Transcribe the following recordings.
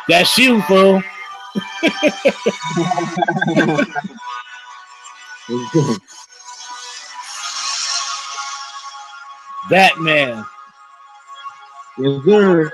That's you, fool. Batman. Yes, sir.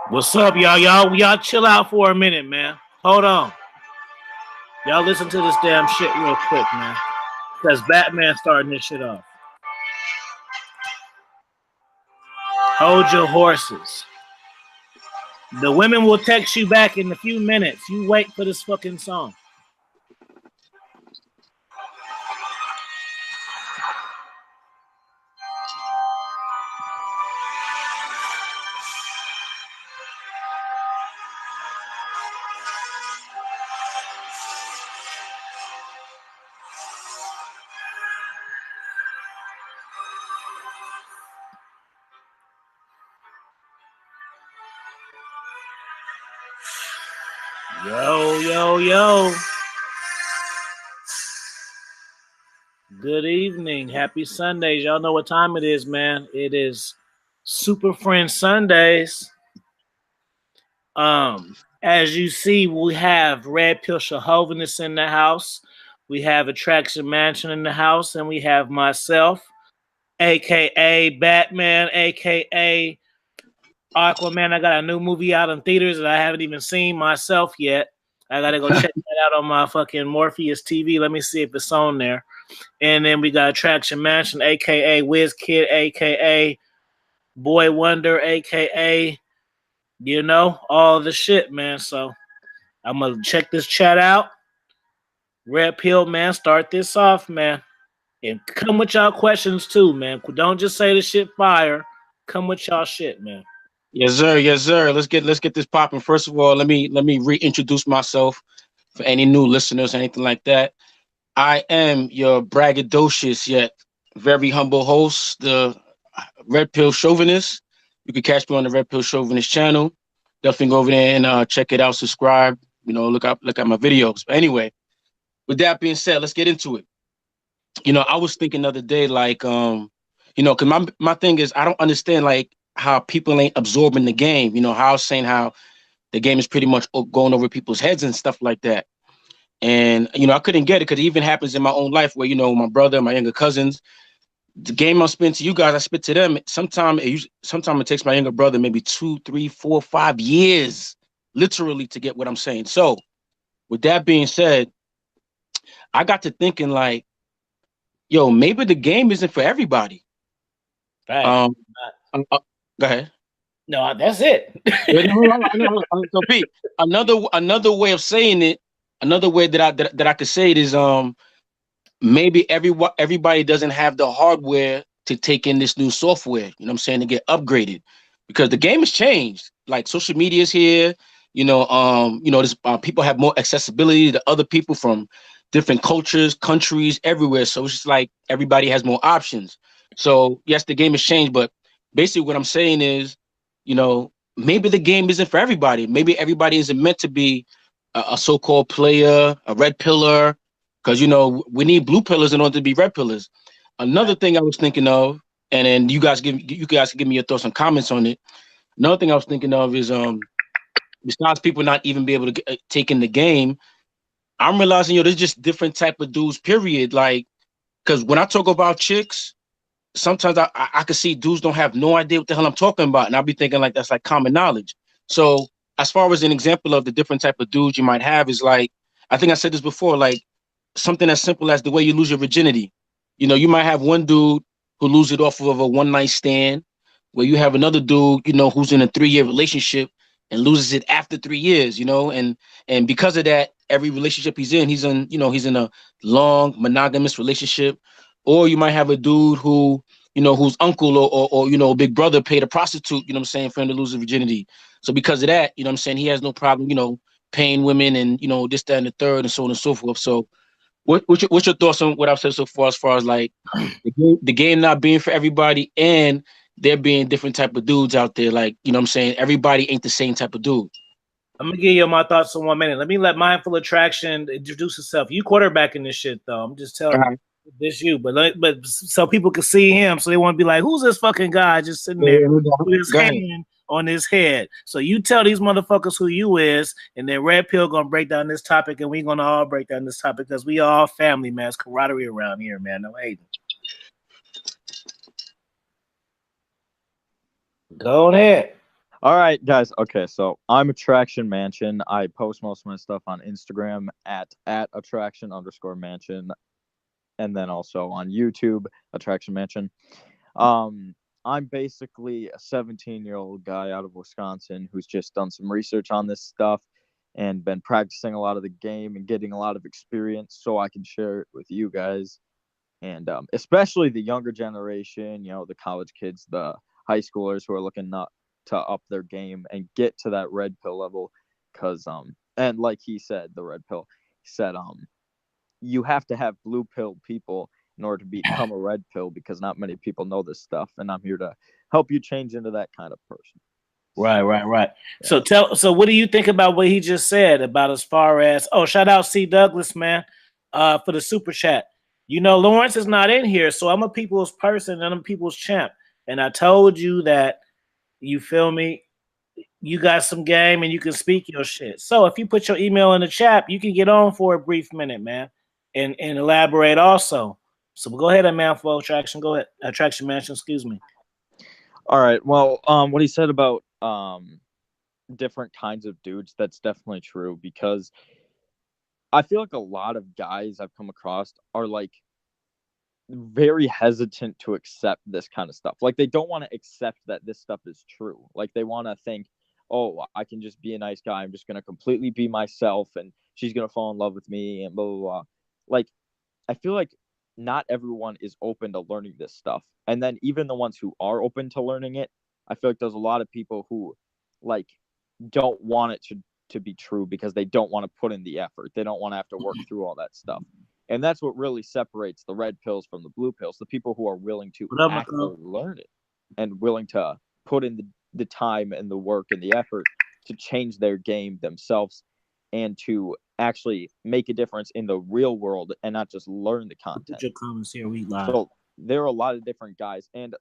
What's up, y'all? Y'all chill out for a minute, man. Hold on. Y'all listen to this damn shit real quick, man. Because Batman's starting this shit off. Hold your horses. The women will text you back in a few minutes. You wait for this fucking song. Yo. Good evening. Happy Sundays. Y'all know what time it is, man. It is Super Friends Sundays. As you see, we have Red Pill Chauvinist in the house. We have Attraction Mansion in the house, and we have myself, aka Batman, aka Aquaman. I got a new movie out in theaters that I haven't even seen myself yet. I gotta go check that out on my fucking Morpheus TV. Let me see if it's on there. And then we got Attraction Mansion, aka Wiz Kid, aka Boy Wonder, aka all the shit, man. So I'm gonna check this chat out. Red Pill, man, start this off, man. And come with y'all questions too, man. Don't just say the shit fire. Come with y'all shit, man. Yes, sir. Let's get this popping. First of all, let me reintroduce myself for any new listeners, anything like that. I am your braggadocious yet very humble host, the Red Pill Chauvinist. You can catch me on the Red Pill Chauvinist channel. Definitely go over there and check it out, subscribe, look at my videos. But anyway, with that being said, let's get into it. I was thinking the other day, like, because my thing is, I don't understand, like, how people ain't absorbing the game. How I was saying how the game is pretty much going over people's heads and stuff like that. And, I couldn't get it because it even happens in my own life where, my brother, my younger cousins, the game I spit to you guys, I spit to them. Sometimes it takes my younger brother maybe 2, 3, 4, 5 years, literally, to get what I'm saying. So with that being said, I got to thinking, like, yo, maybe the game isn't for everybody. Right. Go ahead. No, that's it. So Pete, another way of saying it, another way that I could say it is maybe everybody doesn't have the hardware to take in this new software. You know what I'm saying? To get upgraded because the game has changed. Like social media is here. This people have more accessibility to other people from different cultures, countries, everywhere. So it's just like everybody has more options. So yes, the game has changed, but basically what I'm saying is, maybe the game isn't for everybody. Maybe everybody isn't meant to be a so-called player, a red pillar, because we need blue pillars in order to be red pillars. Another thing I was thinking of, and then you guys can give me your thoughts and comments on it. Another thing I was thinking of is besides people not even be able to take in the game, I'm realizing there's just different type of dudes. Period. Like, because when I talk about chicks, sometimes I can see dudes don't have no idea what the hell I'm talking about, and I'll be thinking like that's like common knowledge. So as far as an example of the different type of dudes you might have is like, I think I said this before, like something as simple as the way you lose your virginity. You might have one dude who loses it off of a one night stand, where you have another dude, who's in a 3-year relationship and loses it after 3 years, and because of that, every relationship he's in a long monogamous relationship. Or you might have a dude whose uncle or big brother paid a prostitute, what I'm saying, for him to lose his virginity. So because of that, what I'm saying, he has no problem, paying women and, this, that, and the third, and so on and so forth. So what's your thoughts on what I've said so far as like the game not being for everybody and there being different type of dudes out there? Like, what I'm saying, everybody ain't the same type of dude. I'm gonna give you my thoughts in 1 minute. Let me let Mindful Attraction introduce itself. You quarterbacking this shit though. I'm just telling you, this you. But so people can see him, so they want to be like, "Who's this fucking guy just sitting there with his hand on his head?" So you tell these motherfuckers who you is, and then Red Pill gonna break down this topic, and we gonna all break down this topic because we all family, man. It's camaraderie around here, man. No hating. Go ahead. All right, guys. Okay, so I'm Attraction Mansion. I post most of my stuff on Instagram at attraction_mansion, and then also on YouTube, Attraction Mansion. I'm basically a 17-year-old guy out of Wisconsin who's just done some research on this stuff and been practicing a lot of the game and getting a lot of experience so I can share it with you guys. And especially the younger generation, the college kids, the high schoolers who are looking to up their game and get to that red pill level, because and like he said, the red pill, he said you have to have blue pill people in order to become a red pill, because not many people know this stuff, and I'm here to help you change into that kind of person. Right. Yeah. So what do you think about what he just said about as far as, shout out C Douglas, man, for the super chat. Lawrence is not in here, so I'm a people's person and I'm a people's champ. And I told you that, you feel me? You got some game and you can speak your shit. So if you put your email in the chat, you can get on for a brief minute, man, and elaborate also. So go ahead, Mindful Attraction. Go ahead, Attraction Mansion. Excuse me. All right. Well, what he said about different kinds of dudes, that's definitely true, because I feel like a lot of guys I've come across are like very hesitant to accept this kind of stuff. Like they don't want to accept that this stuff is true. Like they want to think, oh, I can just be a nice guy. I'm just going to completely be myself and she's going to fall in love with me and blah, blah, blah. Like, I feel like not everyone is open to learning this stuff. And then even the ones who are open to learning it, I feel like there's a lot of people who like don't want it to be true because they don't want to put in the effort. They don't want to have to work through all that stuff. And that's what really separates the red pills from the blue pills, the people who are willing to actually learn it and willing to put in the time and the work and the effort to change their game themselves and to actually make a difference in the real world and not just learn the content. Put your comments here, we live. So there are a lot of different guys. And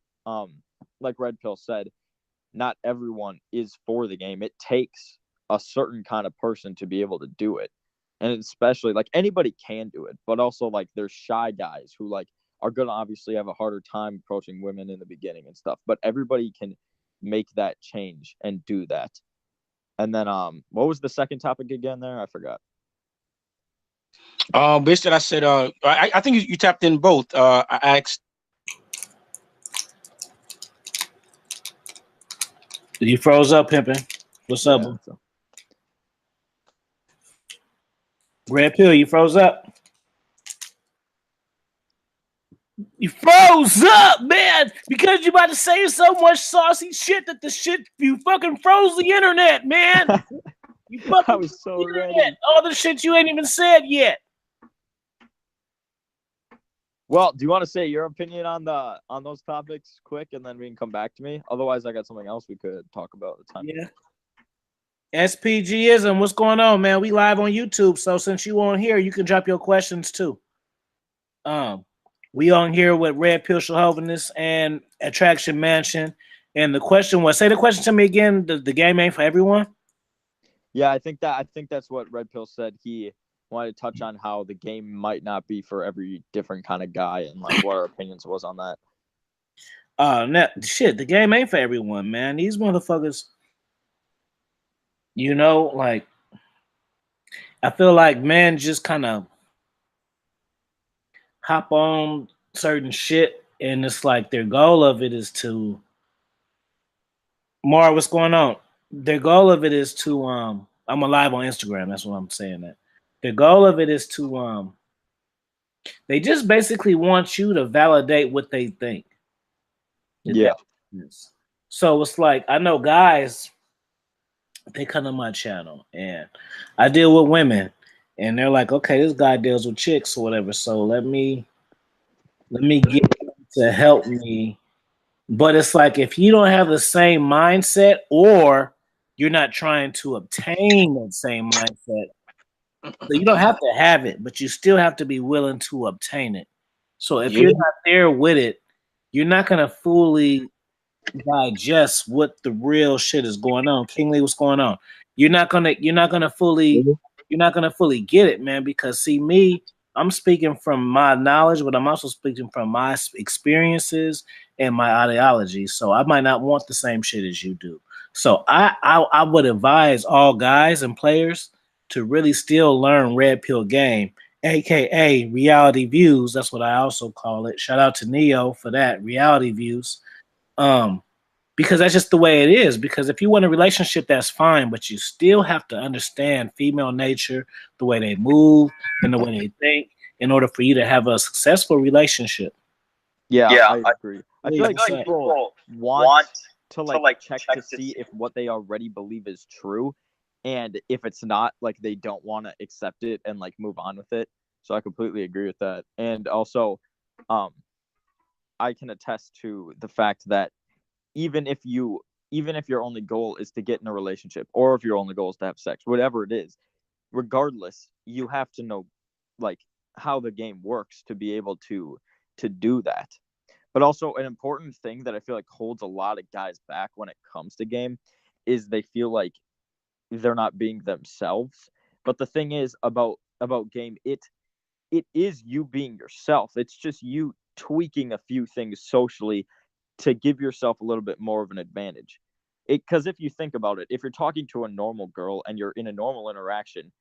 like Red Pill said, not everyone is for the game. It takes a certain kind of person to be able to do it. And especially like anybody can do it, but also like there's shy guys who like are going to obviously have a harder time approaching women in the beginning and stuff, but everybody can make that change and do that. And then what was the second topic again there? I forgot. Basically I said I think you tapped in both. I asked, you froze up, pimping. What's up? So. Red Pill, you froze up. You froze. froze up, man, because you about to say so much saucy shit that the shit you fucking froze the internet, man. You fucking I was so internet. ready. All the shit you ain't even said yet. Well, do you want to say your opinion on those topics quick, and then we can come back to me? Otherwise, I got something else we could talk about at the time. Yeah. SPGism, what's going on, man? We live on YouTube, so since you on here, you can drop your questions too. We on here with Red Pill Chauvinist and Attraction Mansion, and the question was, say the question to me again. The game ain't for everyone. Yeah, I think that's what Red Pill said. He wanted to touch on how the game might not be for every different kind of guy, and like what our opinions was on that. Shit, the game ain't for everyone, man. These motherfuckers, you know, like I feel like men just kind of hop on certain shit, and it's like their goal of it is to Mar, what's going on? Their goal of it is to I'm alive on Instagram, that's what I'm saying that. The goal of it is to they just basically want you to validate what they think. Yeah. So it's like I know guys, they come to my channel and I deal with women and they're like, okay, this guy deals with chicks or whatever. So let me get him to help me. But it's like if you don't have the same mindset or you're not trying to obtain that same mindset, so you don't have to have it, but you still have to be willing to obtain it. So if you're not there with it, you're not gonna fully digest what the real shit is going on. Kingly, what's going on? You're not gonna fully get it, man. Because see me, I'm speaking from my knowledge, but I'm also speaking from my experiences and my ideology. So I might not want the same shit as you do. So I would advise all guys and players to really still learn Red Pill game, aka reality views. That's what I also call it. Shout out to Neo for that, reality views. Because that's just the way it is. Because if you want a relationship, that's fine, but you still have to understand female nature, the way they move, and the way they think, in order for you to have a successful relationship. Yeah, I agree. I feel like people want to like check to see if what they already believe is true, and if it's not, like they don't want to accept it and like move on with it. So I completely agree with that. And also, I can attest to the fact that even if your only goal is to get in a relationship, or if your only goal is to have sex, whatever it is, regardless, you have to know like how the game works to be able to do that. But also an important thing that I feel like holds a lot of guys back when it comes to game is they feel like they're not being themselves. But the thing is about game, it is you being yourself. It's just you tweaking a few things socially to give yourself a little bit more of an advantage. Because if you think about it, if you're talking to a normal girl and you're in a normal interaction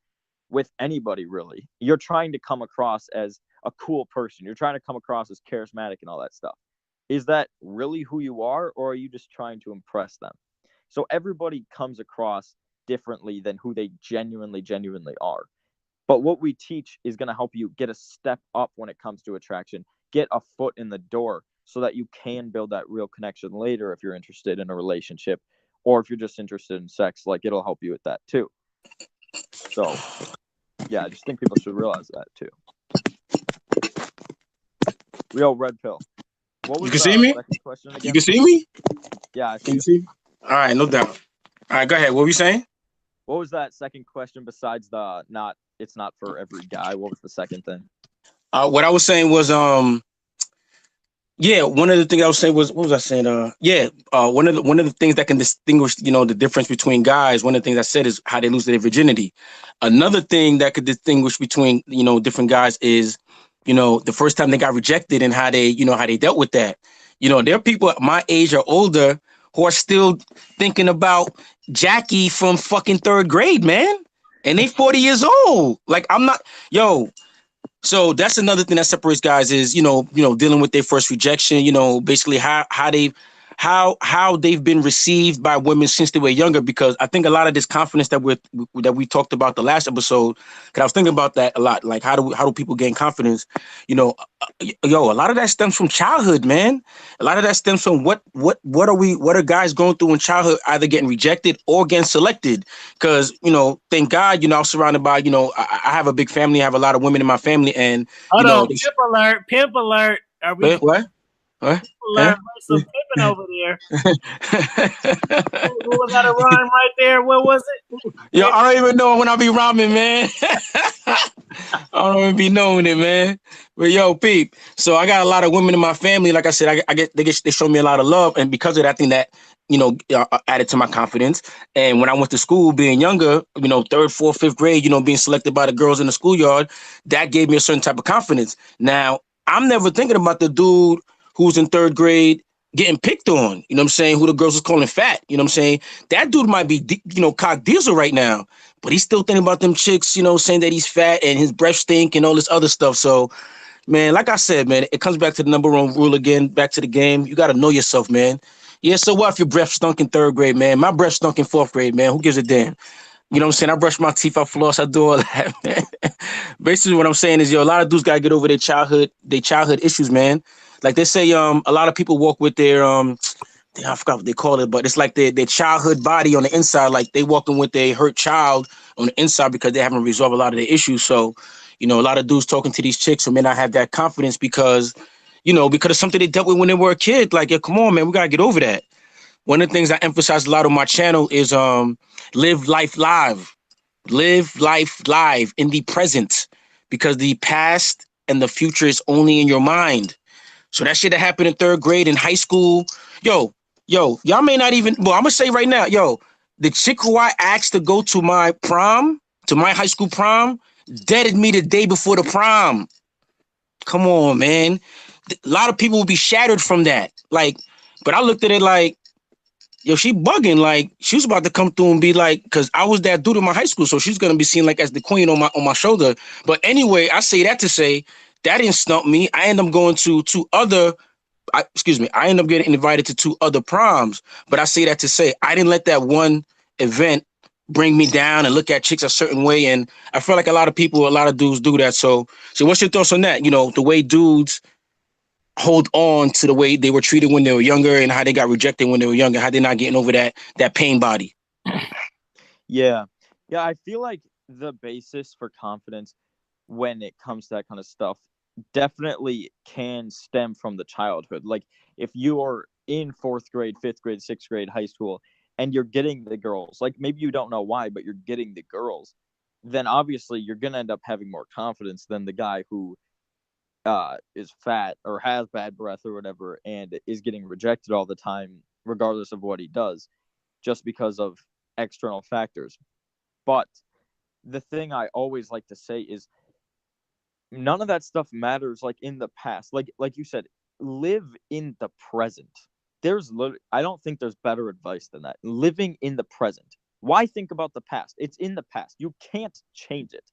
with anybody, really, you're trying to come across as a cool person. You're trying to come across as charismatic and all that stuff. Is that really who you are, or are you just trying to impress them? So everybody comes across differently than who they genuinely are. But what we teach is going to help you get a step up when it comes to attraction, get a foot in the door so that you can build that real connection later if you're interested in a relationship, or if you're just interested in sex, like it'll help you with that too. So yeah, I just think people should realize that too. Real Red Pill. What was you can see me? Question again? You can see me? Yeah, I can you see me? All right, no doubt. All right, go ahead. What were you saying? What was that second question besides it's not for every guy? What was the second thing? What I was saying was yeah, one of the things I was saying was, what was I saying? One of the things that can distinguish, the difference between guys. One of the things I said is how they lose their virginity. Another thing that could distinguish between, different guys is, the first time they got rejected and how they dealt with that. There are people my age or older who are still thinking about Jackie from fucking third grade, man, and they 40 years old. Like I'm not, So that's another thing that separates guys is, dealing with their first rejection, basically how how they've been received by women since they were younger. Because I think a lot of this confidence that we talked about the last episode. Because I was thinking about that a lot. Like how do people gain confidence? You know, yo, a lot of that stems from childhood, man. A lot of that stems from what are guys going through in childhood, either getting rejected or getting selected. Because thank God, I'm surrounded by I have a big family. I have a lot of women in my family, and Hold on, they, pimp alert, pimp alert. Are we what what what? pimp Huh? alert? There's some pimping over there. Who was that a rhyme right there? What was it? Yo, Pimp. I don't even know when I be rhyming, man. I don't even be knowing it, man. But yo, peep. So I got a lot of women in my family. Like I said, they show me a lot of love, and because of that, I think that added to my confidence. And when I went to school, being younger, third, fourth, fifth grade, being selected by the girls in the schoolyard, that gave me a certain type of confidence. Now I'm never thinking about the dude who's in third grade getting picked on. You know what I'm saying? Who the girls was calling fat. You know what I'm saying? That dude might be, cock diesel right now, but he's still thinking about them chicks, saying that he's fat and his breath stink and all this other stuff. So, man, like I said, man, it comes back to the number one rule again, back to the game. You got to know yourself, man. Yeah, so what if your breath stunk in third grade, man? My breath stunk in fourth grade, man. Who gives a damn? You know what I'm saying? I brush my teeth, I floss, I do all that, man. Basically, what I'm saying is, a lot of dudes gotta get over their childhood issues, man. Like they say, a lot of people walk with their I forgot what they call it, but it's like their childhood body on the inside. Like they walking with their hurt child on the inside because they haven't resolved a lot of their issues. So, a lot of dudes talking to these chicks who may not have that confidence because, because of something they dealt with when they were a kid. Like, yeah, come on, man, we gotta get over that. One of the things I emphasize a lot on my channel is live life live. Live life live in the present because the past and the future is only in your mind. So that shit that happened in third grade in high school, y'all may not even. Well, I'm gonna say right now, the chick who I asked to go to my prom, to my high school prom, deaded me the day before the prom. Come on, man. A lot of people will be shattered from that. Like, but I looked at it like, yo, she bugging. Like, she was about to come through and be like, because I was that dude in my high school, so she's gonna be seen like as the queen on my shoulder. But anyway, I say that to say that didn't stump me. I end up going to two other excuse me, I ended up getting invited to two other proms, but I say that to say I didn't let that one event bring me down and look at chicks a certain way. And I feel like a lot of dudes do that. So what's your thoughts on that? The way dudes hold on to the way they were treated when they were younger and how they got rejected when they were younger, how they're not getting over that pain body. Yeah. Yeah, I feel like the basis for confidence when it comes to that kind of stuff definitely can stem from the childhood. Like if you're in fourth grade, fifth grade, sixth grade, high school, and you're getting the girls, like maybe you don't know why, but you're getting the girls, then obviously you're going to end up having more confidence than the guy who is fat or has bad breath or whatever and is getting rejected all the time, regardless of what he does, just because of external factors. But the thing I always like to say is none of that stuff matters like in the past. Like you said, live in the present. I don't think there's better advice than that. Living in the present. Why think about the past? It's in the past. You can't change it.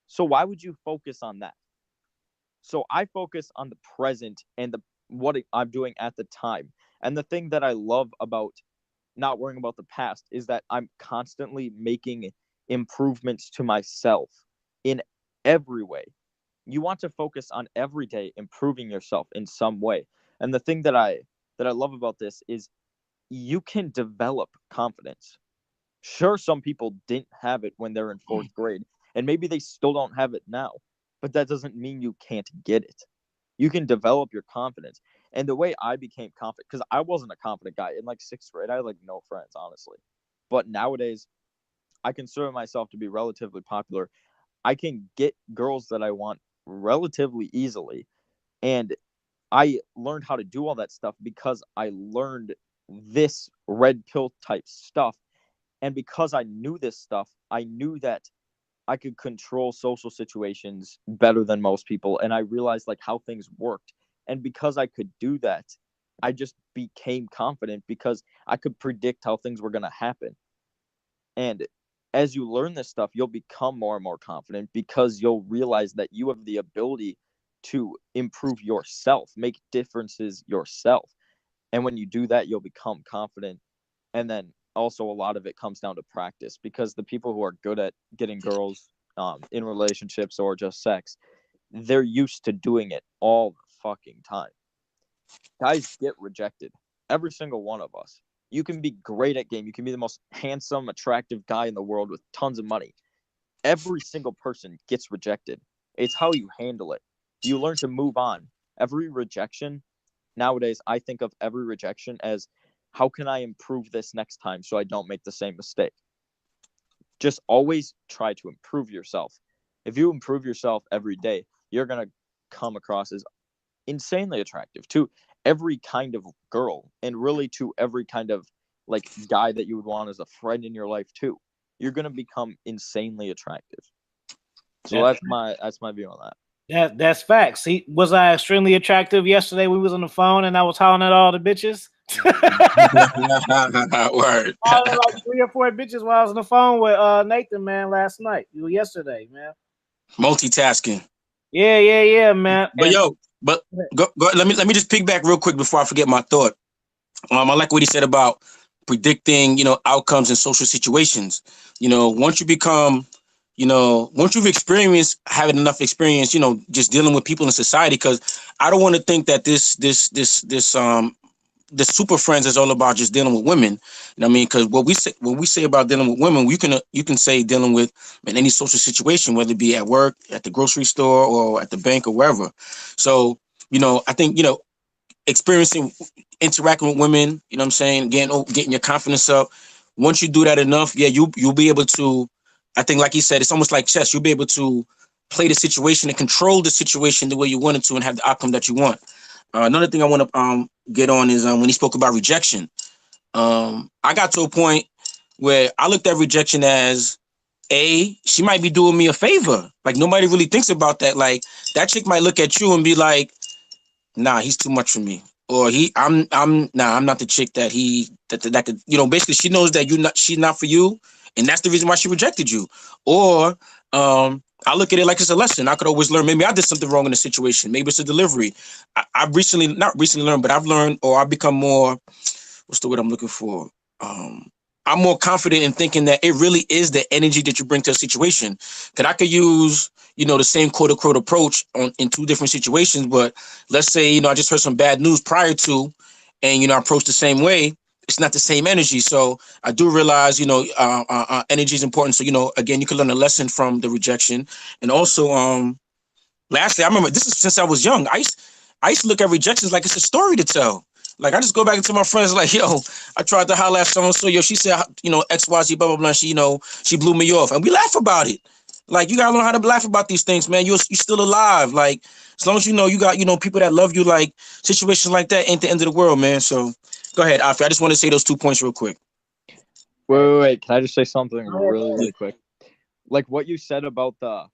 So why would you focus on that? So I focus on the present and what I'm doing at the time. And the thing that I love about not worrying about the past is that I'm constantly making improvements to myself in every way. You want to focus on every day improving yourself in some way. And the thing that I love about this is you can develop confidence. Sure, some people didn't have it when they're in fourth grade, and maybe they still don't have it now, but that doesn't mean you can't get it. You can develop your confidence. And the way I became confident, because I wasn't a confident guy in like sixth grade, I had like no friends, honestly. But nowadays, I consider myself to be relatively popular. I can get girls that I want relatively easily. And I learned how to do all that stuff because I learned this red pill type stuff. And because I knew this stuff, I knew that I could control social situations better than most people. And I realized like how things worked. And because I could do that, I just became confident because I could predict how things were going to happen. And as you learn this stuff, you'll become more and more confident because you'll realize that you have the ability to improve yourself, make differences yourself. And when you do that, you'll become confident. And then also a lot of it comes down to practice, because the people who are good at getting girls in relationships or just sex, they're used to doing it all the fucking time. Guys get rejected. Every single one of us. You can be great at game. You can be the most handsome, attractive guy in the world with tons of money. Every single person gets rejected. It's how you handle it. You learn to move on. Every rejection, nowadays, I think of every rejection as, how can I improve this next time so I don't make the same mistake? Just always try to improve yourself. If you improve yourself every day, you're going to come across as insanely attractive to every kind of girl, and really to every kind of like guy that you would want as a friend in your life too. You're going to become insanely attractive. So that's my view on that. That's facts. See, was I extremely attractive yesterday? We was on the phone and I was hollering at all the bitches. Word. Like 3 or 4 bitches while I was on the phone with Nathan, man, last night. Yesterday, man. Multitasking. Yeah, man. But go, let me just piggyback real quick before I forget my thought. I like what he said about predicting, outcomes in social situations. Once you become, once you've experienced having enough experience, just dealing with people in society, because I don't want to think that the super friends is all about just dealing with women. You know what I mean? Because when we say about dealing with women, you can say dealing with in any social situation, whether it be at work, at the grocery store, or at the bank, or wherever. So, I think, experiencing, interacting with women, you know what I'm saying, getting your confidence up. Once you do that enough, yeah, you'll be able to, I think, like he said, it's almost like chess. You'll be able to play the situation and control the situation the way you want it to and have the outcome that you want. Another thing I want to get on is when he spoke about rejection. I got to a point where I looked at rejection as, she might be doing me a favor. Like, nobody really thinks about that. Like, that chick might look at you and be like, nah, he's too much for me. Or I'm not the chick that that could, basically she knows that she's not for you, and that's the reason why she rejected you. Or I look at it like it's a lesson. I could always learn. Maybe I did something wrong in the situation. Maybe it's a delivery. I've not recently learned, but I've learned, or I've become more, what's the word I'm looking for? I'm more confident in thinking that it really is the energy that you bring to a situation. Because I could use, the same quote unquote approach in 2 different situations. But let's say, I just heard some bad news prior to, and, I approach the same way. It's not the same energy. So I do realize, energy is important. So, again, you can learn a lesson from the rejection. And also, lastly, I remember this is since I was young. I used to look at rejections like it's a story to tell. Like, I just go back into my friends like, yo, I tried to holler at so-and-so, yo, she said, X, Y, Z, blah, blah, blah. She blew me off. And we laugh about it. Like, you got to learn how to laugh about these things, man. You're still alive. Like, as long as you got, people that love you, like, situations like that ain't the end of the world, man. So, go ahead, Afi. I just want to say those 2 points real quick. Wait. Can I just say something really quick? Like, what you said about the,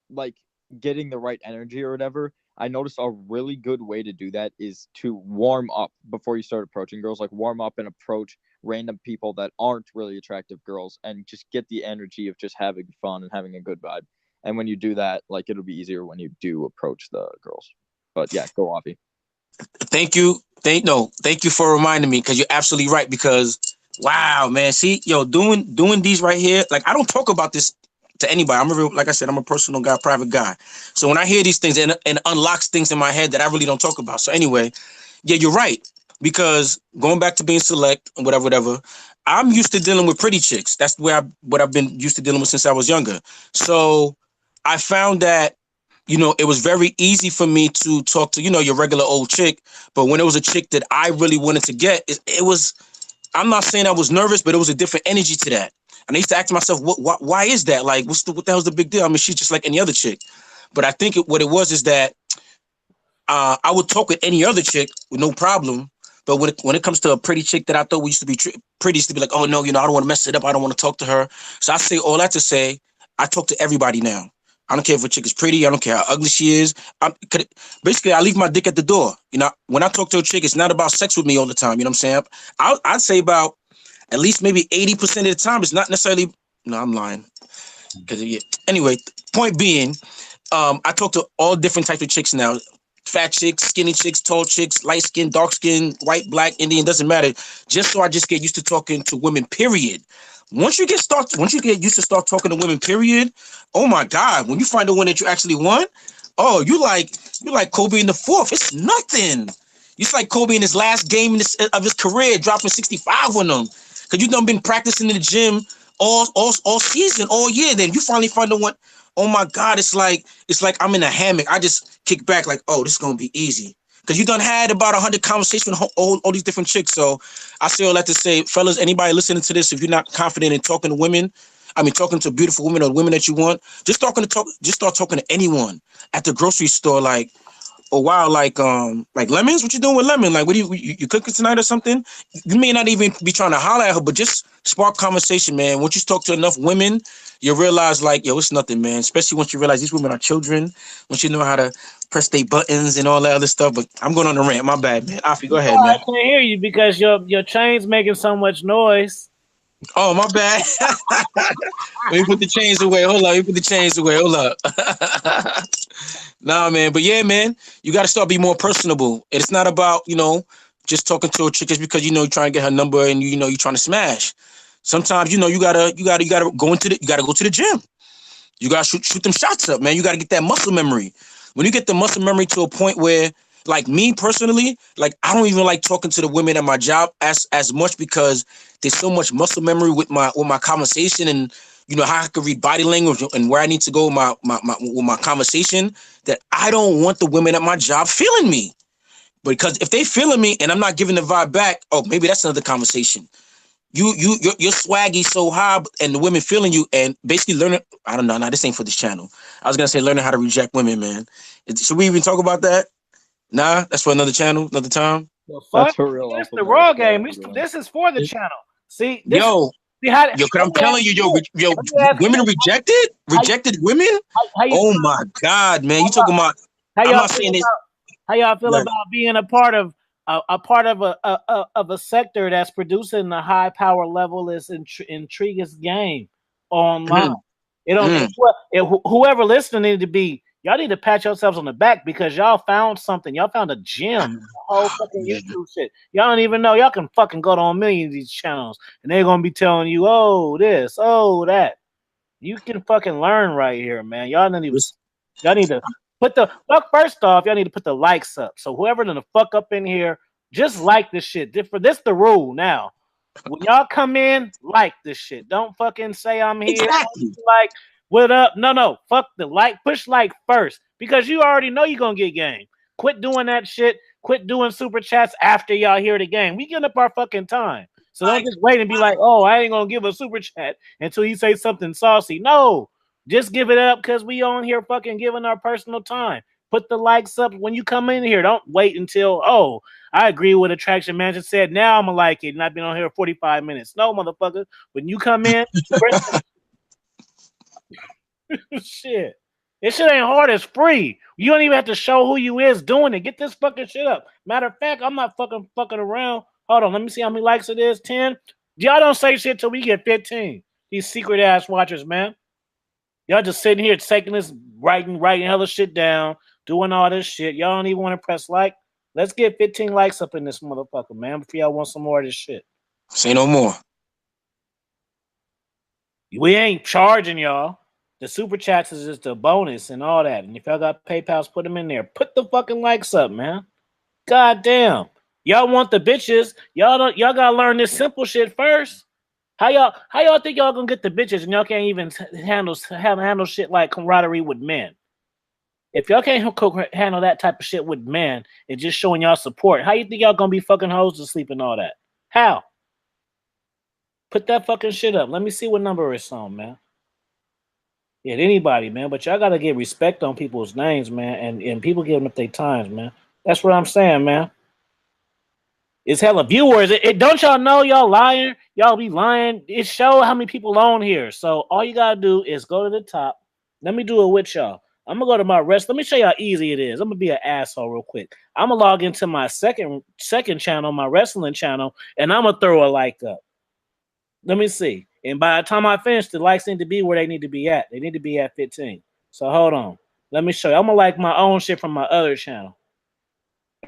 like, getting the right energy or whatever, I noticed a really good way to do that is to warm up before you start approaching girls. Like, warm up and approach random people that aren't really attractive girls, and just get the energy of just having fun and having a good vibe. And when you do that, like, it'll be easier when you do approach the girls. But yeah, go Afi. Thank you. Thank you for reminding me, because you're absolutely right. Because wow, man, see, doing these right here, like, I don't talk about this to anybody. Like I said, I'm a personal guy, private guy. So when I hear these things, and unlocks things in my head that I really don't talk about. So anyway, yeah, you're right. Because going back to being select and whatever, I'm used to dealing with pretty chicks. That's what I've been used to dealing with since I was younger. So I found that, it was very easy for me to talk to, your regular old chick. But when it was a chick that I really wanted to get, it was, I'm not saying I was nervous, but it was a different energy to that. And I used to ask myself, why is that? Like, what the hell's the big deal? I mean, she's just like any other chick. But I think what it was is that I would talk with any other chick with no problem. But when it comes to a pretty chick that I thought we used to be pretty, used to be like, oh, no, I don't want to mess it up. I don't want to talk to her. So I say all that to say, I talk to everybody now. I don't care if a chick is pretty. I don't care how ugly she is. Basically, I leave my dick at the door. When I talk to a chick, it's not about sex with me all the time. You know what I'm saying? I'd say about at least maybe 80% of the time, it's not necessarily. No, I'm lying. Anyway, point being, I talk to all different types of chicks now. fat chicks, skinny chicks, tall chicks, light skin, dark skin, white, black, Indian, doesn't matter. Just so I just get used to talking to women, period. Once you get used to start talking to women, period. Oh my God, when you find the one that you actually want, oh, you like Kobe in the fourth. It's nothing. It's like Kobe in his last game of his career, dropping 65 on them. Cause you done been practicing in the gym all season, all year. Then you finally find the one. Oh my God, it's like I'm in a hammock. I just kick back like, oh, this is gonna be easy. Cause you done had about 100 conversations with all these different chicks. So I still like to say, fellas, anybody listening to this, if you're not confident in talking to women, I mean talking to beautiful women or women that you want, just start talking to anyone at the grocery store, like, oh wow, like Lemons, what you doing with Lemon? Like, what do you cooking tonight or something? You may not even be trying to holler at her, but just spark conversation, man. Once you talk to enough women, you realize like, yo, it's nothing, man. Especially once you realize these women are children, once you know how to press their buttons and all that other stuff. But I'm going on the rant, my bad, man. Afi, go ahead, man. I can't hear you because your chain's making so much noise. Oh, my bad. Let me put the chains away. Hold up. Nah, man. But yeah, man, you got to start being more personable. It's not about, just talking to a chick just because, you're trying to get her number and, you're trying to smash. Sometimes, you gotta go to the gym. You gotta shoot them shots up, man. You gotta get that muscle memory. When you get the muscle memory to a point where, like me personally, like I don't even like talking to the women at my job as much because there's so much muscle memory with my conversation and how I can read body language and where I need to go with my conversation, that I don't want the women at my job feeling me. Because if they feeling me and I'm not giving the vibe back, oh, maybe that's another conversation. You're swaggy so high and the women feeling you and basically learning. I don't know. Nah, this ain't for this channel. I was gonna say learning how to reject women, man. Should we even talk about that? Nah, that's for another channel, another time. Well, that's for real. It's the raw game. This is for the channel. See, cause I'm telling you, women rejected women. Oh my God, man! You talking about? I'm not saying this. How y'all feel about being a part of a sector that's producing the high power level is intriguist game online? Whoever listening need to be. Y'all need to pat yourselves on the back because y'all found something. Y'all found a gem. The whole fucking YouTube shit. Y'all don't even know. Y'all can fucking go to a million of these channels and they're gonna be telling you, oh, this, oh, that. You can fucking learn right here, man. Y'all need to put the first off, y'all need to put the likes up. So whoever the fuck up in here, just like this shit. This the rule now. When y'all come in, like this shit. Don't fucking say I'm here. Exactly. Like, what up? No. Fuck the like. Push like first. Because you already know you're going to get game. Quit doing that shit. Quit doing super chats after y'all hear the game. We getting up our fucking time. So don't just wait and be like, oh, I ain't going to give a super chat until you say something saucy. No. Just give it up because we on here fucking giving our personal time. Put the likes up when you come in here. Don't wait until, oh, I agree with Attraction Manager said. Now I'm going to like it. And I've been on here 45 minutes. No, motherfucker. When you come in, shit. This shit ain't hard. It's free. You don't even have to show who you is doing it. Get this fucking shit up. Matter of fact, I'm not fucking around. Hold on. Let me see how many likes it is. 10. Y'all don't say shit till we get 15. These secret ass watchers, man. Y'all just sitting here taking this, writing hella shit down, doing all this shit. Y'all don't even want to press like. Let's get 15 likes up in this motherfucker, man, before y'all want some more of this shit. Say no more. We ain't charging y'all. The super chats is just a bonus and all that. And if y'all got PayPals, put them in there. Put the fucking likes up, man. God damn. Y'all want the bitches. Y'all gotta learn this simple shit first. How y'all think y'all gonna get the bitches and y'all can't even handle shit like camaraderie with men? If y'all can't handle that type of shit with men and just showing y'all support, how you think y'all gonna be fucking hoes to sleep and all that? How? Put that fucking shit up. Let me see what number it's on, man. Yeah, anybody, man. But y'all gotta get respect on people's names, man, and people giving up their times, man. That's what I'm saying, man. It's hella viewers. It don't y'all know y'all lying? Y'all be lying. It show how many people on here. So all you gotta do is go to the top. Let me do it with y'all. I'm gonna go to my rest. Let me show you how easy it is. I'm gonna be an asshole real quick. I'm gonna log into my second channel, my wrestling channel, and I'm gonna throw a like up. Let me see. And by the time I finish, the likes need to be where they need to be at. They need to be at 15. So hold on. Let me show you. I'm gonna like my own shit from my other channel.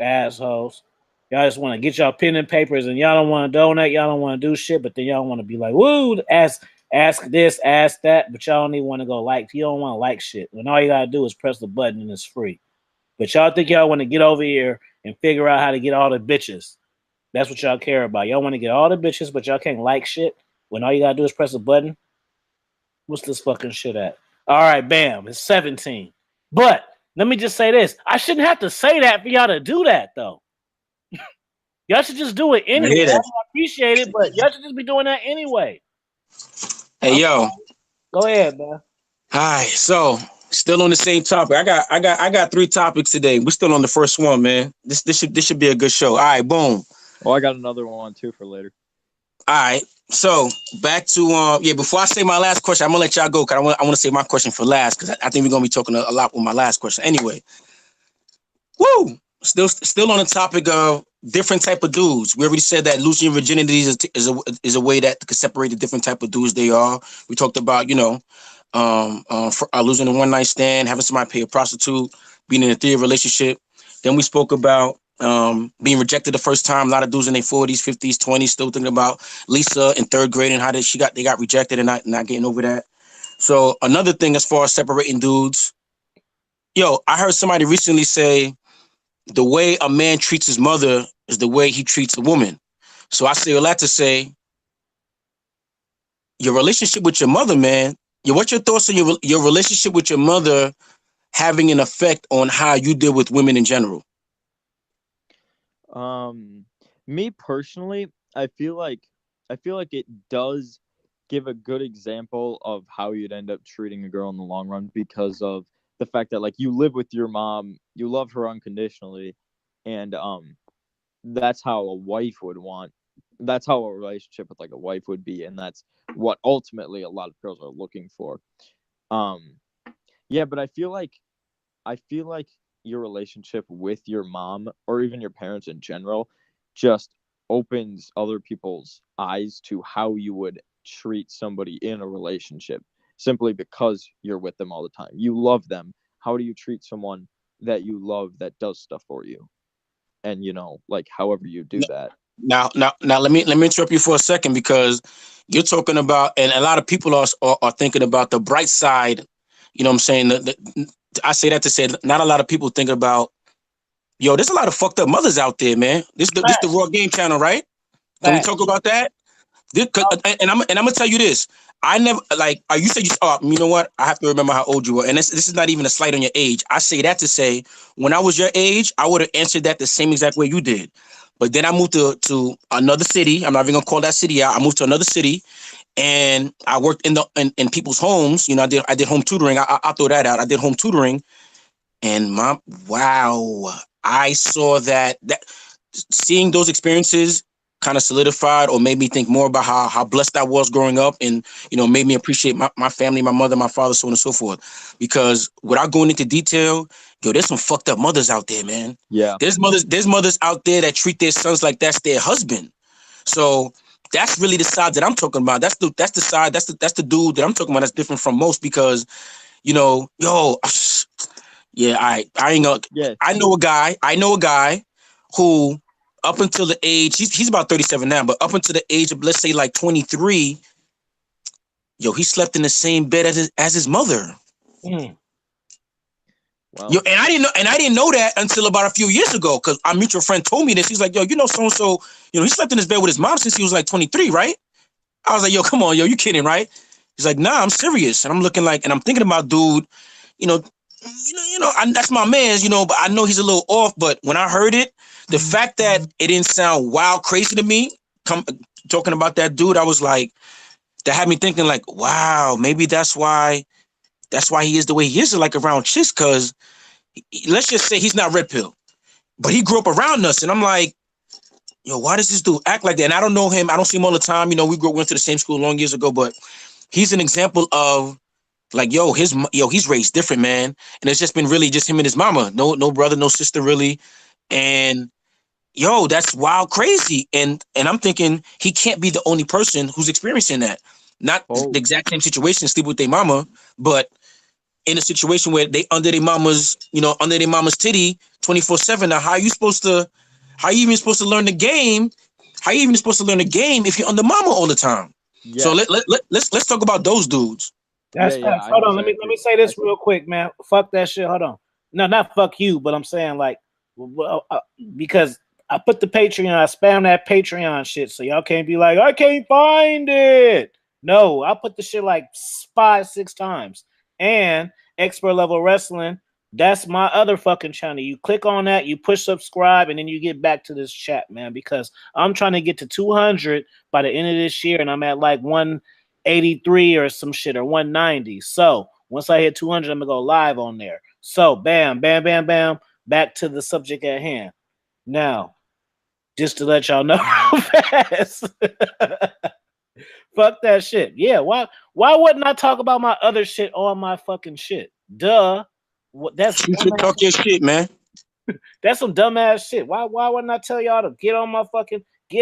Assholes. Y'all just want to get y'all pen and papers, and y'all don't want to donate. Y'all don't want to do shit, but then y'all want to be like, woo, ask this, ask that, but y'all don't even want to go like. You don't want to like shit. When all you gotta do is press the button and it's free. But y'all think y'all want to get over here and figure out how to get all the bitches. That's what y'all care about. Y'all want to get all the bitches, but y'all can't like shit when all you gotta do is press a button. What's this fucking shit at? All right, bam, it's 17. But let me just say this. I shouldn't have to say that for y'all to do that, though. Y'all should just do it anyway. I appreciate it, but y'all should just be doing that anyway. Hey, yo. Go ahead, man. All right, so still on the same topic. I got 3 topics today. We're still on the first one, man. This should be a good show. All right, boom. Oh, I got another one too for later. All right. So back to before I say my last question, I'm gonna let y'all go because I want to say my question for last because I think we're gonna be talking a lot with my last question. Anyway. Woo! Still on the topic of different type of dudes. We already said that losing your virginity is a way that could separate the different type of dudes they are. We talked about, losing a one night stand, having somebody pay a prostitute, being in a 3-year relationship. Then we spoke about being rejected the first time. A lot of dudes in their 40s, 50s, 20s still thinking about Lisa in 3rd grade and how they got rejected and not getting over that. So another thing as far as separating dudes, I heard somebody recently say the way a man treats his mother is the way he treats a woman. So I say all that to say, your relationship with your mother, man. What's your thoughts on your relationship with your mother having an effect on how you deal with women in general? Me personally, I feel like it does give a good example of how you'd end up treating a girl in the long run because of the fact that like you live with your mom, you love her unconditionally, and that's how a wife would want. That's how a relationship with like a wife would be, and that's what ultimately a lot of girls are looking for. Yeah, but I feel like your relationship with your mom or even your parents in general just opens other people's eyes to how you would treat somebody in a relationship simply because you're with them all the time. You love them. How do you treat someone that you love that does stuff for you? And like however you do that. Now let me interrupt you for a second because you're talking about, and a lot of people are thinking about the bright side. You know what I'm saying? I say that to say not a lot of people thinking about, there's a lot of fucked up mothers out there, man. This the Raw Game channel, right? Can we talk about that? And I'm gonna tell you this. I never you said you know what? I have to remember how old you were. And this is not even a slight on your age. I say that to say when I was your age, I would have answered that the same exact way you did. But then I moved to another city. I'm not even gonna call that city out. I moved to another city and I worked in people's homes. I did home tutoring. I'll throw that out. I did home tutoring. And I saw that seeing those experiences kind of solidified or made me think more about how blessed I was growing up and, made me appreciate my family, my mother, my father, so on and so forth. Because without going into detail, there's some fucked up mothers out there, man. Yeah. There's mothers out there that treat their sons like that's their husband. So that's really the side that I'm talking about. That's the side, that's the dude that I'm talking about that's different from most because, I ain't gonna. Yeah. I know a guy who, up until the age, he's about 37 now, but up until the age of, let's say, like 23, he slept in the same bed as his mother. Mm. Wow. And I didn't know that until about a few years ago, because our mutual friend told me this. He's like, so-and-so, he slept in his bed with his mom since he was like 23, right? I was like, come on, you kidding, right? He's like, nah, I'm serious. And I'm looking like, and I'm thinking about dude, that's my man's, but I know he's a little off. But when I heard it, the fact that it didn't sound wild crazy to me, talking about that dude, I was like, that had me thinking like, wow, maybe that's why he is the way he is, like around chicks. Because let's just say he's not red pill, but he grew up around us, and I'm like, why does this dude act like that? And I don't know him. I don't see him all the time. We went to the same school long years ago, but he's an example of like, he's raised different, man. And it's just been really just him and his mama. No brother, no sister, really. And that's wild crazy. And I'm thinking he can't be the only person who's experiencing that. Not the exact same situation, sleep with their mama, but in a situation where they under their mama's, under their mama's titty 24/7. Now, how you even supposed to learn the game? How you even supposed to learn the game if you're under mama all the time? Yeah. So let's talk about those dudes. That's Yeah, facts. Hold on, let me say this I real quick, man. Fuck that shit. Hold on. No, not fuck you, but I'm saying like, because I put the Patreon, I spam that Patreon shit, so y'all can't be like, I can't find it. No, I put the shit like 5-6 times. And Expert Level Wrestling, that's my other fucking channel. You click on that, you push subscribe, and then you get back to this chat, man, because I'm trying to get to 200 by the end of this year, and I'm at like 183 or some shit, or 190. So once I hit 200, I'm gonna go live on there. So bam, bam, bam, bam, back to the subject at hand. Now, just to let y'all know how fast. Fuck that shit. Yeah, why wouldn't I talk about my other shit on my fucking shit? Duh. That's You should talk your shit, man. That's some dumbass shit. Why wouldn't I tell y'all to get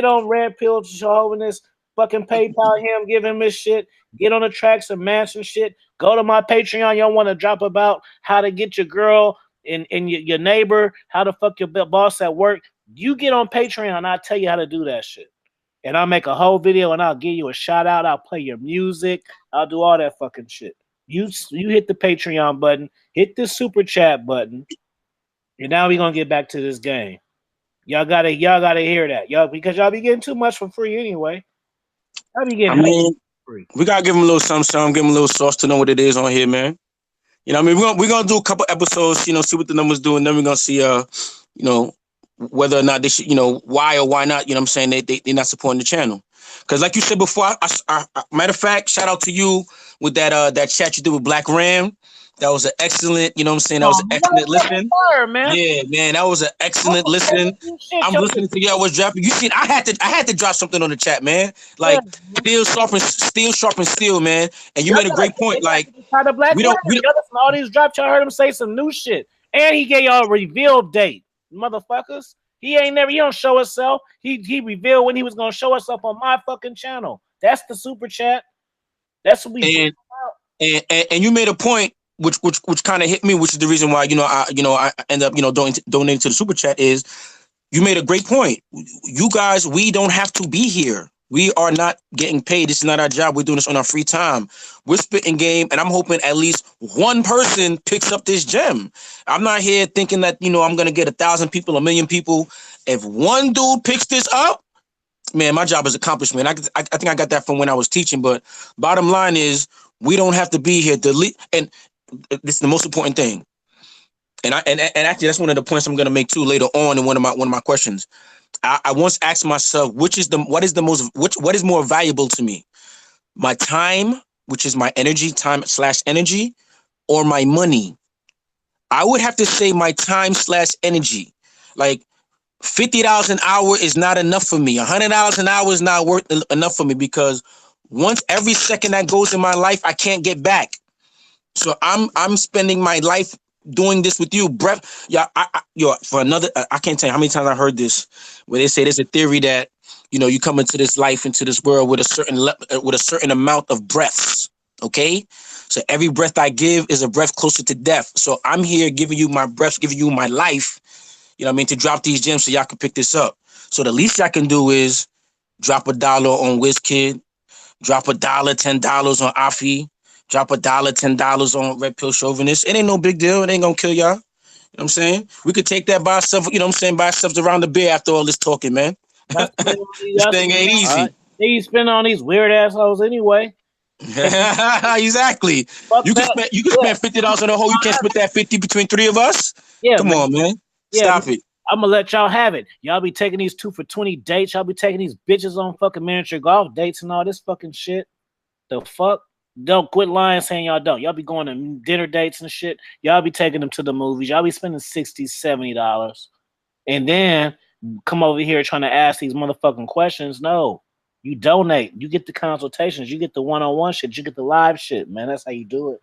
on Red Pill Chauvinist, fucking PayPal him, give him his shit, get on the tracks of Manson shit, go to my Patreon. Y'all want to drop about how to get your girl and your neighbor, how to fuck your boss at work. You get on Patreon and I'll tell you how to do that shit. And I'll make a whole video and I'll give you a shout out. I'll play your music. I'll do all that fucking shit. You hit the Patreon button, hit the super chat button, and now we're gonna get back to this game. Y'all gotta hear that. Because y'all be getting too much for free anyway. Y'all be getting for free. We gotta give them a little something, give them a little sauce to know what it is on here, man. You know what I mean? We're gonna do a couple episodes, see what the numbers do, and then we're gonna see whether or not they should, why or why not, you know what I'm saying, they're not supporting the channel. Because like you said before, I matter of fact, shout out to you with that chat you did with Black Ram. That was an excellent, you know what I'm saying? That was an excellent listen. Fire, man. Yeah, man, that was an excellent listen. I'm listening to y'all was dropping. You see, I had to drop something on the chat, man. Like steel sharpen steel, man. And you made a great point. Like we don't all these drops. Y'all heard him say some new shit, and he gave y'all a reveal date, motherfuckers. He don't show himself. He revealed when he was gonna show us up on my fucking channel. That's the super chat. That's what we and you made a point which kind of hit me, which is the reason why I end up donating to the super chat. Is you made a great point. You guys, we don't have to be here. We are not getting paid. This is not our job. We're doing this on our free time. We're spitting game, and I'm hoping at least one person picks up this gem. I'm not here thinking that I'm gonna get 1,000 people, 1,000,000 people. If one dude picks this up, man, my job is accomplished, man. I think I got that from when I was teaching. But bottom line is, we don't have to be here. And this is the most important thing. And actually, that's one of the points I'm gonna make too later on in one of my questions. I once asked myself, what is more valuable to me? My time, which is my energy, time/energy, or my money? I would have to say my time/energy. Like $50 an hour is not enough for me. $100 an hour is not worth enough for me, because once every second that goes in my life, I can't get back. So I'm spending my life doing this with you, breath. Yeah, for another, I can't tell you how many times I heard this, where they say there's a theory that you come into this life, into this world with a certain amount of breaths. Okay, so every breath I give is a breath closer to death. So I'm here giving you my breath, giving you my life. You know what I mean, to drop these gems so y'all can pick this up. So the least I can do is drop $1 on Wiz Kid, drop $1, $10 on Afi, drop $1, $10 on Red Pill Chauvinist. It ain't no big deal. It ain't gonna kill y'all. You know what I'm saying? We could take that by ourselves, by ourselves around the beer after all this talking, man. This thing ain't easy. You spend on these weird assholes anyway. Exactly. You can spend $50 on a hole. You can't split that 50 between three of us. Yeah, come on, man. Stop it. I'm gonna let y'all have it. Y'all be taking these 2 for $20 dates. Y'all be taking these bitches on fucking miniature golf dates and all this fucking shit. The fuck? Don't quit lying saying y'all don't. Y'all be going to dinner dates and shit. Y'all be taking them to the movies. Y'all be spending $60, $70. And then come over here trying to ask these motherfucking questions. No. You donate. You get the consultations. You get the one-on-one shit. You get the live shit, man. That's how you do it.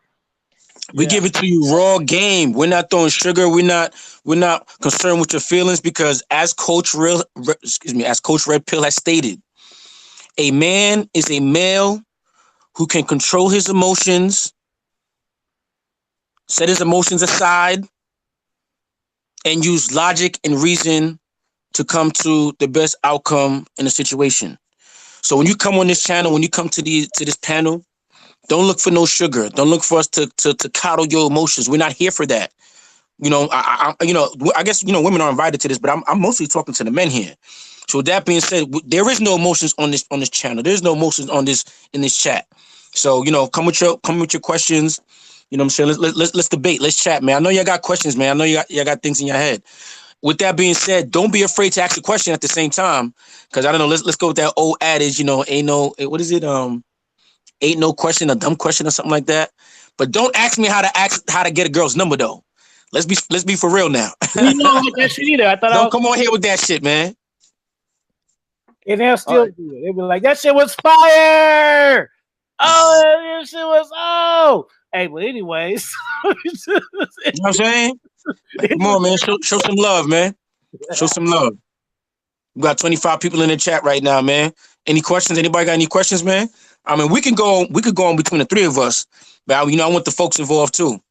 We give it to you raw game. We're not throwing sugar. We're not concerned with your feelings, because as Coach Red Pill has stated, a man is a male who can control his emotions set his emotions aside, and use logic and reason to come to the best outcome in a situation. So when you come on this channel, when you come to this panel, don't look for no sugar. Don't look for us to coddle your emotions. We're not here for that. You know, I guess women are invited to this, but I'm mostly talking to the men here. So with that being said, there is no emotions on this channel. There's no emotions on this in this chat. So come with your questions. You know what I'm saying? Let's debate. Let's chat, man. I know y'all got questions, man. I know y'all got things in your head. With that being said, don't be afraid to ask a question at the same time, because I don't know. Let's go with that old adage. Ain't no what is it? Ain't no question a dumb question or something like that. But don't ask me how to get a girl's number though. Let's be for real now. You don't like that shit either. I thought don't come on here with that shit, man. And they'll still do it. They'll be like, that shit was fire. Oh, that shit was Hey, but anyways. You know what I'm saying? Like, come on, man. Show some love, man. Show some love. We got 25 people in the chat right now, man. Any questions? Anybody got any questions, man? I mean, we could go on between the three of us, but I want the folks involved too.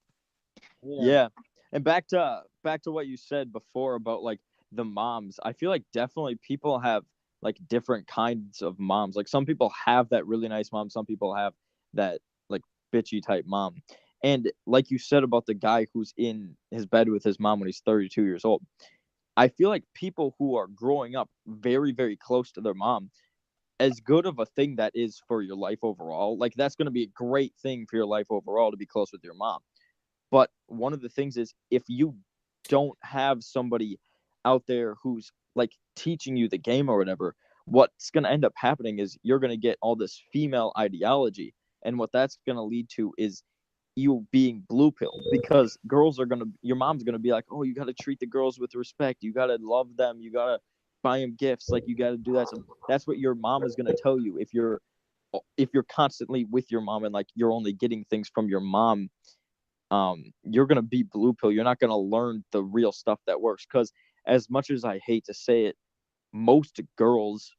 Yeah. And back to what you said before about like the moms. I feel like definitely people have like different kinds of moms. Like some people have that really nice mom, some people have that like bitchy type mom. And like you said about the guy who's in his bed with his mom when he's 32 years old, I feel like people who are growing up very, very close to their mom, as good of a thing that is for your life overall, like that's going to be a great thing for your life overall to be close with your mom. But one of the things is, if you don't have somebody out there who's like teaching you the game or whatever, what's going to end up happening is you're going to get all this female ideology. And what that's going to lead to is you being blue pill, because your mom's going to be like, oh, you got to treat the girls with respect. You got to love them. You got to buy them gifts. Like you got to do that. So that's what your mom is going to tell you. If you're constantly with your mom and like you're only getting things from your mom, you're going to be blue pill. You're not going to learn the real stuff that works. Because as much as I hate to say it, most girls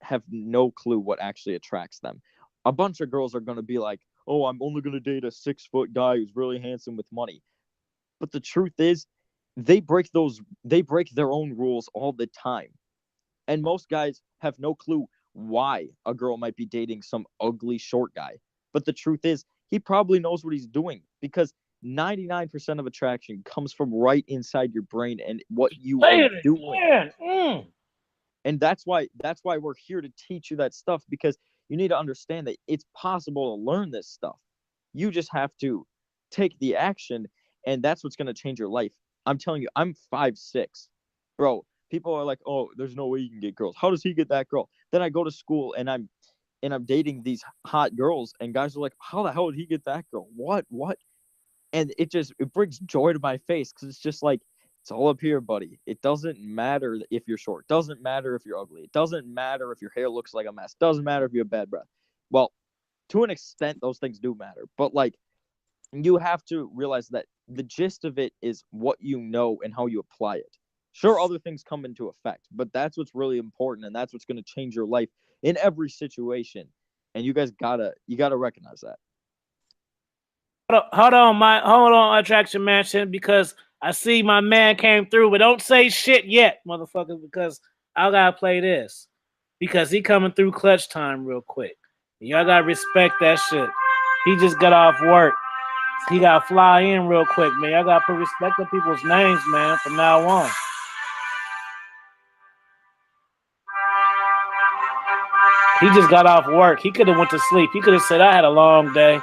have no clue what actually attracts them. A bunch of girls are going to be like, oh, I'm only going to date a 6-foot guy who's really handsome with money. But the truth is, they break their own rules all the time. And most guys have no clue why a girl might be dating some ugly short guy. But the truth is, he probably knows what he's doing, because 99% of attraction comes from right inside your brain and what you are doing. And that's why we're here to teach you that stuff, because you need to understand that it's possible to learn this stuff. You just have to take the action, and that's what's going to change your life. I'm telling you, I'm 5'6". Bro, people are like, oh, there's no way you can get girls. How does he get that girl? Then I go to school and I'm dating these hot girls, and guys are like, how the hell did he get that girl? What? And it brings joy to my face, because it's just like, it's all up here, buddy. It doesn't matter if you're short. It doesn't matter if you're ugly. It doesn't matter if your hair looks like a mess. It doesn't matter if you have bad breath. Well, to an extent, those things do matter. But like, you have to realize that the gist of it is what you know and how you apply it. Sure, other things come into effect, but that's what's really important, and that's what's going to change your life in every situation. And you guys gotta recognize that. Hold on, Attraction Mansion, because I see my man came through, but don't say shit yet, motherfucker, because I gotta play this, because he coming through clutch time real quick. Y'all gotta respect that shit. He just got off work. He gotta fly in real quick, man. Y'all gotta put respect on people's names, man, from now on. He just got off work. He could have went to sleep. He could have said, I had a long day.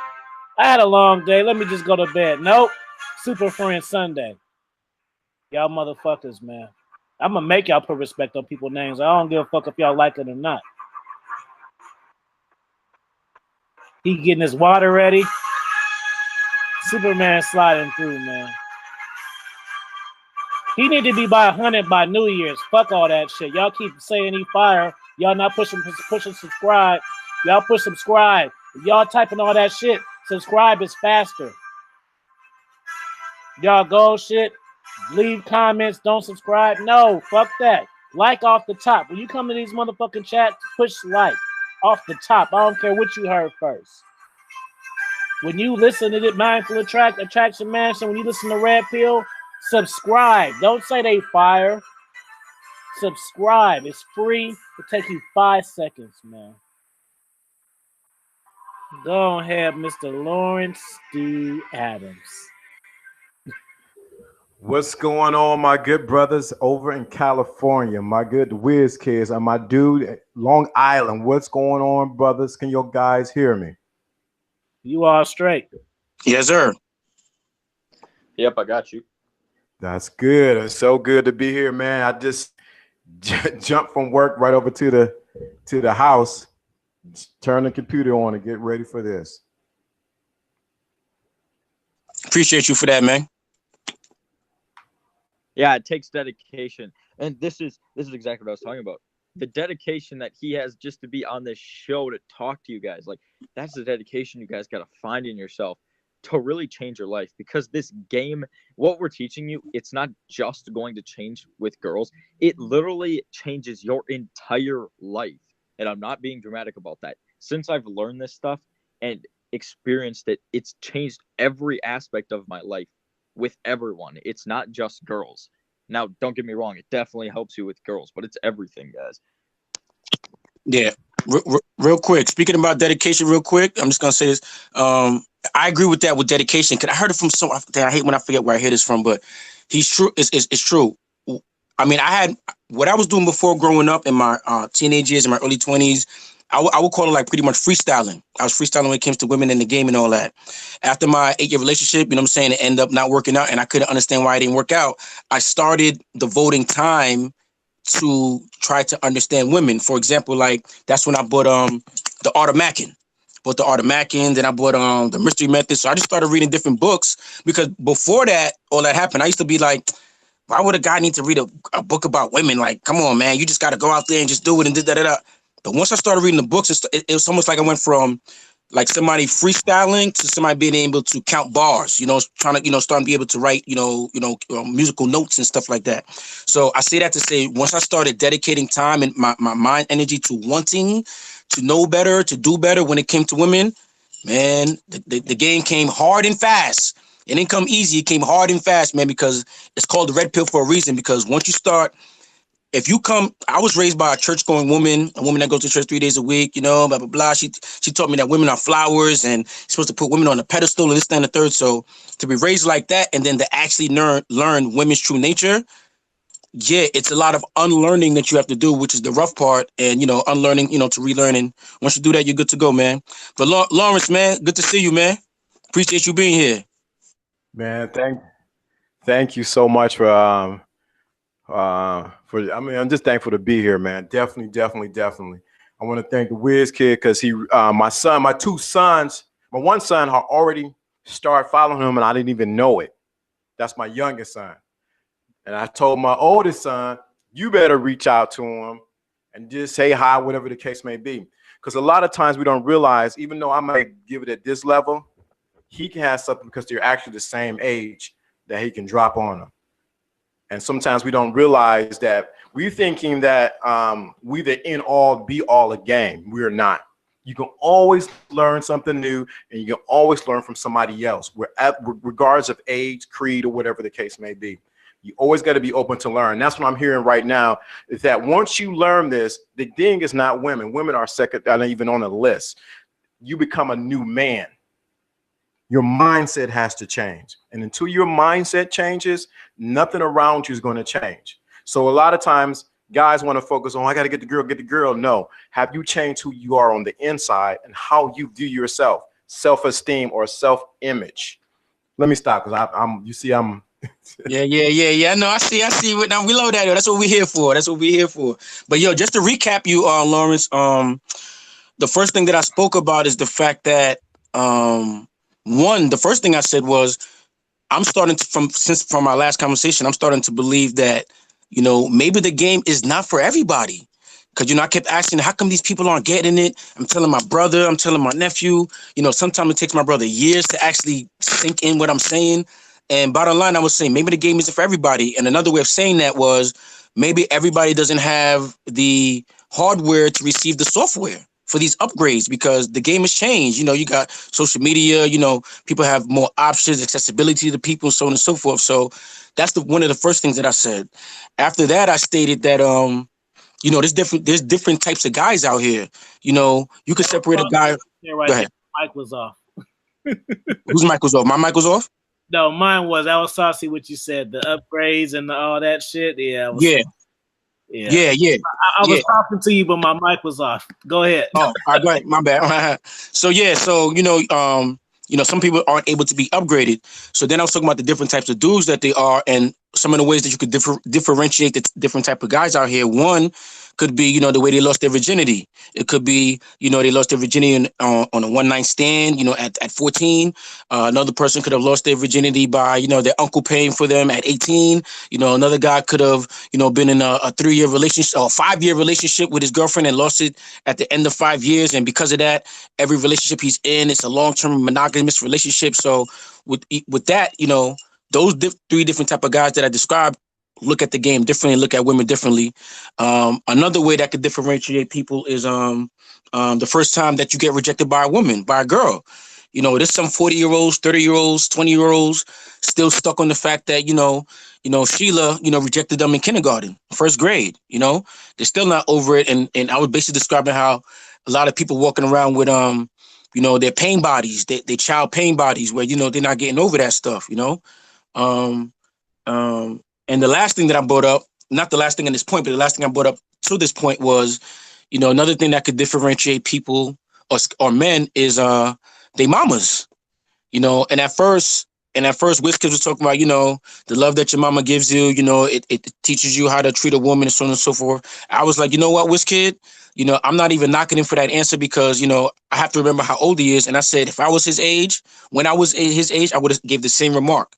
Let me just go to bed. Nope. Super Friend Sunday. Y'all motherfuckers, man. I'm going to make y'all put respect on people's names. I don't give a fuck if y'all like it or not. He getting his water ready. Superman sliding through, man. He need to be by 100 by New Year's. Fuck all that shit. Y'all keep saying he fire. Y'all not pushing subscribe. Y'all push subscribe. If y'all typing all that shit, subscribe is faster. Y'all go shit. Leave comments. Don't subscribe. No, fuck that. Like off the top. When you come to these motherfucking chats, push like off the top. I don't care what you heard first. When you listen to the Mindful Attraction Mansion, when you listen to Red Pill, subscribe. Don't say they fire. Subscribe. It's free. It'll take you 5 seconds, man. Go ahead, Mr. Lawrence D. Adams. What's going on, my good brothers over in California, my good Wiz Kids, and my dude, Long Island? What's going on, brothers? Can your guys hear me? You all straight. Yes, sir. Yep, I got you. That's good. It's so good to be here, man. I just jumped from work right over to the house, turn the computer on and get ready for this. Appreciate you for that, man. Yeah, it takes dedication. And this is exactly what I was talking about. The dedication that he has just to be on this show to talk to you guys. Like, that's the dedication you guys got to find in yourself to really change your life. Because this game, what we're teaching you, it's not just going to change with girls. It literally changes your entire life. And I'm not being dramatic about that. Since I've learned this stuff and experienced it, it's changed every aspect of my life. With everyone. It's not just girls. Now, don't get me wrong. It definitely helps you with girls, but it's everything, guys. Yeah. Real quick. Speaking about dedication real quick, I'm just going to say this. I agree with that with dedication. Because I heard it from someone. I hate when I forget where I hear this from, but he's true. It's true. I mean, I had what I was doing before growing up in my teenage years, in my early 20s. I would call it like pretty much freestyling. I was freestyling when it comes to women in the game and all that. After my 8-year relationship, you know what I'm saying, it ended up not working out and I couldn't understand why it didn't work out. I started devoting time to try to understand women. For example, like that's when I bought the Art of Mackin. Bought the Art of Mackin, then I bought the Mystery Method. So I just started reading different books because before that, all that happened, I used to be like, why would a guy need to read a book about women? Like, come on, man, you just got to go out there and just do it and da-da-da-da. But once I started reading the books, it was almost like I went from like somebody freestyling to somebody being able to count bars, trying to, starting to be able to write, musical notes and stuff like that. So I say that to say, once I started dedicating time and my mind energy to wanting to know better, to do better when it came to women, man, the game came hard and fast. It didn't come easy. It came hard and fast, man, because it's called the red pill for a reason. Because once you start, I was raised by a church-going woman, a woman that goes to church 3 days a week, blah, blah, blah. She taught me that women are flowers and you're supposed to put women on a pedestal and this, that, and the third. So to be raised like that and then to actually learn women's true nature, yeah, it's a lot of unlearning that you have to do, which is the rough part. And, unlearning, to relearn. And once you do that, you're good to go, man. But Lawrence, man, good to see you, man. Appreciate you being here. Man, thank you so much for I'm just thankful to be here, man. Definitely. I want to thank the Wiz Kid because my two sons, my one son had already started following him and I didn't even know it. That's my youngest son. And I told my oldest son, you better reach out to him and just say hi, whatever the case may be. Because a lot of times we don't realize, even though I might give it at this level, he can have something because they're actually the same age that he can drop on them. And sometimes we don't realize that we're thinking that we the end all be all a game. We're not. You can always learn something new and you can always learn from somebody else, regardless of age, creed, or whatever the case may be. You always got to be open to learn. That's what I'm hearing right now is that once you learn this, the thing is not women. Women are second, not even on the list. You become a new man. Your mindset has to change. And until your mindset changes, nothing around you is going to change. So a lot of times guys want to focus on, I got to get the girl. No. Have you changed who you are on the inside and how you view yourself, self-esteem or self-image? Let me stop because I'm Yeah. No, I see. Now we love that. That's what we're here for. But yo, just to recap you, Lawrence, the first thing that I spoke about is the fact that the first thing I said was I'm starting to, from our last conversation, I'm starting to believe that, maybe the game is not for everybody. Because, I kept asking, how come these people aren't getting it? I'm telling my brother, I'm telling my nephew, sometimes it takes my brother years to actually sink in what I'm saying. And bottom line, I was saying, maybe the game isn't for everybody. And another way of saying that was maybe everybody doesn't have the hardware to receive the software. for these upgrades because the game has changed. You know, you got social media, you know, people have more options, accessibility to people, so on and so forth. So that's one of the first things that I said. After that, I stated that you know, there's different types of guys out here. You know, you could separate a guy. Yeah, right Go there. ahead. Mic was off. Whose mic was off? My mic was off? No, mine was. I was saucy what you said. The upgrades and all that shit. Yeah, Yeah. yeah. I was talking to you, but my mic was off. Go ahead. Oh, all right, go ahead. My bad. So yeah, so you know, some people aren't able to be upgraded. So then I was talking about the different types of dudes that they are, and some of the ways that you could differentiate the different type of guys out here. One could be, you know, the way they lost their virginity. It could be, you know, they lost their virginity on a one-night stand, you know, at 14. Another person could have lost their virginity by, you know, their uncle paying for them at 18. You know, another guy could have, you know, been in a 3-year relationship or 5-year relationship with his girlfriend and lost it at the end of 5 years. And because of that, every relationship he's in, it's a long-term monogamous relationship. So with that, you know, those 3 different type of guys that I described look at the game differently, look at women differently. Another way that could differentiate people is the first time that you get rejected by a woman, by a girl. You know, there's some 40-year-olds, 30-year-olds, 20-year-olds still stuck on the fact that, you know, Sheila, you know, rejected them in kindergarten, first grade, you know, they're still not over it. And I was basically describing how a lot of people walking around with, you know, their pain bodies, they child pain bodies where, you know, they're not getting over that stuff, you know. And the last thing that I brought up, not the last thing in this point, but the last thing I brought up to this point was, you know, another thing that could differentiate people or men is they mamas, you know. And at first, Wiz Kid was talking about, you know, the love that your mama gives you, you know, it teaches you how to treat a woman and so on and so forth. I was like, you know what, Wiz Kid, you know, I'm not even knocking him for that answer because, you know, I have to remember how old he is. And I said, if I was his age, when I was his age, I would have gave the same remark.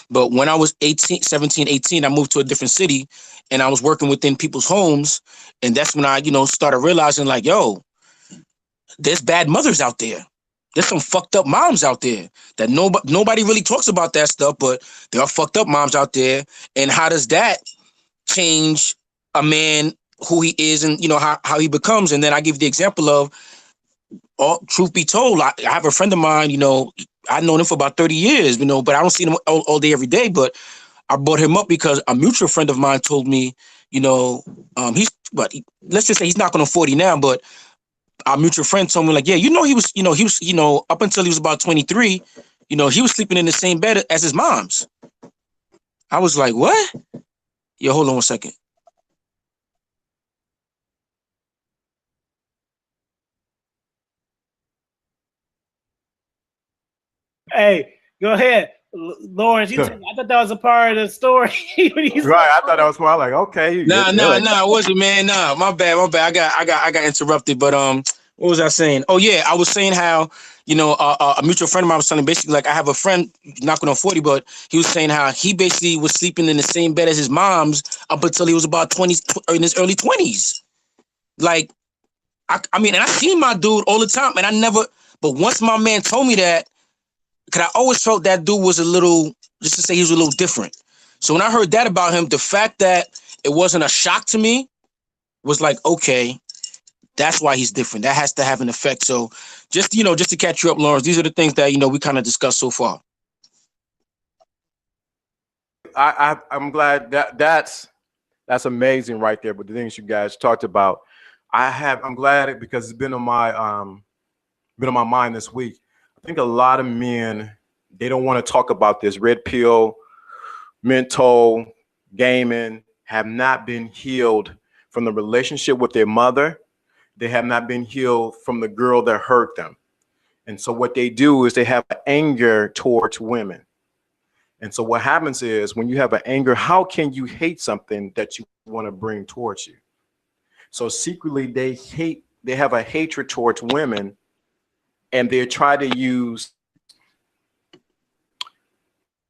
But when I was 17, 18, I moved to a different city and I was working within people's homes. And that's when I, you know, started realizing like, yo, there's bad mothers out there. There's some fucked up moms out there that nobody really talks about that stuff, but there are fucked up moms out there. And how does that change a man, who he is and, you know, how he becomes? And then I give the example of, truth be told, I have a friend of mine, you know, I've known him for about 30 years, you know, but I don't see him all day, every day. But I brought him up because a mutual friend of mine told me, you know, let's just say he's not going to 40 now, but our mutual friend told me like, yeah, he was, up until he was about 23, you know, he was sleeping in the same bed as his mom's. I was like, what? Yo, hold on 1 second. Hey, go ahead, Lawrence. I thought that was a part of the story. Right, I thought that was more like, okay. Nah, it wasn't, man. Nah, my bad. I got interrupted. But what was I saying? Oh yeah, I was saying how, you know, a mutual friend of mine was telling basically like I have a friend knocking on 40, but he was saying how he basically was sleeping in the same bed as his mom's up until he was about 20 in his early 20s. Like, I mean, and I seen my dude all the time, and I never. But once my man told me that, because I always felt that dude was a little, just to say he was a little different. So when I heard that about him, the fact that it wasn't a shock to me was like, okay, that's why he's different. That has to have an effect. So just to catch you up, Lawrence, these are the things that, you know, we kind of discussed so far. I'm glad that's amazing right there. But the things you guys talked about, I'm glad because it's been on my mind this week. I think a lot of men, they don't want to talk about this. Red pill, mental, gaming have not been healed from the relationship with their mother. They have not been healed from the girl that hurt them. And so what they do is they have anger towards women. And so what happens is when you have an anger, how can you hate something that you want to bring towards you? So secretly they have a hatred towards women. And they try to use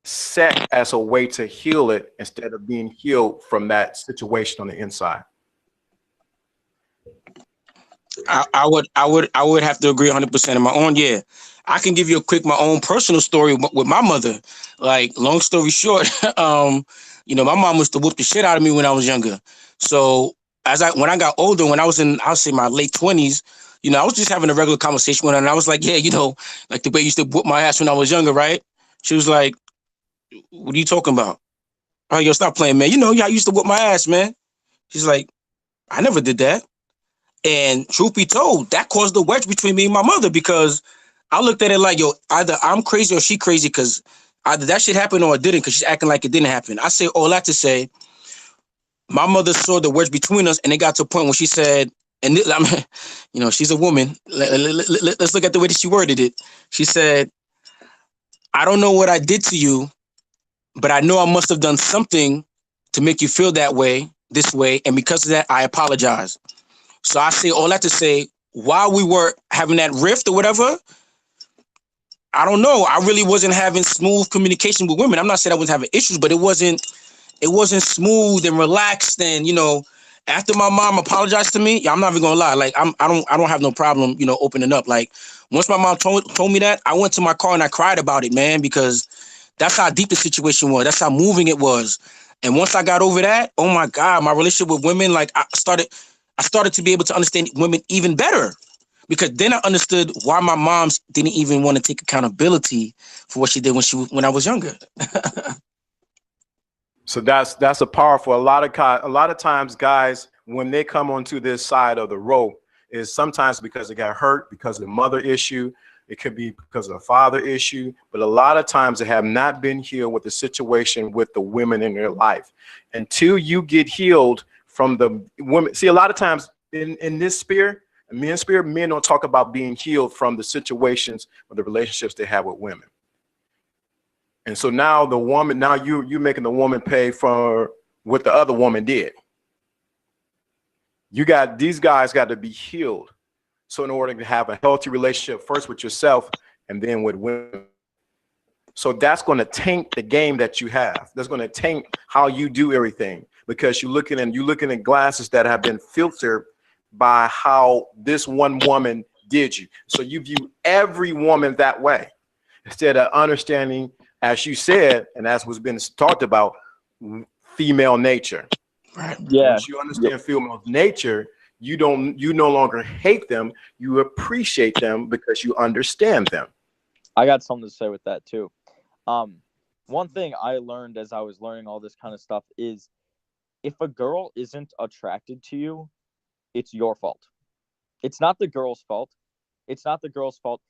sex as a way to heal it instead of being healed from that situation on the inside. I would have to agree 100% on my own. Yeah, I can give you my own personal story with my mother. Like, long story short, you know, my mom used to whoop the shit out of me when I was younger. So when I got older, when I was in, I'll say my late 20s, You know, I was just having a regular conversation with her, and I was like, yeah, you know, like the way you used to whoop my ass when I was younger, right? She was like, what are you talking about? Oh, yo, stop playing, man. You know, yeah, I used to whoop my ass, man. She's like, I never did that. And truth be told, that caused a wedge between me and my mother because I looked at it like, yo, either I'm crazy or she crazy because either that shit happened or it didn't because she's acting like it didn't happen. I say all that to say, my mother saw the wedge between us, and it got to a point when she said, and I mean, you know, she's a woman. Let's look at the way that she worded it. She said, I don't know what I did to you, but I know I must have done something to make you feel that way, this way, and because of that, I apologize. So I say all that to say, while we were having that rift or whatever, I don't know. I really wasn't having smooth communication with women. I'm not saying I wasn't having issues, but it wasn't smooth and relaxed. And you know, after my mom apologized to me, yeah, I'm not even gonna lie. Like I don't have no problem, you know, opening up. Like once my mom told me that, I went to my car and I cried about it, man, because that's how deep the situation was. That's how moving it was. And once I got over that, oh my God, my relationship with women, like I started to be able to understand women even better. Because then I understood why my moms didn't even want to take accountability for what she did when I was younger. So that's a powerful. A lot of times, guys, when they come onto this side of the rope, is sometimes because they got hurt because of the mother issue. It could be because of the father issue, but a lot of times they have not been healed with the situation with the women in their life. Until you get healed from the women. See, a lot of times in this sphere, men's sphere, men don't talk about being healed from the situations or the relationships they have with women. And so now the woman, now you making the woman pay for what the other woman did. These guys got to be healed. So in order to have a healthy relationship, first with yourself and then with women. So that's going to taint the game that you have. That's going to taint how you do everything because you're looking at glasses that have been filtered by how this one woman did you. So you view every woman that way instead of understanding, as you said, and as was been talked about, female nature. Right. Yeah. Once you understand female nature, you no longer hate them. You appreciate them because you understand them. I got something to say with that too. One thing I learned as I was learning all this kind of stuff is if a girl isn't attracted to you, it's your fault. It's not the girl's fault. It's not the girl's fault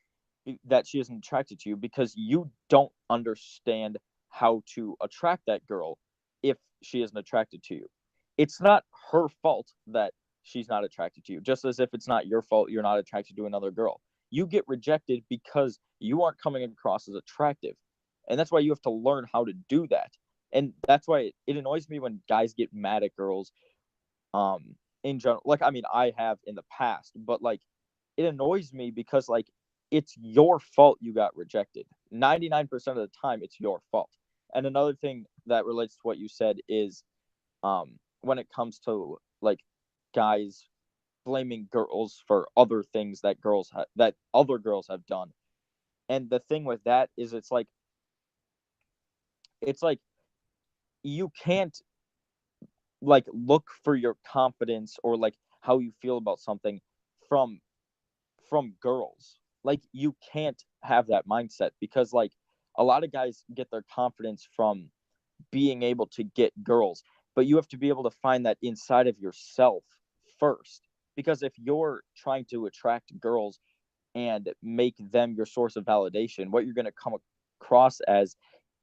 that she isn't attracted to you because you don't understand how to attract that girl if she isn't attracted to you. It's not her fault that she's not attracted to you, just as if it's not your fault you're not attracted to another girl. You get rejected because you aren't coming across as attractive. And that's why you have to learn how to do that. And that's why it annoys me when guys get mad at girls in general. Like, I mean, I have in the past, but like it annoys me because like it's your fault you got rejected. 99% of the time, it's your fault. And another thing that relates to what you said is when it comes to like guys blaming girls for other things that other girls have done. And the thing with that is it's like you can't like look for your confidence or like how you feel about something from girls. Like you can't have that mindset because like a lot of guys get their confidence from being able to get girls, but you have to be able to find that inside of yourself first. Because if you're trying to attract girls and make them your source of validation, what you're going to come across as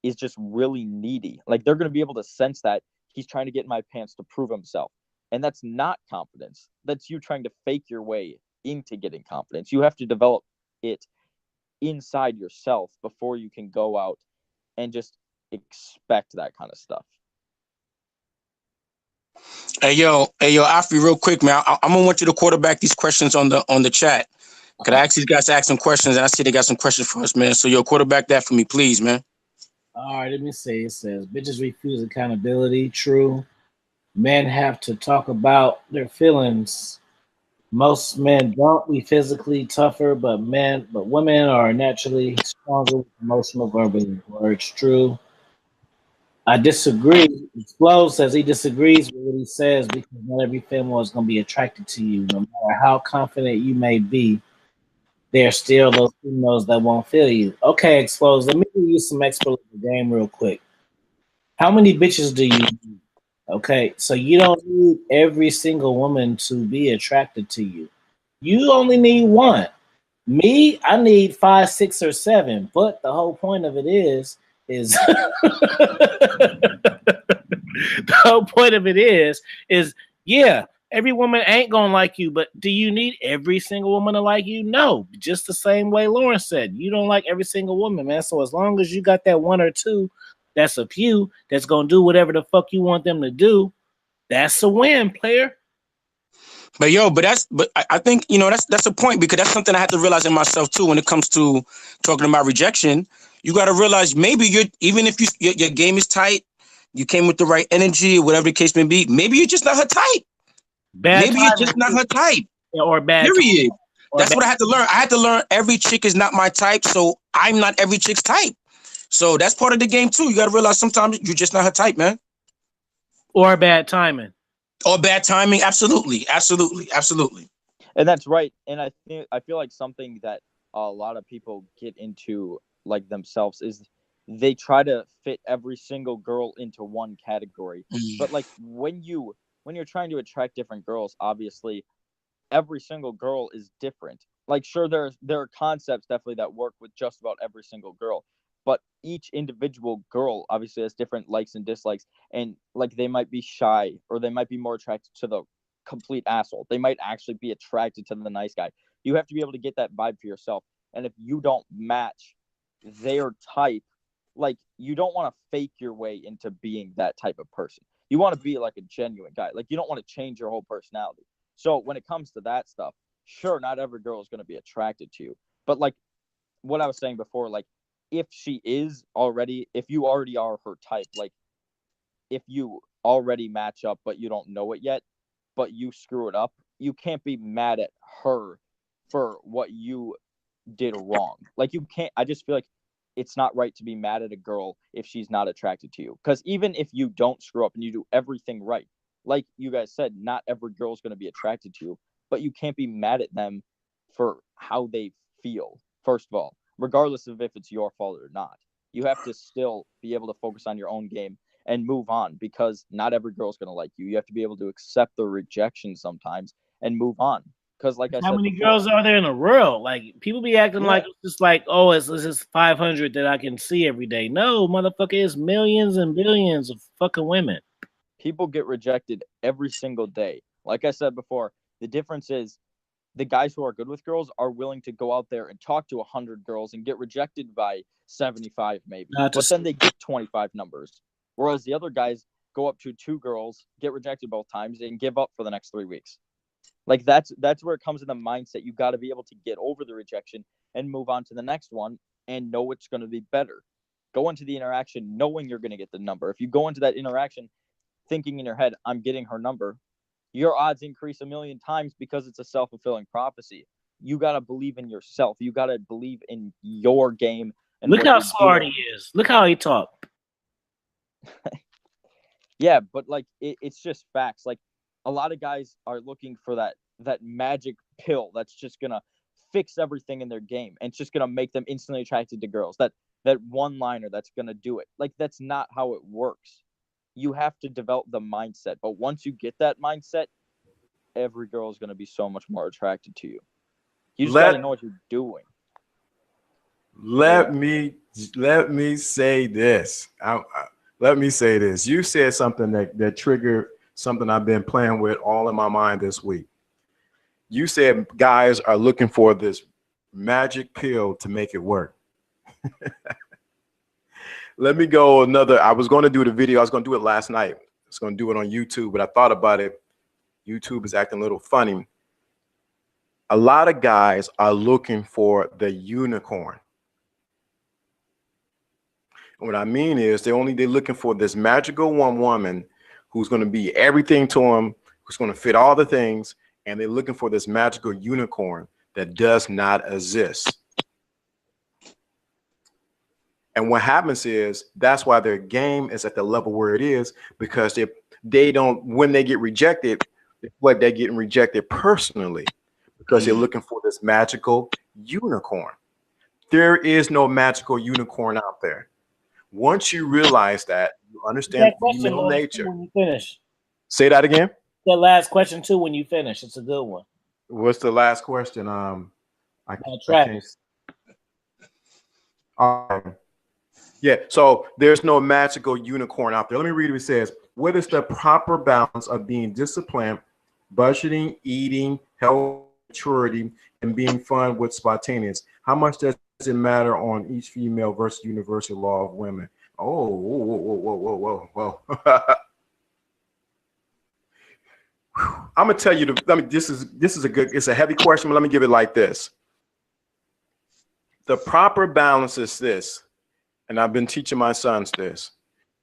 is just really needy. Like they're going to be able to sense that he's trying to get in my pants to prove himself. And that's not confidence. That's you trying to fake your way into getting confidence. You have to develop it inside yourself before you can go out and just expect that kind of stuff. Hey yo, Afi, real quick, man. I'm gonna want you to quarterback these questions on the chat. Could I ask these guys to ask some questions? And I see they got some questions for us, man. So yo, quarterback that for me, please, man. All right, let me see. It says bitches refuse accountability. True. Men have to talk about their feelings. Most men don't be physically tougher, but women are naturally stronger with emotional verbal words. True. I disagree. Explode says he disagrees with what he says because not every female is going to be attracted to you. No matter how confident you may be, there are still those females that won't feel you. Okay, Explode, let me give you some expert of the game real quick. How many bitches do you need? Okay, so you don't need every single woman to be attracted to you. You only need one. Me, I need 5, 6, or 7. But the whole point of it is the whole point of it is yeah, every woman ain't gonna like you, but do you need every single woman to like you? No, just the same way Lauren said, you don't like every single woman, man. So as long as you got that one or two, that's a few that's gonna do whatever the fuck you want them to do. That's a win, player. But I think that's a point, because that's something I had to realize in myself too when it comes to talking about rejection. You got to realize maybe even if your game is tight, you came with the right energy, whatever the case may be. Maybe you're just not her type. Maybe you're just not her type. Or bad. Period. That's what I had to learn. I had to learn every chick is not my type, so I'm not every chick's type. So that's part of the game too. You got to realize sometimes you're just not her type, man. Or bad timing. Or bad timing. Absolutely. And that's right. And I feel like something that a lot of people get into like themselves is they try to fit every single girl into one category. But like when you're trying to attract different girls, obviously every single girl is different. Like sure, there are concepts definitely that work with just about every single girl, but each individual girl obviously has different likes and dislikes, and like they might be shy or they might be more attracted to the complete asshole. They might actually be attracted to the nice guy. You have to be able to get that vibe for yourself. And if you don't match their type, like you don't want to fake your way into being that type of person. You want to be like a genuine guy. Like you don't want to change your whole personality. So when it comes to that stuff, sure, not every girl is going to be attracted to you. But like what I was saying before, like if you already are her type, like if you already match up but you don't know it yet, but you screw it up, you can't be mad at her for what you did wrong. Like you can't, I just feel like it's not right to be mad at a girl if she's not attracted to you. Because even if you don't screw up and you do everything right, like you guys said, not every girl is going to be attracted to you, but you can't be mad at them for how they feel, first of all, regardless of if it's your fault or not. You have to still be able to focus on your own game and move on, because not every girl's going to like you. You have to be able to accept the rejection sometimes and move on. Because like I said, how many girls are there in the world? Like people be acting like it's just like, oh, it's just 500 that I can see every day. No, motherfucker, it's millions and billions of fucking women. People get rejected every single day. Like I said before, the difference is the guys who are good with girls are willing to go out there and talk to 100 girls and get rejected by 75 maybe. But then they get 25 numbers. Whereas the other guys go up to 2 girls, get rejected both times, and give up for the next 3 weeks. Like that's where it comes in the mindset. You got to be able to get over the rejection and move on to the next one and know it's going to be better. Go into the interaction knowing you're going to get the number. If you go into that interaction thinking in your head, I'm getting her number, your odds increase 1,000,000 times because it's a self-fulfilling prophecy. You got to believe in yourself. You got to believe in your game. And look how smart he is. Look how he talks. Yeah, but like it's just facts. Like a lot of guys are looking for that magic pill that's just gonna fix everything in their game and it's just gonna make them instantly attracted to girls. That one-liner that's gonna do it. Like that's not how it works. You have to develop the mindset. But once you get that mindset, every girl is gonna be so much more attracted to you. You just gotta know what you're doing. Let me say this. Let me say this. You said something that triggered something I've been playing with all in my mind this week. You said guys are looking for this magic pill to make it work. Let me go another. I was going to do the video. I was going to do it last night. I was going to do it on YouTube, but I thought about it. YouTube is acting a little funny. A lot of guys are looking for the unicorn. And what I mean is they're looking for this magical one woman who's going to be everything to them, who's going to fit all the things, and they're looking for this magical unicorn that does not exist. And what happens is that's why their game is at the level where it is, because they don't, when they get rejected, what they're getting rejected personally, because they're looking for this magical unicorn. There is no magical unicorn out there. Once you realize that, you understand female nature. When you finish. Say that again. The last question too. When you finish, it's a good one. What's the last question? Travis. Yeah. So there's no magical unicorn out there. Let me read what it says. What is the proper balance of being disciplined, budgeting, eating, health, maturity, and being fun with spontaneous? How much does it matter on each female versus universal law of women? Oh, whoa. I'm gonna tell you. This is a good. It's a heavy question, but let me give it like this. The proper balance is this, and I've been teaching my sons this.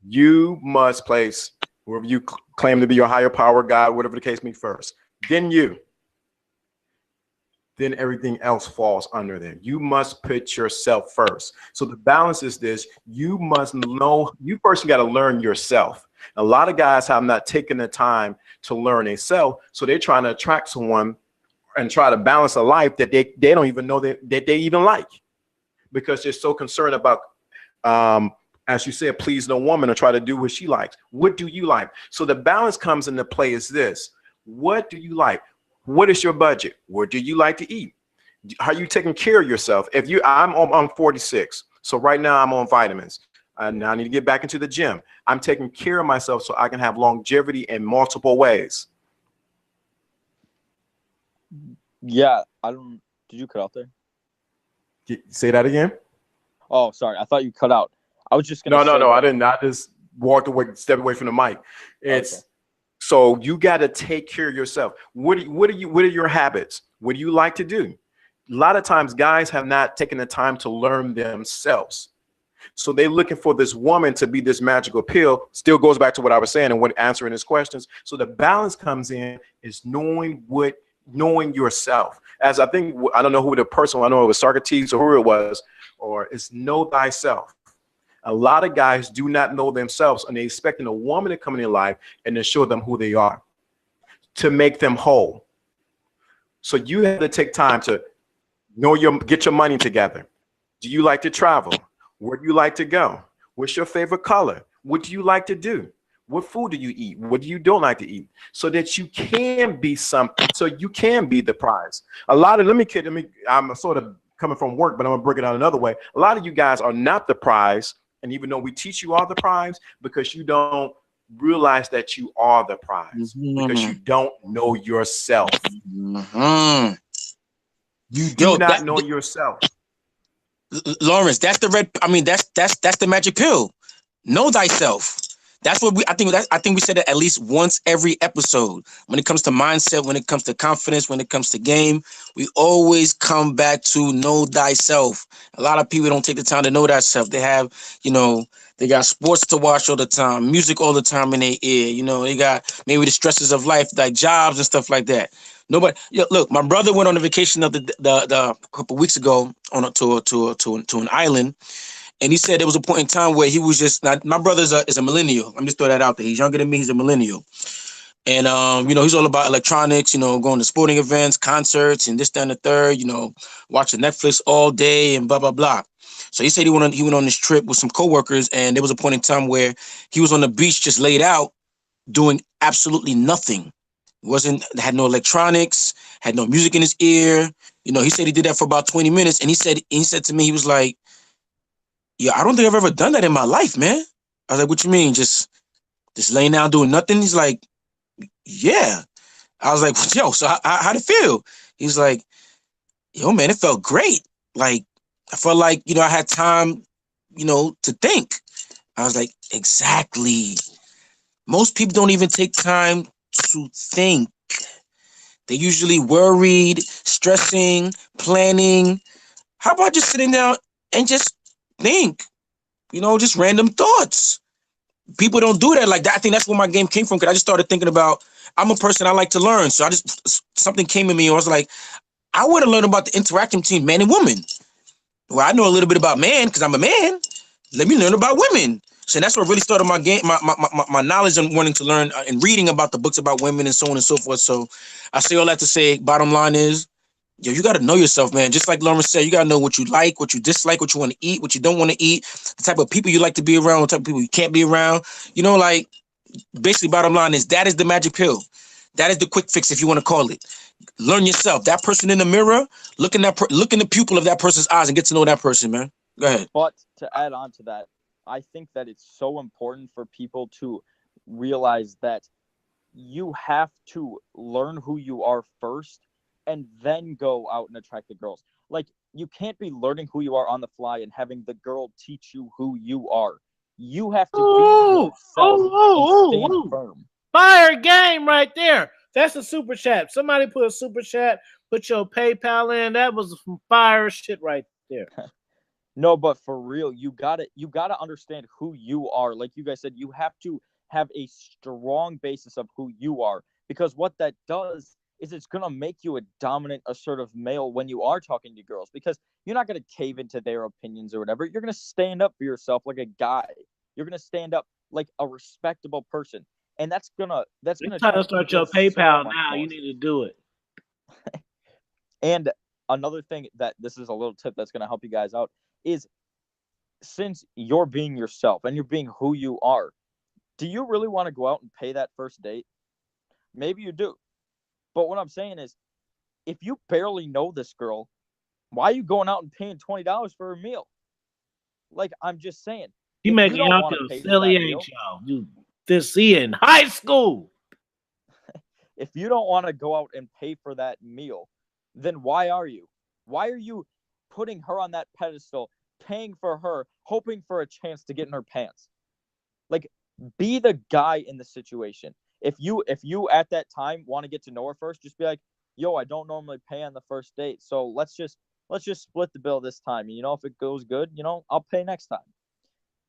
You must place whoever you claim to be your higher power, God, whatever the case may be, first. Then you. Then everything else falls under there. You must put yourself first. So the balance is this. You must know, you first got to learn yourself. A lot of guys have not taken the time to learn themselves. So they're trying to attract someone and try to balance a life that they don't even know that they even like, because they're so concerned about, as you said, please no woman or try to do what she likes. What do you like? So the balance comes into play is this. What do you like? What is your budget? What do you like to eat? Are you taking care of yourself? I'm 46. So right now I'm on vitamins. Now I need to get back into the gym. I'm taking care of myself so I can have longevity in multiple ways. Yeah, did you cut out there? Say that again. Oh, sorry. I thought you cut out. I was just gonna No, I didn't. I just walked away, stepped away from the mic. It's okay. So you got to take care of yourself. What are your habits? What do you like to do? A lot of times guys have not taken the time to learn themselves. So they're looking for this woman to be this magical pill. Still goes back to what I was saying and what answering his questions. So the balance comes in is knowing yourself. As I don't know who the person, I know it was Socrates or who it was, or it's know thyself. A lot of guys do not know themselves, and they're expecting a woman to come in their life and to show them who they are, to make them whole. So you have to take time to get your money together. Do you like to travel? Where do you like to go? What's your favorite color? What do you like to do? What food do you eat? What do you don't like to eat? So that you can be something, so you can be the prize. I'm sort of coming from work, but I'm gonna break it down another way. A lot of you guys are not the prize. And even though we teach you all the prize, because you don't realize that you are the prize, because you don't know yourself. You do not know yourself. Lawrence, that's the that's the magic pill. Know thyself. That's what I think we said it at least once every episode. When it comes to mindset, when it comes to confidence, when it comes to game, we always come back to know thyself. A lot of people don't take the time to know thyself. They have, they got sports to watch all the time, music all the time in their ear. They got maybe the stresses of life, like jobs and stuff like that. Nobody. Look, my brother went on a vacation the couple weeks ago to an island. And he said there was a point in time where he was just not. My brother is a millennial. I'm just throw that out there. He's younger than me. He's a millennial, and he's all about electronics. Going to sporting events, concerts, and this, that, and the third. Watching Netflix all day and blah blah blah. So he said he went on this trip with some coworkers, and there was a point in time where he was on the beach, just laid out, doing absolutely nothing. Had no electronics, had no music in his ear. He said he did that for about 20 minutes, and he said to me, he was like, "Yeah, I don't think I've ever done that in my life, man." I was like, "What you mean? Just laying down doing nothing?" He's like, "Yeah." I was like, "Yo, so how'd it feel?" He's like, "Yo, man, it felt great. Like, I felt like, I had time, to think." I was like, exactly. Most people don't even take time to think. They're usually worried, stressing, planning. How about just sitting down and just think, just random thoughts? People don't do that like that. I think that's where my game came from, because I just started thinking about, I'm a person, I like to learn. So something came to me, and I was like, I want to learn about the interaction between man and woman. Well, I know a little bit about man because I'm a man, let me learn about women. So that's what really started my game, my knowledge and wanting to learn and reading about the books about women and so on and so forth. So I say all that to say, bottom line is, yo, you got to know yourself, man. Just like Lauren said, you got to know what you like, what you dislike, what you want to eat, what you don't want to eat, the type of people you like to be around, what type of people you can't be around. You know, like, basically, bottom line is that is the magic pill. That is the quick fix, if you want to call it. Learn yourself. That person in the mirror, look in the pupil of that person's eyes and get to know that person, man. Go ahead. But to add on to that, I think that it's so important for people to realize that you have to learn who you are first and then go out and attract the girls. Like, you can't be learning who you are on the fly and having the girl teach you who you are. You have to be yourself and stand firm. Fire game right there. That's a super chat. Somebody put a super chat, put your PayPal in. That was some fire shit right there. No, but for real, you gotta understand who you are. Like you guys said, you have to have a strong basis of who you are, because what that does is it's gonna make you a dominant, assertive male when you are talking to girls, because you're not gonna cave into their opinions or whatever. You're gonna stand up for yourself like a guy. You're gonna stand up like a respectable person, and that's gonna try to start your PayPal now. You need to do it. And another thing that this is a little tip that's gonna help you guys out is, since you're being yourself and you're being who you are, do you really want to go out and pay that first date? Maybe you do. But what I'm saying is, if you barely know this girl, why are you going out and paying $20 for a meal? Like, I'm just saying. You making y'all feel silly, ain't y'all? You this in high school. If you don't want to go out and pay for that meal, then why are you? Why are you putting her on that pedestal, paying for her, hoping for a chance to get in her pants? Like, be the guy in the situation. If you at that time want to get to know her first, just be like, yo, I don't normally pay on the first date, so let's just split the bill this time. You know, if it goes good, you know, I'll pay next time.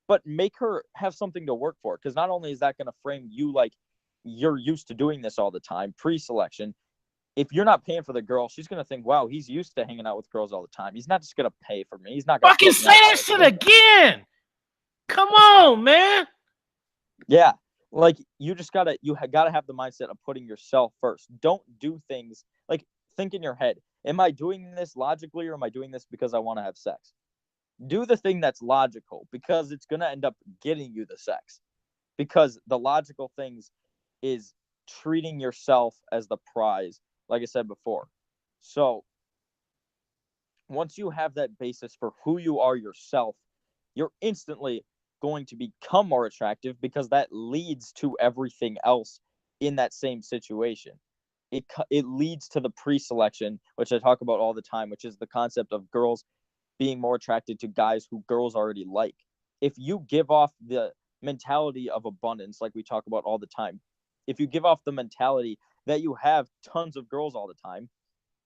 But make her have something to work for, because not only is that going to frame you like you're used to doing this all the time, pre-selection. If you're not paying for the girl, she's going to think, wow, he's used to hanging out with girls all the time. He's not just going to pay for me. He's not going to fucking say that shit again. Come on, man. Yeah. Like, you gotta have the mindset of putting yourself first. Don't do things like, think in your head, am I doing this logically, or am I doing this because I want to have sex? Do the thing that's logical, because it's going to end up getting you the sex. Because the logical things is treating yourself as the prize, like I said before. So once you have that basis for who you are yourself, you're instantly going to become more attractive, because that leads to everything else in that same situation. It leads to the pre-selection, which I talk about all the time, which is the concept of girls being more attracted to guys who girls already like. If you give off the mentality of abundance, like we talk about all the time, if you give off the mentality that you have tons of girls all the time,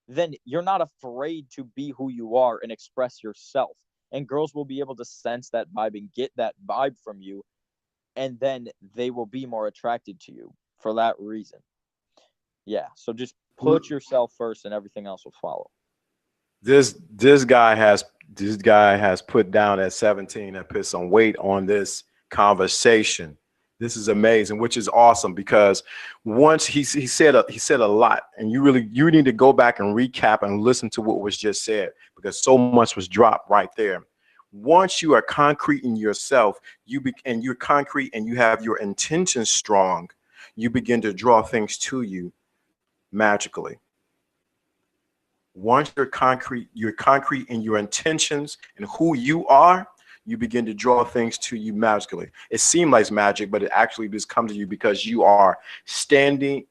then you're not afraid to be who you are and express yourself. And girls will be able to sense that vibe and get that vibe from you. And then they will be more attracted to you for that reason. Yeah. So just put yourself first and everything else will follow. This guy has put down at 17 and put some weight on this conversation. This is amazing, which is awesome, because once he said a lot, and you need to go back and recap and listen to what was just said, because so much was dropped right there. Once you are concrete in yourself, you're concrete and you have your intentions strong, you begin to draw things to you magically. Once you're concrete in your intentions and who you are, you begin to draw things to you magically. It seems like magic, but it actually just comes to you because you are standing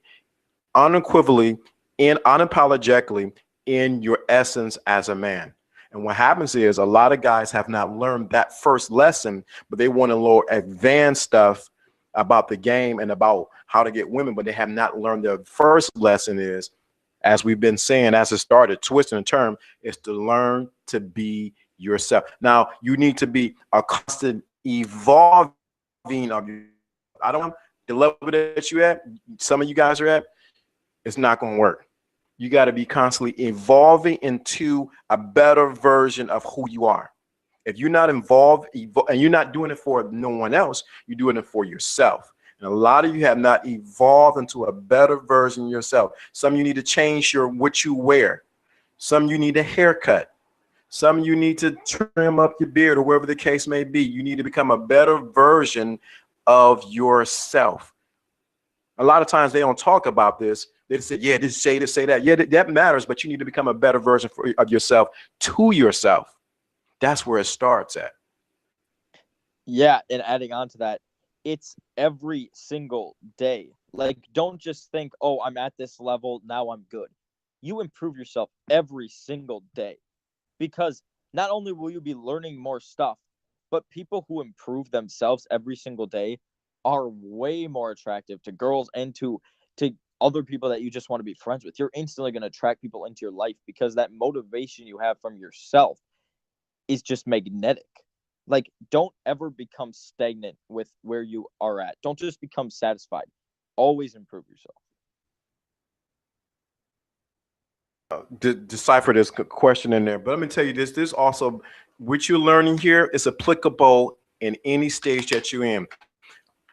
unequivocally and unapologetically in your essence as a man. And what happens is, a lot of guys have not learned that first lesson, but they want to learn advanced stuff about the game and about how to get women, but they have not learned the first lesson is, as we've been saying, as it started, twisting the term, is to learn to be yourself. Now, you need to be a constant evolving of your. I don't know the level that you at. Some of you guys are at. It's not going to work. You got to be constantly evolving into a better version of who you are. If you're not involved and you're not doing it for no one else, you're doing it for yourself. And a lot of you have not evolved into a better version of yourself. Some of you need to change what you wear. Some of you need a haircut. Some of you need to trim up your beard or whatever the case may be. You need to become a better version of yourself. A lot of times they don't talk about this. They say, yeah, this say that. Yeah, that matters, but you need to become a better version of yourself to yourself. That's where it starts at. Yeah, and adding on to that, it's every single day. Like, don't just think, oh, I'm at this level, now I'm good. You improve yourself every single day, because not only will you be learning more stuff, but people who improve themselves every single day are way more attractive to girls and to other people that you just want to be friends with. You're instantly going to attract people into your life because that motivation you have from yourself is just magnetic. Like, don't ever become stagnant with where you are at. Don't just become satisfied. Always improve yourself. Decipher this question in there, but let me tell you this also, what you're learning here is applicable in any stage that you're in,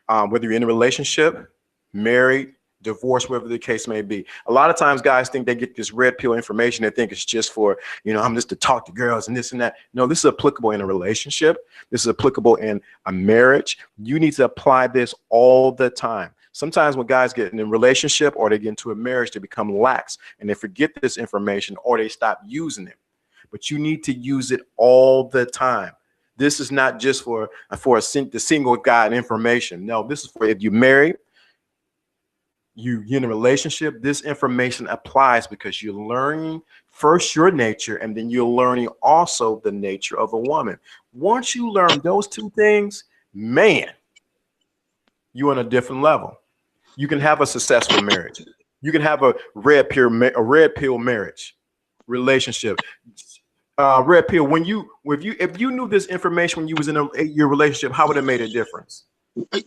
whether you're in a relationship, married, divorce, whatever the case may be. A lot of times guys think they get this red pill information. They think it's just for, I'm just to talk to girls and this and that. No, this is applicable in a relationship. This is applicable in a marriage. You need to apply this all the time. Sometimes when guys get in a relationship or they get into a marriage, they become lax and they forget this information or they stop using it. But you need to use it all the time. This is not just for the single guy information. No, this is for if you're married, you're in a relationship. This information applies because you're learning first your nature, and then you're learning also the nature of a woman. Once you learn those two things, man, you're on a different level. You can have a successful marriage. You can have a red pill marriage relationship. Red pill. If you knew this information when you was in a 8-year relationship, how would it made a difference?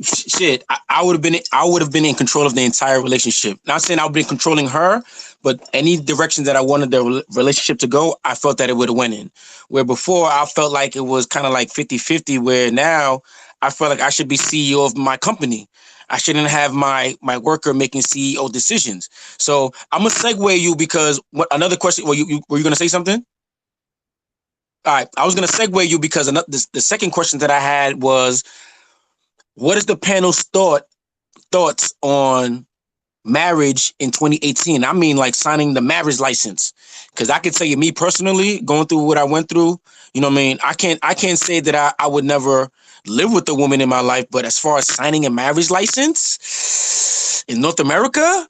Shit, I would have been in control of the entire relationship. Not saying I would be controlling her, but any direction that I wanted the relationship to go, I felt that it would have went in. Where before I felt like it was kind of like 50-50, where now I feel like I should be CEO of my company. I shouldn't have my worker making CEO decisions. So I'm gonna segue you because another question. Were you gonna say something? All right, I was gonna segue you because the second question that I had was, what is the panel's thoughts on marriage in 2018? I mean, like signing the marriage license. Because I can tell you, me personally, going through what I went through, you know what I mean? I can't say that I would never live with a woman in my life, but as far as signing a marriage license in North America,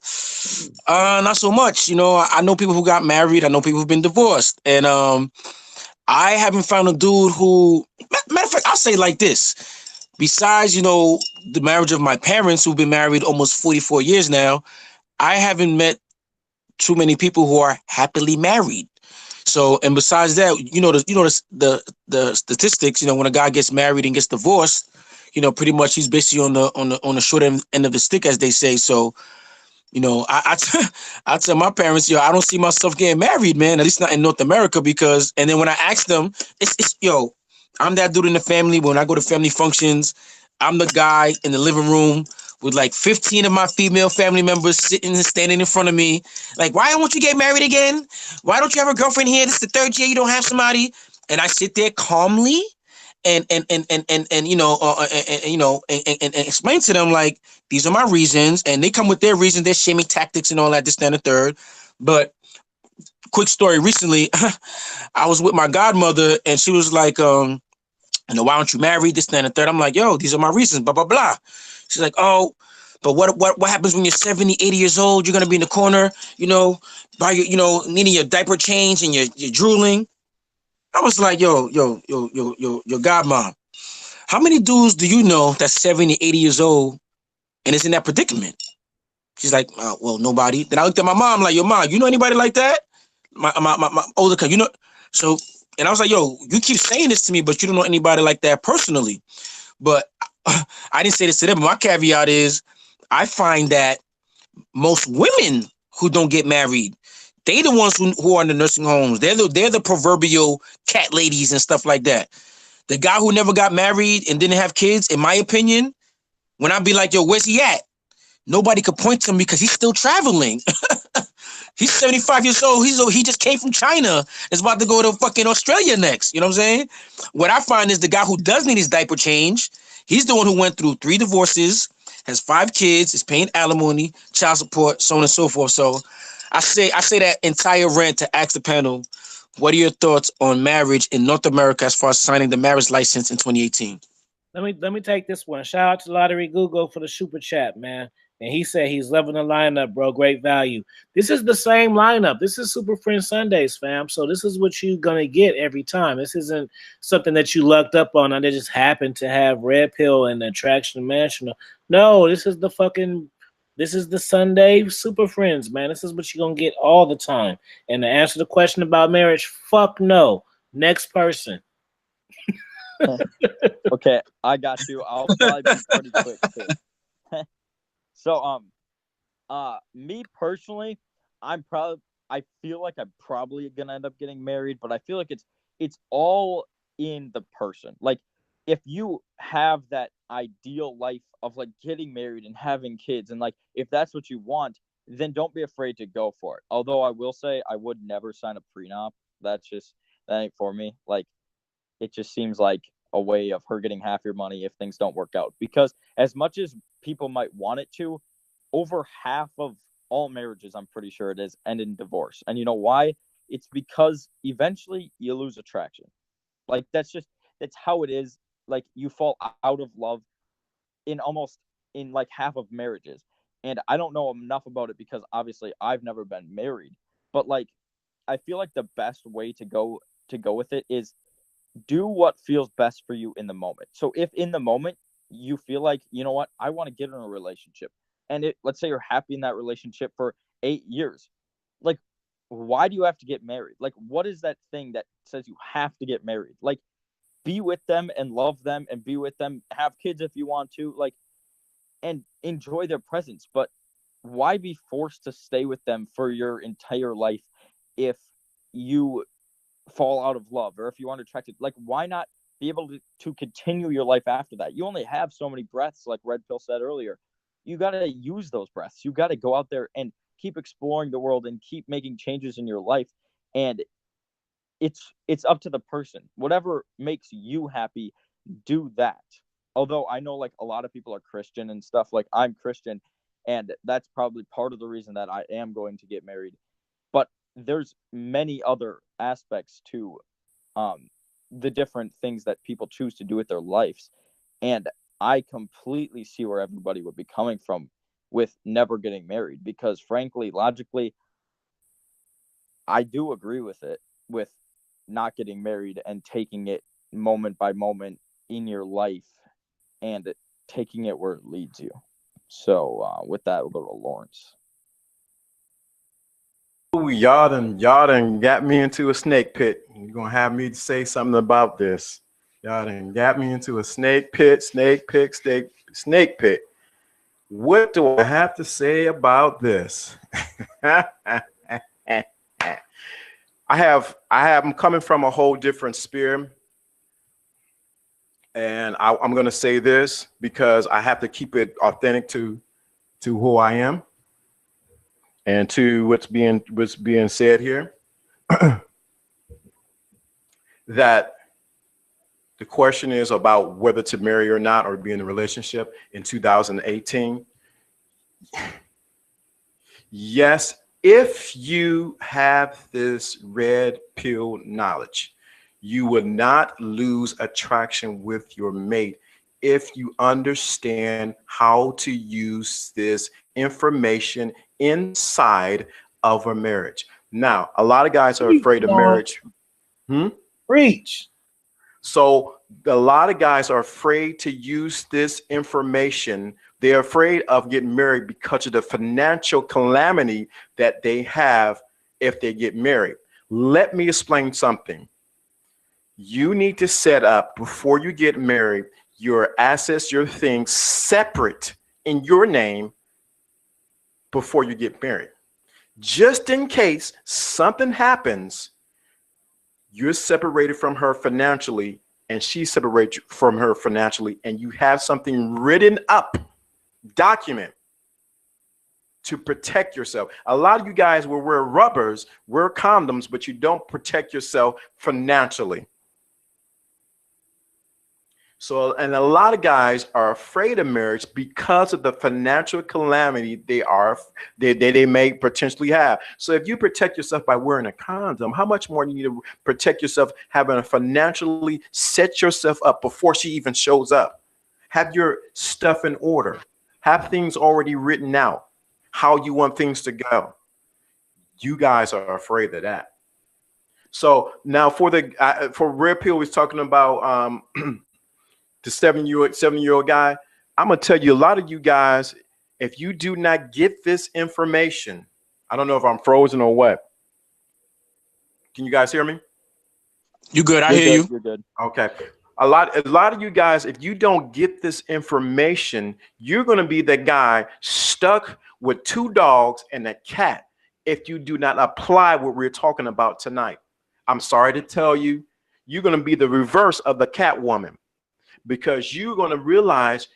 not so much. I know people who got married. I know people who've been divorced. And I haven't found a dude who, matter of fact, I'll say it like this. Besides, the marriage of my parents who've been married almost 44 years now, I haven't met too many people who are happily married. So, and besides that, the statistics, when a guy gets married and gets divorced, pretty much he's basically on the short end of the stick, as they say. So, I tell my parents, I don't see myself getting married, man, at least not in North America, because, and then when I ask them, it's I'm that dude in the family. When I go to family functions, I'm the guy in the living room with like 15 of my female family members sitting and standing in front of me. Like, why don't you get married again? Why don't you have a girlfriend here? This is the third year you don't have somebody. And I sit there calmly and explain to them, like, these are my reasons. And they come with their reasons, their shaming tactics and all that, this, that, and the third. But quick story, recently, I was with my godmother and she was like, why don't you marry, this, that, and the third? I'm like, yo, these are my reasons, blah, blah, blah. She's like, oh, but what happens when you're 70, 80 years old? You're going to be in the corner, by your, needing your diaper change and you're drooling. I was like, yo, godmom, how many dudes do you know that's 70, 80 years old and is in that predicament? She's like, well, nobody. Then I looked at my mom like, yo, mom, you know anybody like that? My older cousin, so, and I was like, yo, you keep saying this to me, but you don't know anybody like that personally. But I didn't say this to them. But my caveat is, I find that most women who don't get married, they the ones who are in the nursing homes. They're the proverbial cat ladies and stuff like that. The guy who never got married and didn't have kids, in my opinion, when I be like, yo, where's he at? Nobody could point to him because he's still traveling. He's 75 years old. He just came from China. Is about to go to fucking Australia next. You know what I'm saying? What I find is the guy who does need his diaper change, he's the one who went through 3 divorces, has 5 kids, is paying alimony, child support, so on and so forth. So I say that entire rant to ask the panel, what are your thoughts on marriage in North America as far as signing the marriage license in 2018? Let me take this one. Shout out to Lottery Google for the super chat, man. And he said he's loving the lineup, bro. Great value. This is the same lineup. This is Super Friends Sundays, fam. So this is what you're gonna get every time. This isn't something that you lucked up on and they just happened to have Red Pill and Attraction Mansion. No, this is the Sunday Super Friends, man. This is what you're gonna get all the time. And to answer the question about marriage, fuck no. Next person. Okay, I got you. I'll probably be pretty quick too. So, me personally, I feel like I'm probably gonna end up getting married, but I feel like it's all in the person. Like, if you have that ideal life of like getting married and having kids, and like if that's what you want, then don't be afraid to go for it. Although I will say I would never sign a prenup. That ain't for me. Like, it just seems like a way of her getting half your money if things don't work out. Because as much as people might want it to, over half of all marriages, I'm pretty sure it is, end in divorce. And you know why? It's because eventually you lose attraction. Like, that's how it is. Like, you fall out of love in like half of marriages. And I don't know enough about it because obviously I've never been married. But like, I feel like the best way to go with it is do what feels best for you in the moment. So if in the moment you feel like, you know what, I want to get in a relationship, and let's say you're happy in that relationship for 8 years, like, why do you have to get married? Like, what is that thing that says you have to get married? Like, be with them and love them and be with them, have kids if you want to, like, and enjoy their presence. But why be forced to stay with them for your entire life if you fall out of love or if you aren't attracted? Like, why not be able to continue your life after that? You only have so many breaths, like Red Pill said earlier. You got to use those breaths. You got to go out there and keep exploring the world and keep making changes in your life. And it's up to the person. Whatever makes you happy, do that. Although I know like a lot of people are Christian and stuff. Like, I'm Christian, and that's probably part of the reason that I am going to get married. But there's many other aspects to the different things that people choose to do with their lives. And I completely see where everybody would be coming from with never getting married, because frankly, logically, I do agree with it, with not getting married and taking it moment by moment in your life and taking it where it leads you. So with that, we'll go to Lawrence. Ooh, y'all done got me into a snake pit. You're gonna have me say something about this. Y'all done got me into a snake pit. What do I have to say about this? I'm coming from a whole different sphere. And I'm gonna say this because I have to keep it authentic to who I am and to what's being said here. That the question is about whether to marry or not, or be in a relationship in 2018. Yes, if you have this red pill knowledge, you will not lose attraction with your mate if you understand how to use this information inside of a marriage. Now, a lot of guys are afraid of marriage. Preach. So a lot of guys are afraid to use this information. They're afraid of getting married because of the financial calamity that they have if they get married. Let me explain something. You need to set up, before you get married, your assets, your things separate in your name before you get married. Just in case something happens, you're separated from her financially and she separates from her financially, and you have something written up, document, to protect yourself. A lot of you guys will wear rubbers, wear condoms, but you don't protect yourself financially. So, and a lot of guys are afraid of marriage because of the financial calamity they may potentially have. So if you protect yourself by wearing a condom, how much more do you need to protect yourself having to financially set yourself up before she even shows up? Have your stuff in order. Have things already written out, how you want things to go. You guys are afraid of that. So now for Red Pill, was talking about the 7-year-old guy. I'm gonna tell you, a lot of you guys, if you do not get this information, I don't know if I'm frozen or what. Can you guys hear me? You good? I hear you. You're good. Okay. A lot of you guys, if you don't get this information, you're gonna be the guy stuck with 2 dogs and a cat if you do not apply what we're talking about tonight. I'm sorry to tell you, you're gonna be the reverse of the cat woman. Because you're going to realize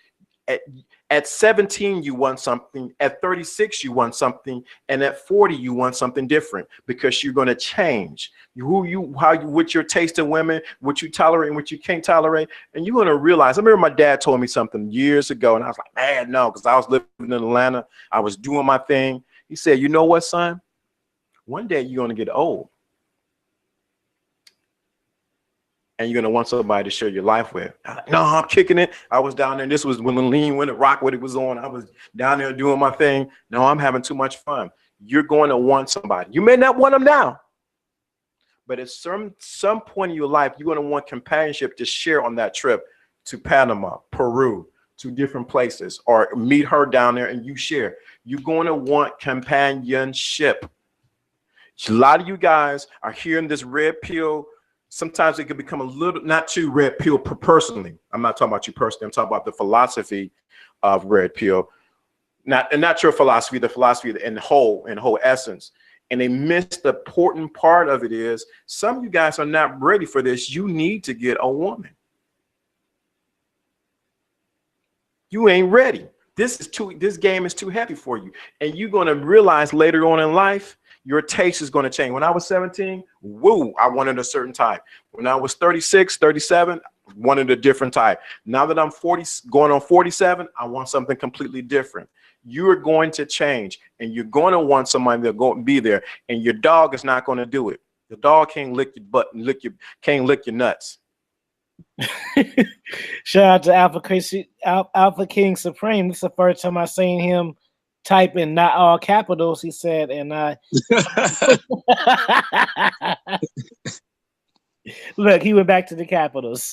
at 17 you want something, at 36 you want something, and at 40 you want something different, because you're going to change what your taste in women, what you tolerate and what you can't tolerate. And you're going to realize, I remember my dad told me something years ago, and I was like, man, no, because I was living in Atlanta, I was doing my thing. He said, you know what, son, one day you're going to get old, and you're going to want somebody to share your life with. No, I'm kicking it. I was down there. And this was when the lean, when the rock, what it was on. I was down there doing my thing. No, I'm having too much fun. You're going to want somebody. You may not want them now, but at some point in your life, you're going to want companionship to share on that trip to Panama, Peru, to different places, or meet her down there and you share. You're going to want companionship. A lot of you guys are hearing this red pill. Sometimes it can become a little, not too red pill personally. I'm not talking about you personally. I'm talking about the philosophy of red pill. Not your philosophy, the philosophy in whole essence. And they miss the important part of it is some of you guys are not ready for this. You need to get a woman. You ain't ready. This game is too heavy for you. And you're going to realize later on in life, your taste is going to change. When I was 17, woo, I wanted a certain type. When I was 36, 37, wanted a different type. Now that I'm 40, going on 47, I want something completely different. You are going to change, and you're going to want somebody that's going to be there, and your dog is not going to do it. The dog can't lick your butt and can't lick your nuts. Shout out to Alpha King Supreme. This is the first time I seen him type in not all capitals, he said, and I look, he went back to the capitals.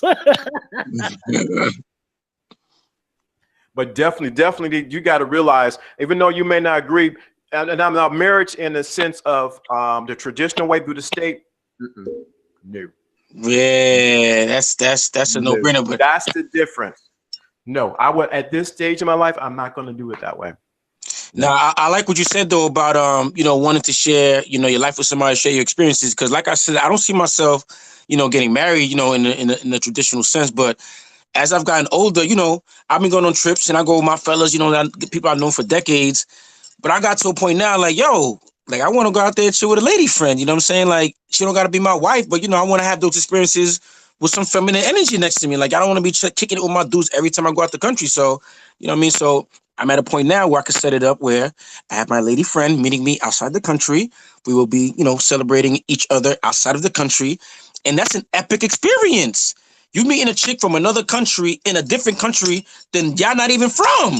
But definitely, you got to realize, even though you may not agree, and I'm not marriage in the sense of the traditional way through the state. No. Yeah, that's a no-brainer. But that's the difference. No, I would, at this stage of my life, I'm not going to do it that way. Now, I like what you said though about wanting to share your life with somebody, share your experiences, because like I said, I don't see myself getting married in the traditional sense. But as I've gotten older, I've been going on trips and I go with my fellas, people I've known for decades. But I got to a point now, like, yo, like I want to go out there and chill with a lady friend. You know what I'm saying? Like, she don't got to be my wife, but I want to have those experiences with some feminine energy next to me. Like, I don't want to be kicking it with my dudes every time I go out the country. So, you know what I mean? So I'm at a point now where I can set it up where I have my lady friend meeting me outside the country. We will be, celebrating each other outside of the country. And that's an epic experience. You meeting a chick from another country in a different country than y'all not even from.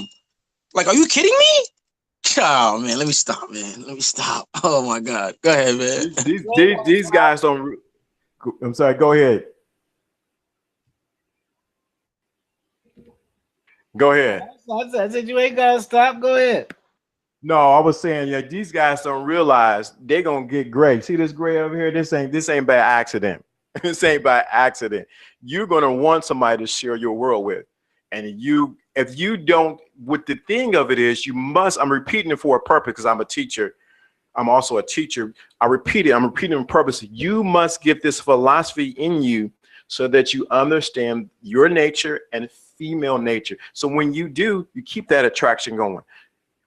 Like, are you kidding me? Oh, man, let me stop, man. Let me stop. Oh, my God. Go ahead, man. These guys don't. I'm sorry. Go ahead. Go ahead. I said you ain't gotta stop. Go ahead. No, I was saying, yeah, these guys don't realize they're gonna get gray. See this gray over here? This ain't by accident. This ain't by accident. You're gonna want somebody to share your world with, and if you don't, what the thing of it is, you must. I'm repeating it for a purpose because I'm a teacher. I'm also a teacher. I'm repeating on purpose. You must get this philosophy in you so that you understand your nature and female nature. So when you do, you keep that attraction going.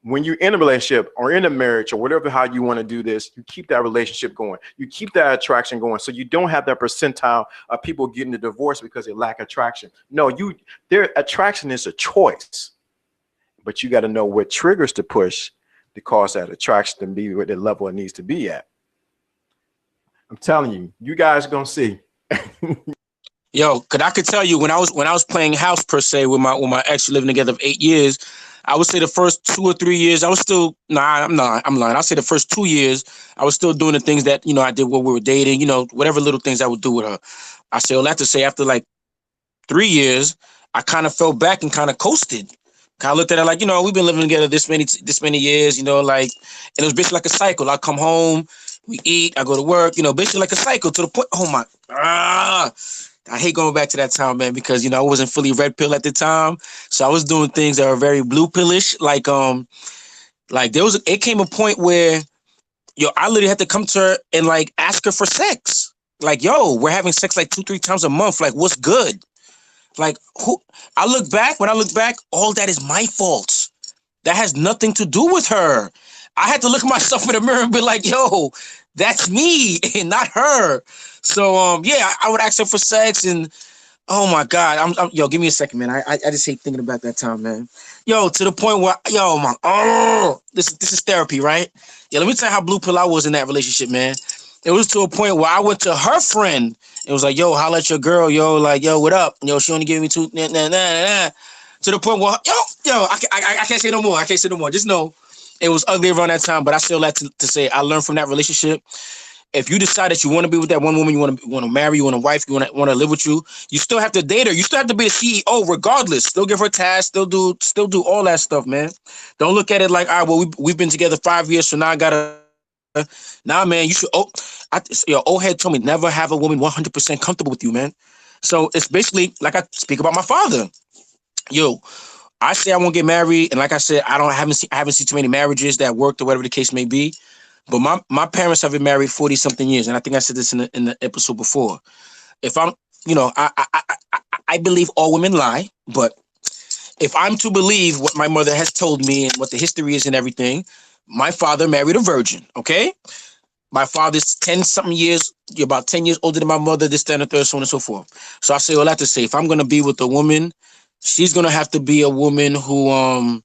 When you're in a relationship or in a marriage or whatever, how you want to do this, you keep that relationship going. You keep that attraction going. So you don't have that percentile of people getting a divorce because they lack attraction. No, their attraction is a choice, but you got to know what triggers to push to cause that attraction to be at the level it needs to be at. I'm telling you, you guys are going to see. Yo, cause I could tell you when I was playing house per se with my ex, living together for 8 years, I would say the first 2 or 3 years I was still I'm lying. I'll say the first 2 years I was still doing the things that I did when we were dating, whatever little things I would do with her. I say all that to say after like 3 years, I kind of fell back and kind of coasted. Kind of looked at it like, we've been living together this many years, like, and it was basically like a cycle. I come home, we eat, I go to work, basically like a cycle to the point. Oh my, I hate going back to that time, man, because I wasn't fully red pill at the time, so I was doing things that were very blue pillish. Like it came a point where I literally had to come to her and like ask her for sex. Like, yo, we're having sex like 2-3 times a month. Like, what's good? Like, when I look back, all that is my fault. That has nothing to do with her. I had to look at myself in the mirror and be like, yo, that's me and not her. So, yeah, I would ask her for sex and, oh my God, yo, give me a second, man. I just hate thinking about that time, man. Yo, to the point where, this is therapy, right? Yeah, let me tell you how blue pill I was in that relationship, man. It was to a point where I went to her friend. It was like, yo, holla at your girl, yo, like, yo, what up? Yo, she only gave me 2, nah. To the point where, I can't say no more. I can't say no more. Just know it was ugly around that time, but I still like to say I learned from that relationship. If you decide that you want to be with that one woman, you want to marry, you want a wife, you want to live with you still have to date her. You still have to be the CEO regardless. Still give her tasks, still do all that stuff, man. Don't look at it like, all right, well, we've been together 5 years, so now I gotta. Nah, man, you should. Your old head told me never have a woman 100% comfortable with you, man. So it's basically like I speak about my father. Yo, I say I won't get married, and like I said, I haven't seen too many marriages that worked or whatever the case may be. But my parents have been married 40 something years, and I think I said this in the episode before. If I'm, I believe all women lie, but if I'm to believe what my mother has told me and what the history is and everything, my father married a virgin. Okay, my father's 10 something years, you're about 10 years older than my mother, this, that, and the third, so on and so forth. So I say all that to say, if I'm gonna be with a woman, she's gonna have to be a woman who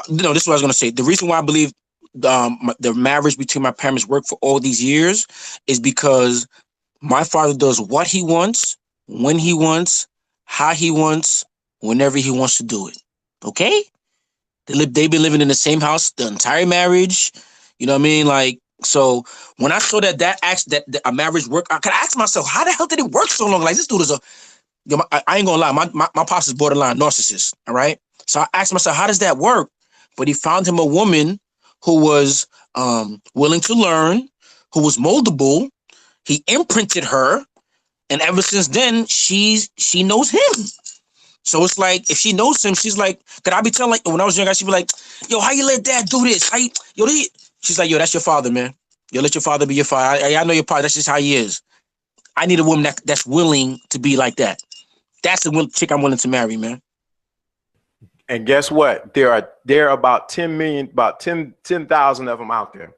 this is what I was gonna say. The reason why I believe the marriage between my parents worked for all these years is because my father does what he wants, when he wants, how he wants, whenever he wants to do it. Okay? They've been living in the same house the entire marriage. You know what I mean? Like, so when I saw that a marriage worked, I could ask myself, how the hell did it work so long? Like, this dude is I ain't gonna lie, my pops is borderline narcissist. All right. So I asked myself, how does that work? But he found him a woman who was willing to learn, who was moldable. He imprinted her, and ever since then, she knows him. So it's like, if she knows him, she's like, could I be telling, like, when I was younger, she'd be like, yo, how you let dad do this? She's like, yo, that's your father, man. Yo, let your father be your father. I know your father. That's just how he is. I need a woman that's willing to be like that. That's the chick I'm willing to marry, man. And guess what? There are about 10 million, about 10,000 of them out there.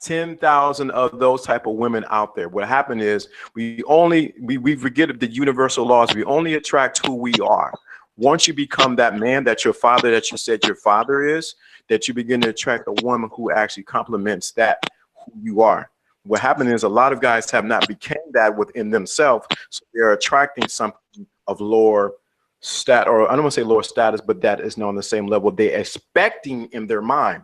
10,000 of those type of women out there. What happened is we forget the universal laws. We only attract who we are. Once you become that man that your father, that you said your father is, that you begin to attract a woman who actually complements that who you are. What happened is a lot of guys have not became that within themselves, so they're attracting something of lower or I don't want to say lower status, but that is not on the same level they're expecting in their mind.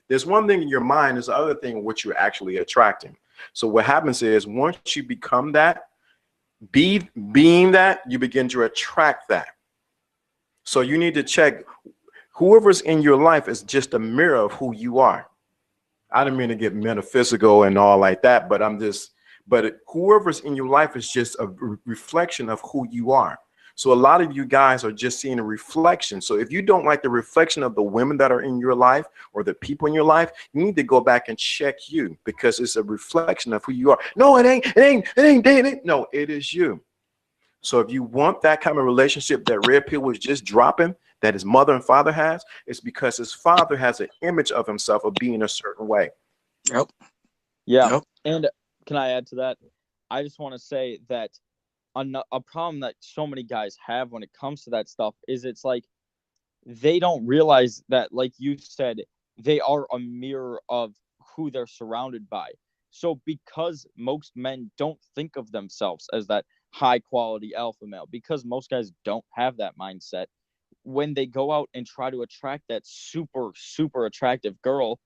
There's one thing in your mind, there's the other thing what you're actually attracting. So what happens is once you become that, being that, you begin to attract that. So you need to check whoever's in your life is just a mirror of who you are. I didn't mean to get metaphysical and all like that, but whoever's in your life is just a reflection of who you are. So a lot of you guys are just seeing a reflection. So if you don't like the reflection of the women that are in your life or the people in your life, you need to go back and check you, because it's a reflection of who you are. No, it ain't. No, it is you. So if you want that kind of relationship that Red Pill was just dropping, that his mother and father has, it's because his father has an image of himself of being a certain way. Yep. Yeah. Yep. And can I add to that? I just want to say that a problem that so many guys have when it comes to that stuff is it's like they don't realize that, like you said, they are a mirror of who they're surrounded by. So because most men don't think of themselves as that high quality alpha male, because most guys don't have that mindset, when they go out and try to attract that super, super attractive girl,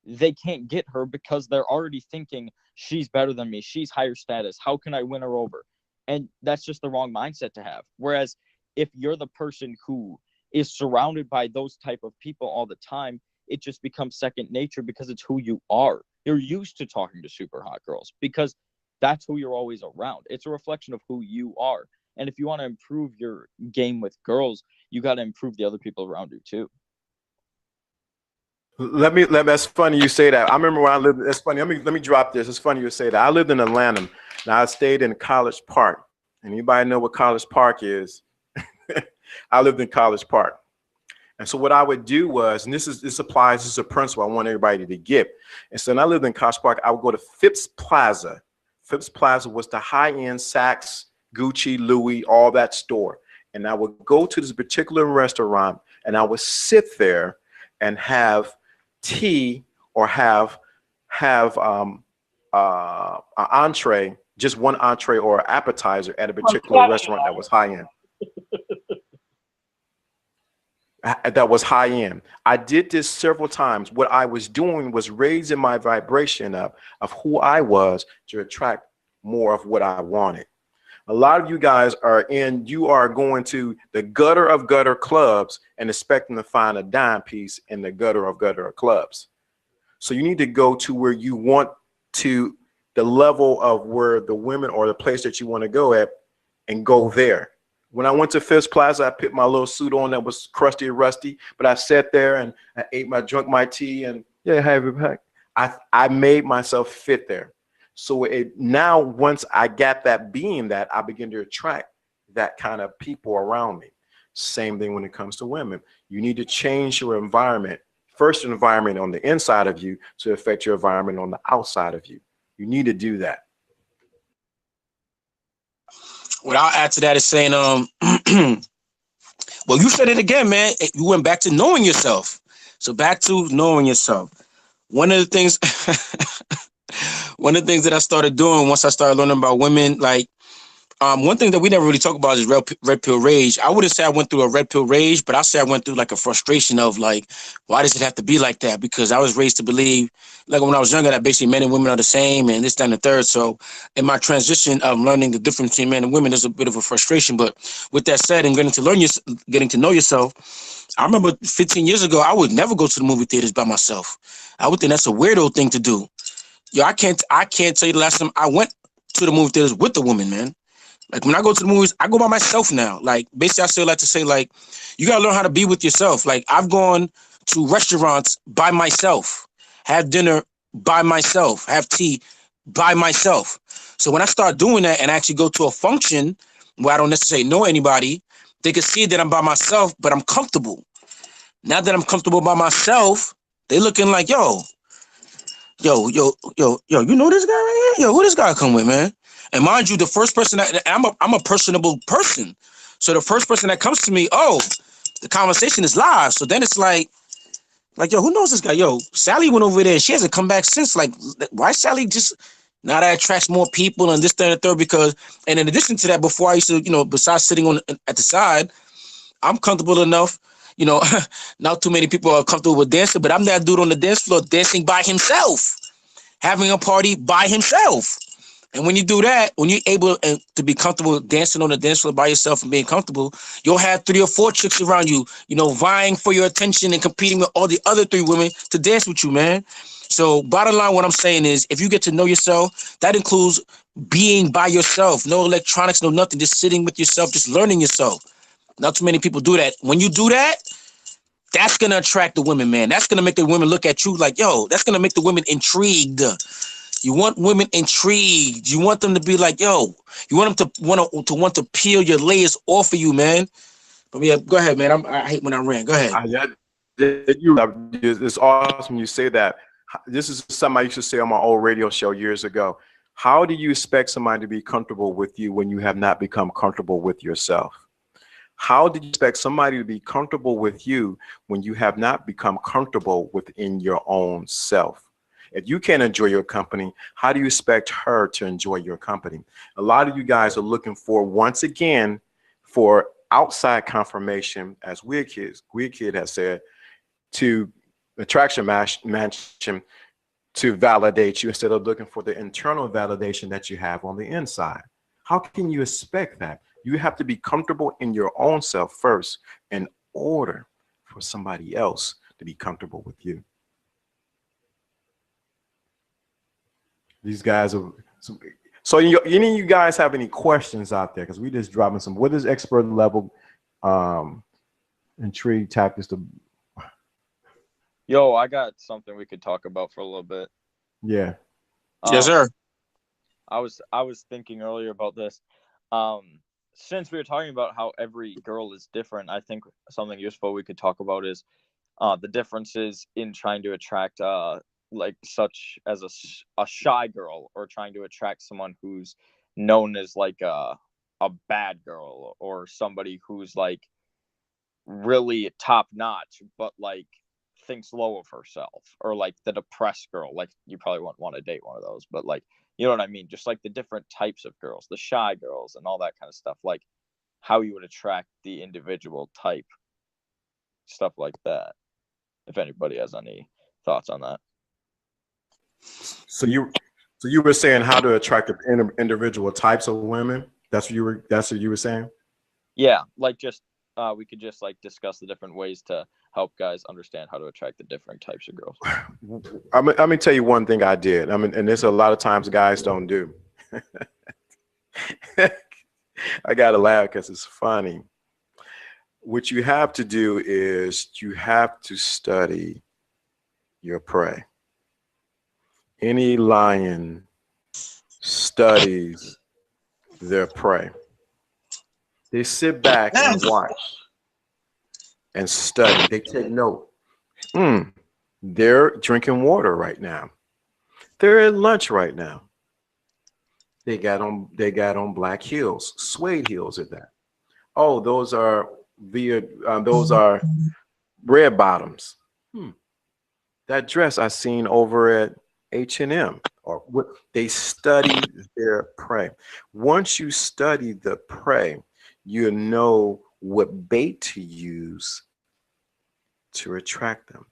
they can't get her because they're already thinking she's better than me. She's higher status. How can I win her over? And that's just the wrong mindset to have. Whereas if you're the person who is surrounded by those type of people all the time, it just becomes second nature because it's who you are. You're used to talking to super hot girls because that's who you're always around. It's a reflection of who you are. And if you want to improve your game with girls, you got to improve the other people around you too. That's funny you say that. I remember when I lived, it's funny. Let me drop this. It's funny you say that. I lived in Atlanta. Now I stayed in College Park. Anybody know what College Park is? I lived in College Park. And so what I would do was, and this is a principle I want everybody to get. And so when I lived in College Park, I would go to Phipps Plaza. Phipps Plaza was the high-end Saks, Gucci, Louis, all that store. And I would go to this particular restaurant and I would sit there and have tea or have an entree, just one entree or appetizer at a particular restaurant that was high end. That was high end. I did this several times. What I was doing was raising my vibration up of who I was to attract more of what I wanted. A lot of you guys you are going to the gutter of gutter clubs and expecting to find a dime piece in the gutter of gutter clubs. So you need to go to where you want to, the level of where the women or the place that you want to go at, and go there. When I went to Fifth Plaza, I put my little suit on that was crusty and rusty, but I sat there and I drank my tea and have it back. I made myself fit there. So now once I got that being that, I begin to attract that kind of people around me. Same thing when it comes to women. You need to change your environment. First, your environment on the inside of you to affect your environment on the outside of you. You need to do that. What I'll add to that is saying, well, you said it again, man. You went back to knowing yourself. So back to knowing yourself. One of the things that I started doing once I started learning about women, like one thing that we never really talk about is red pill rage. I wouldn't say I went through a red pill rage, but I'll say I went through like a frustration of like, why does it have to be like that? Because I was raised to believe, like when I was younger, that basically men and women are the same and this, that, and the third. So in my transition of learning the difference between men and women, there's a bit of a frustration. But with that said, and getting to know yourself, I remember 15 years ago, I would never go to the movie theaters by myself. I would think that's a weirdo thing to do. Yo, I can't tell you the last time I went to the movie theaters with a woman, man. Like when I go to the movies, I go by myself now. Like basically I still like to say, like, you gotta learn how to be with yourself. Like I've gone to restaurants by myself, have dinner by myself, have tea by myself. So when I start doing that and actually go to a function where I don't necessarily know anybody, they can see that I'm by myself, but I'm comfortable. Now that I'm comfortable by myself, they looking like, yo, you know this guy right here? Yo, who this guy come with, man? And mind you, the first person I'm a personable person. So the first person that comes to me, the conversation is live. So then it's like, yo, who knows this guy? Yo, Sally went over there and she hasn't come back since. Like, why Sally just now that attracts more people and this, that, and the third? Because, and in addition to that, before I used to, besides sitting at the side, I'm comfortable enough. Not too many people are comfortable with dancing, but I'm that dude on the dance floor dancing by himself, having a party by himself. And when you do that, when you're able to be comfortable dancing on the dance floor by yourself and being comfortable, you'll have 3 or 4 chicks around you, vying for your attention and competing with all the other 3 women to dance with you, man. So bottom line, what I'm saying is, if you get to know yourself, that includes being by yourself, no electronics, no nothing, just sitting with yourself, just learning yourself. Not too many people do that. When you do that, that's gonna attract the women, man. That's gonna make the women look at you like, yo. That's gonna make the women intrigued. You want women intrigued. You want them to be like, yo. You want them to want to peel your layers off of you, man. But yeah, go ahead, man. I hate when I rant. Go ahead. It's awesome you say that. This is something I used to say on my old radio show years ago. How do you expect somebody to be comfortable with you when you have not become comfortable with yourself? How do you expect somebody to be comfortable with you when you have not become comfortable within your own self? If you can't enjoy your company, how do you expect her to enjoy your company? A lot of you guys are looking for, once again, for outside confirmation, as Wiz Kid has said, to attraction matching to validate you instead of looking for the internal validation that you have on the inside. How can you expect that? You have to be comfortable in your own self first in order for somebody else to be comfortable with you. These guys are so any of you guys have any questions out there? Because we just dropping some. What is expert level intrigue tactics to? Yo, I got something we could talk about for a little bit. Yeah. Yes, sir. I was thinking earlier about this. Since we were talking about how every girl is different, I think something useful we could talk about is the differences in trying to attract like such as a shy girl, or trying to attract someone who's known as like a bad girl, or somebody who's like really top notch but like thinks low of herself, or like the depressed girl. Like, you probably wouldn't want to date one of those, but like, you know what I mean? Just like the different types of girls, the shy girls and all that kind of stuff, like how you would attract the individual type, stuff like that. If anybody has any thoughts on that. So you were saying how to attract the individual types of women. That's what you were saying. Yeah, like just we could just like discuss the different ways to help guys understand how to attract the different types of girls. I'm gonna tell you one thing I did. I mean, and there's a lot of times guys don't do. I gotta laugh because it's funny. What you have to do is you have to study your prey. Any lion studies their prey. They sit back and watch and study. They take note. They're drinking water right now. They're at lunch right now. They got on black heels, suede heels at that. Oh, those are red bottoms. That dress I seen over at H&M. Or what they study their prey. Once you study the prey, you know what bait to use to attract them.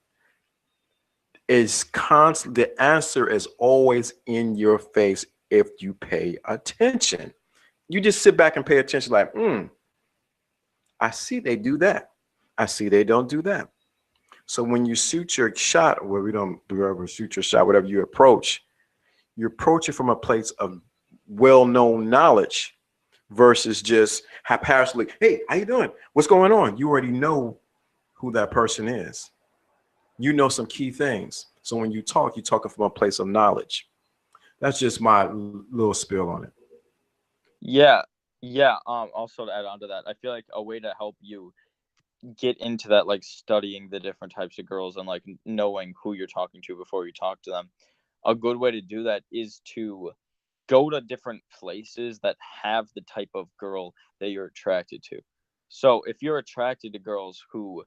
Is constant. The answer is always in your face if you pay attention. You just sit back and pay attention, like, I see they do that. I see they don't do that. So when you shoot your shot, where we don't do ever shoot your shot, whatever you approach it from a place of well-known knowledge versus just haphazardly, hey, how you doing? What's going on? You already know who that person is. You know some key things. So when you're talking from a place of knowledge. That's just my little spill on it. Yeah. Also to add on to that, I feel like a way to help you get into that, like studying the different types of girls and like knowing who you're talking to before you talk to them. A good way to do that is to go to different places that have the type of girl that you're attracted to. So if you're attracted to girls who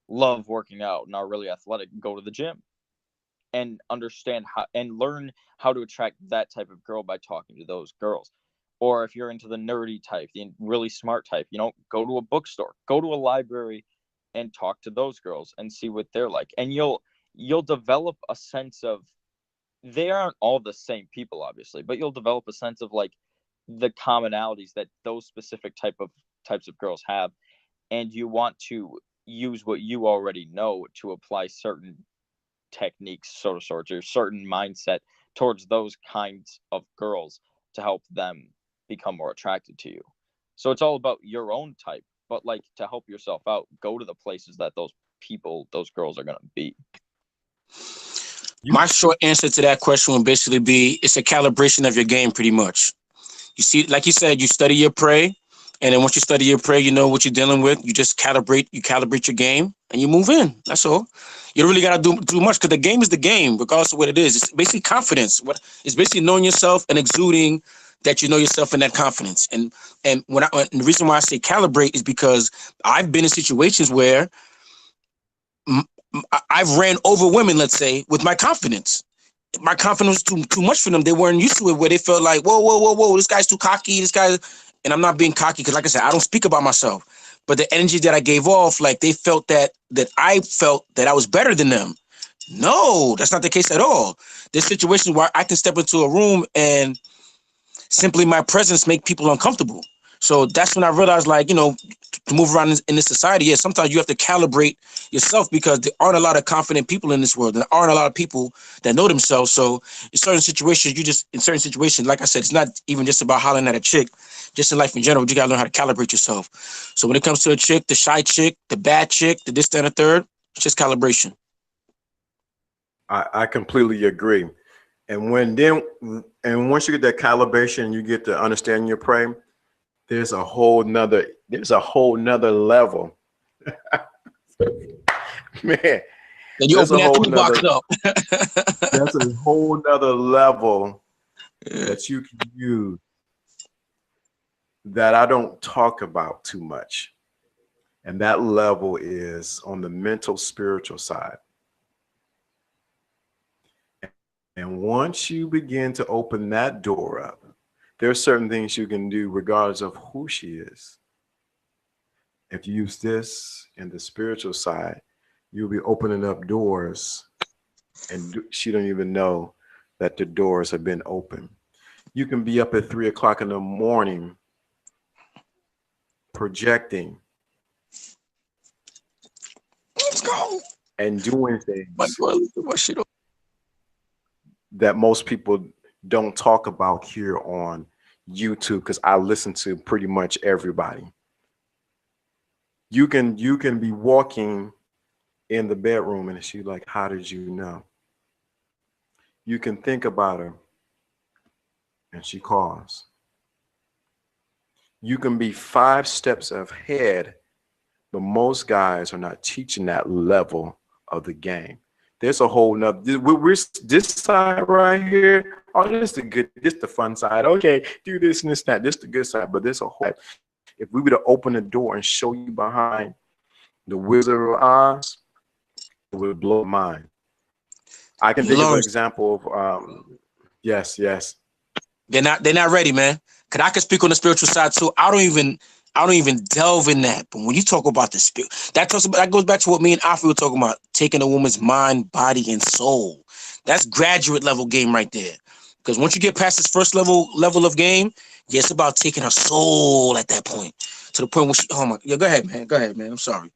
love working out and are really athletic, go to the gym and understand how and learn how to attract that type of girl by talking to those girls. Or if you're into the nerdy type, the really smart type, go to a bookstore, go to a library and talk to those girls and see what they're like. And you'll develop a sense of, they aren't all the same people, obviously, but you'll develop a sense of like the commonalities that those specific types of girls have. And you want to use what you already know to apply certain techniques, so to sort, or certain mindset towards those kinds of girls to help them become more attracted to you. So it's all about your own type, but like to help yourself out, go to the places that those people, those girls are going to be. My short answer to that question would basically be it's a calibration of your game pretty much. You see, like you said, you study your prey, and then once you study your prey, you know what you're dealing with. You just calibrate your game, and you move in. That's all. You don't really got to do much because the game is the game, regardless of what it is. It's basically confidence. It's basically knowing yourself and exuding that you know yourself and that confidence. And the reason why I say calibrate is because I've been in situations where I've ran over women, let's say, with my confidence. My confidence was too much for them. They weren't used to it, where they felt like, whoa, this guy's too cocky. This guy, and I'm not being cocky because, like I said, I don't speak about myself. But the energy that I gave off, like they felt that I felt that I was better than them. No, that's not the case at all. There's situations where I can step into a room and simply my presence make people uncomfortable. So that's when I realized, like, you know, to move around in this society, yeah, sometimes you have to calibrate yourself because there aren't a lot of confident people in this world. There aren't a lot of people that know themselves. So in certain situations, like I said, it's not even just about hollering at a chick. Just in life in general, you got to learn how to calibrate yourself. So when it comes to a chick, the shy chick, the bad chick, the this, that, and the third, it's just calibration. I completely agree. And once you get that calibration, you get to understand your prey. There's a whole nother level. Man. And you open that toolbox up. That's a whole nother level that you can use that I don't talk about too much. And that level is on the mental, spiritual side. And once you begin to open that door up, there are certain things you can do regardless of who she is. If you use this in the spiritual side, you'll be opening up doors and she don't even know that the doors have been opened. You can be up at 3 o'clock in the morning projecting. Let's go. And doing things my shit up. That most people don't talk about here on YouTube, because I listen to pretty much everybody. You can be walking in the bedroom and she's like, how did you know? You can think about her and she calls. You can be 5 steps ahead, but most guys are not teaching that level of the game. There's a whole nother, we're this side right here. Oh, this is the fun side. Okay, do this and this, that. This is the good side, but there's a whole. If we were to open the door and show you behind the Wizard of Oz, it would blow your mind. I can think of an example of, yes. They're not ready, man. Cause I can speak on the spiritual side too. I don't even delve in that. But when you talk about the spirit, that goes back to what me and Afi were talking about, taking a woman's mind, body, and soul. That's graduate level game right there. Because once you get past this first level of game, yeah, it's about taking her soul at that point. To the point where she, oh my, yeah, go ahead, man. I'm sorry.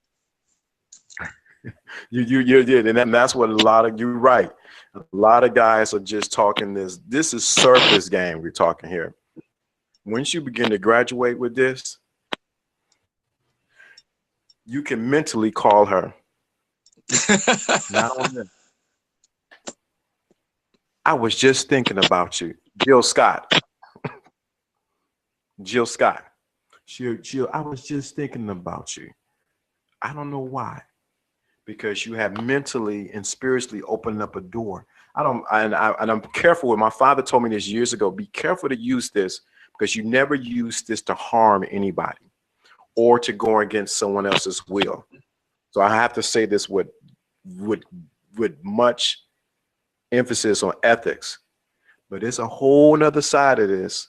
You did, and that's what you're right. A lot of guys are just talking this. This is surface game we're talking here. Once you begin to graduate with this, you can mentally call her. Not on this. I was just thinking about you, Jill Scott. Jill Scott. Jill, I was just thinking about you. I don't know why. Because you have mentally and spiritually opened up a door. I'm careful with, my father told me this years ago, be careful to use this because you never use this to harm anybody or to go against someone else's will. So I have to say this with much emphasis on ethics, but there's a whole nother side of this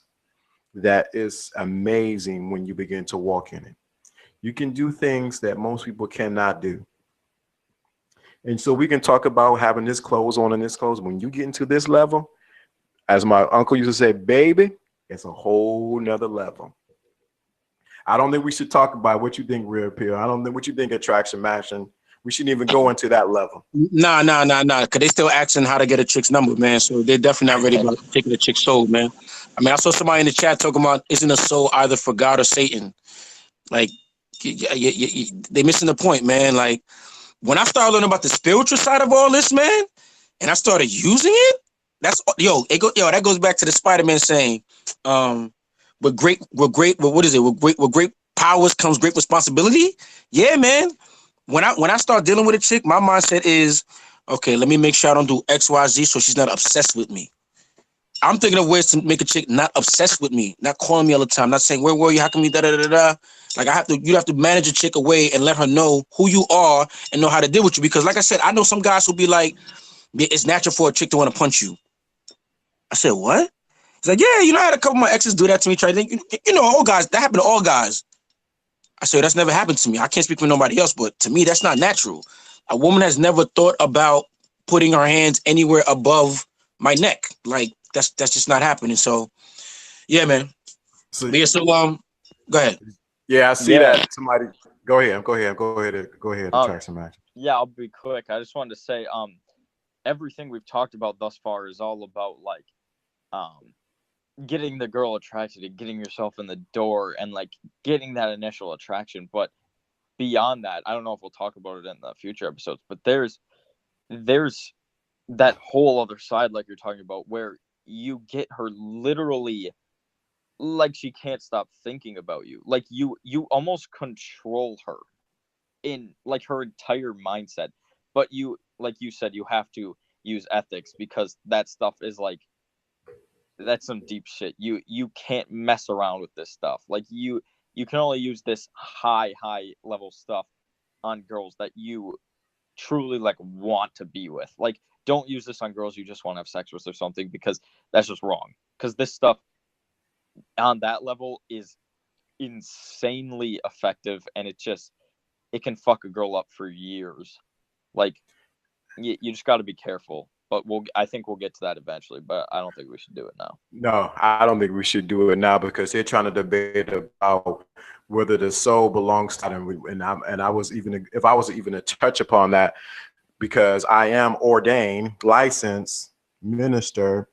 that is amazing when you begin to walk in it. You can do things that most people cannot do. And so we can talk about having this clothes on and this clothes. When you get into this level, as my uncle used to say, baby, it's a whole nother level. I don't think we should talk about what you think real appeal. I don't think what you think attraction matching. we shouldn't even go into that level. Nah. Cause they still asking how to get a chick's number, man. So they're definitely not ready about taking a chick's soul, man. I mean, I saw somebody in the chat talking about isn't a soul either for God or Satan? Like, they missing the point, man. Like, when I started learning about the spiritual side of all this, man, and I started using it, that goes back to the Spider-Man saying, with great powers comes great responsibility. Yeah, man. When I start dealing with a chick, my mindset is, okay, let me make sure I don't do X, Y, Z so she's not obsessed with me. I'm thinking of ways to make a chick not obsessed with me, not calling me all the time, not saying, where were you? How come you da da da da? Like you have to manage a chick away and let her know who you are and know how to deal with you. Because like I said, I know some guys who'll be like, it's natural for a chick to want to punch you. I said, what? He's like, yeah, I had a couple of my exes do that to me. Try to think, all guys, that happened to all guys. I said, that's never happened to me. I can't speak for nobody else, but to me, that's not natural. A woman has never thought about putting her hands anywhere above my neck. Like, that's just not happening. So, yeah, man. So, go ahead. Yeah, I see that. Somebody, go ahead. Attract some action. Yeah, I'll be quick. I just wanted to say, everything we've talked about thus far is all about like, getting the girl attracted and getting yourself in the door and like getting that initial attraction. But beyond that, I don't know if we'll talk about it in the future episodes, but there's that whole other side, like you're talking about, where you get her literally like she can't stop thinking about you. Like you almost control her in like her entire mindset. But you, like you said, you have to use ethics because that stuff is like, that's some deep shit. You can't mess around with this stuff. Like you can only use this high level stuff on girls that you truly like want to be with. Like, don't use this on girls you just want to have sex with or something, because that's just wrong. Because this stuff on that level is insanely effective, and it can fuck a girl up for years. Like, you just got to be careful. But I think we'll get to that eventually, but I don't think we should do it now. No, I don't think we should do it now because they're trying to debate about whether the soul belongs to them. And I was even, if I was even to touch upon that, because I am ordained, licensed minister.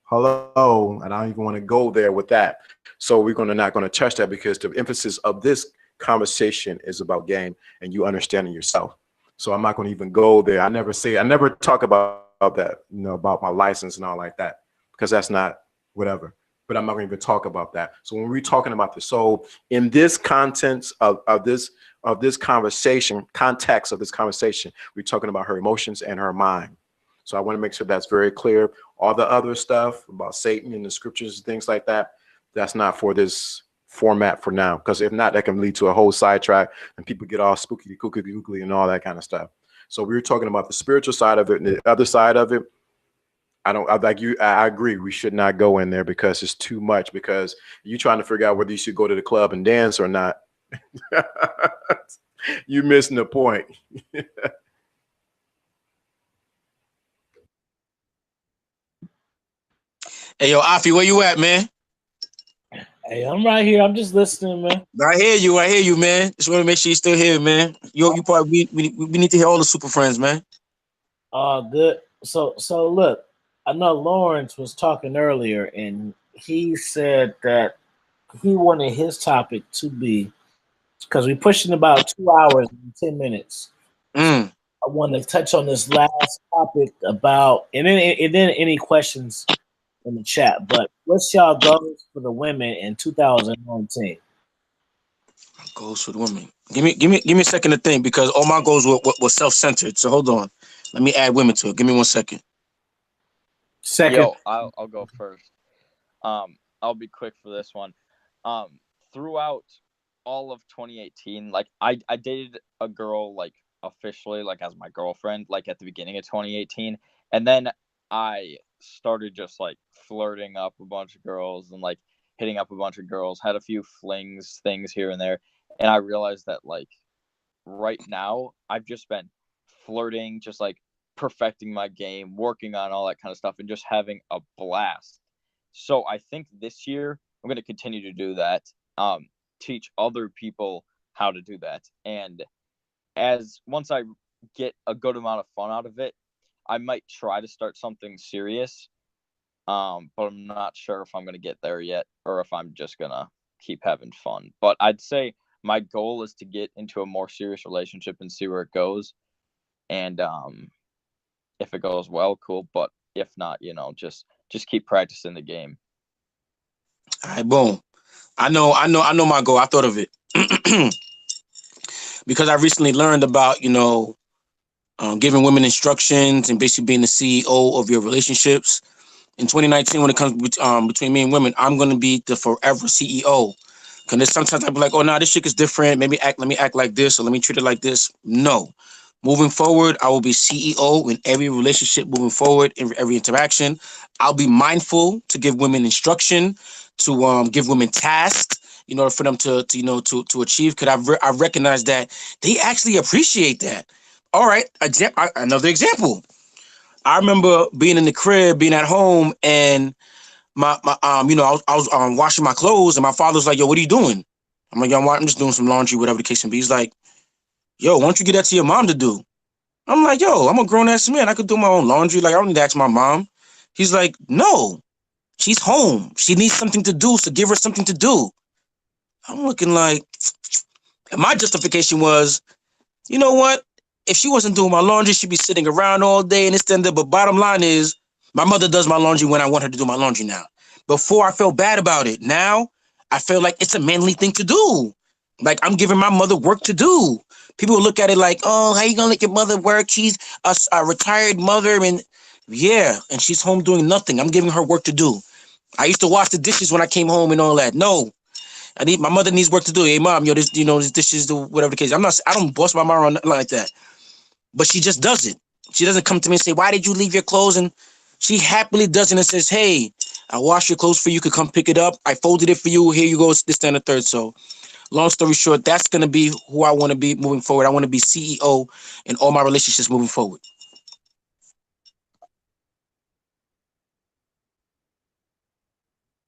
Hello, and I don't even want to go there with that. So we're not going to touch that because the emphasis of this conversation is about game and you understanding yourself. So I'm not going to even go there. I never talk about that, about my license and all like that, because that's not whatever. But I'm not going to even talk about that. So when we're talking about the soul in this context of this conversation, we're talking about her emotions and her mind. So I want to make sure that's very clear. All the other stuff about Satan and the scriptures and things like that, that's not for this format for now, because if not, that can lead to a whole sidetrack and people get all spooky, kooky, and all that kind of stuff. So we were talking about the spiritual side of it and the other side of it. I agree. We should not go in there because it's too much, because you're trying to figure out whether you should go to the club and dance or not. You're missing the point. Hey, yo, Afi, where you at, man? Hey, I'm right here. I'm just listening, man. I hear you, man. Just want to make sure you're still here, man. You probably we need to hear all the super friends, man. Good. So look, I know Lawrence was talking earlier, and he said that he wanted his topic to be, because we're pushing about 2 hours and 10 minutes. Mm. I want to touch on this last topic about, and then any questions in the chat. But what's y'all goals for the women in 2019? Goals for the women. Give me a second to think, because all my goals were self-centered. So hold on. Let me add women to it. Give me 1 second. Yo, I'll go first. I'll be quick for this one. Throughout all of 2018, like I dated a girl like officially like as my girlfriend like at the beginning of 2018, and then I started just like flirting up a bunch of girls and like hitting up a bunch of girls, had a few things here and there, and I realized that like right now I've just been flirting, just like perfecting my game, working on all that kind of stuff, and just having a blast. So I think this year I'm going to continue to do that, teach other people how to do that, and as once I get a good amount of fun out of it, I might try to start something serious. But I'm not sure if I'm gonna get there yet, or if I'm just gonna keep having fun. But I'd say my goal is to get into a more serious relationship and see where it goes. And if it goes well, cool. But if not, just keep practicing the game. All right, boom. I know my goal. I thought of it because I recently learned about, giving women instructions and basically being the CEO of your relationships. In 2019, when it comes between me and women, I'm gonna be the forever CEO. Because sometimes I'll be like, oh, no, this shit is different. Let me act like this, or let me treat it like this. No. Moving forward, I will be CEO in every relationship moving forward, in every interaction. I'll be mindful to give women instruction, to give women tasks in order for them to achieve. Because I recognize that they actually appreciate that. All right, another example. I remember being in the crib, being at home, and I was washing my clothes, and my father's like, yo, what are you doing? I'm like, yo, I'm just doing some laundry, whatever the case may be. He's like, yo, why don't you get that to your mom to do? I'm like, yo, I'm a grown-ass man. I could do my own laundry. Like, I don't need to ask my mom. He's like, no, she's home. She needs something to do, so give her something to do. I'm looking like, my justification was, you know what? If she wasn't doing my laundry, she'd be sitting around all day and it's ended. But bottom line is, my mother does my laundry when I want her to do my laundry now. Before, I felt bad about it. Now, I feel like it's a manly thing to do. Like, I'm giving my mother work to do. People will look at it like, oh, how you gonna let your mother work? She's a retired mother, and yeah, and she's home doing nothing. I'm giving her work to do. I used to wash the dishes when I came home and all that. No, my mother needs work to do. Hey, mom, this dishes, whatever the case. I don't boss my mom around like that. But she just does it. She doesn't come to me and say, why did you leave your clothes? And she happily does it and says, hey, I washed your clothes for you. You could come pick it up. I folded it for you. Here you go. It's this, that, and the third. So long story short, that's going to be who I want to be moving forward. I want to be CEO in all my relationships moving forward.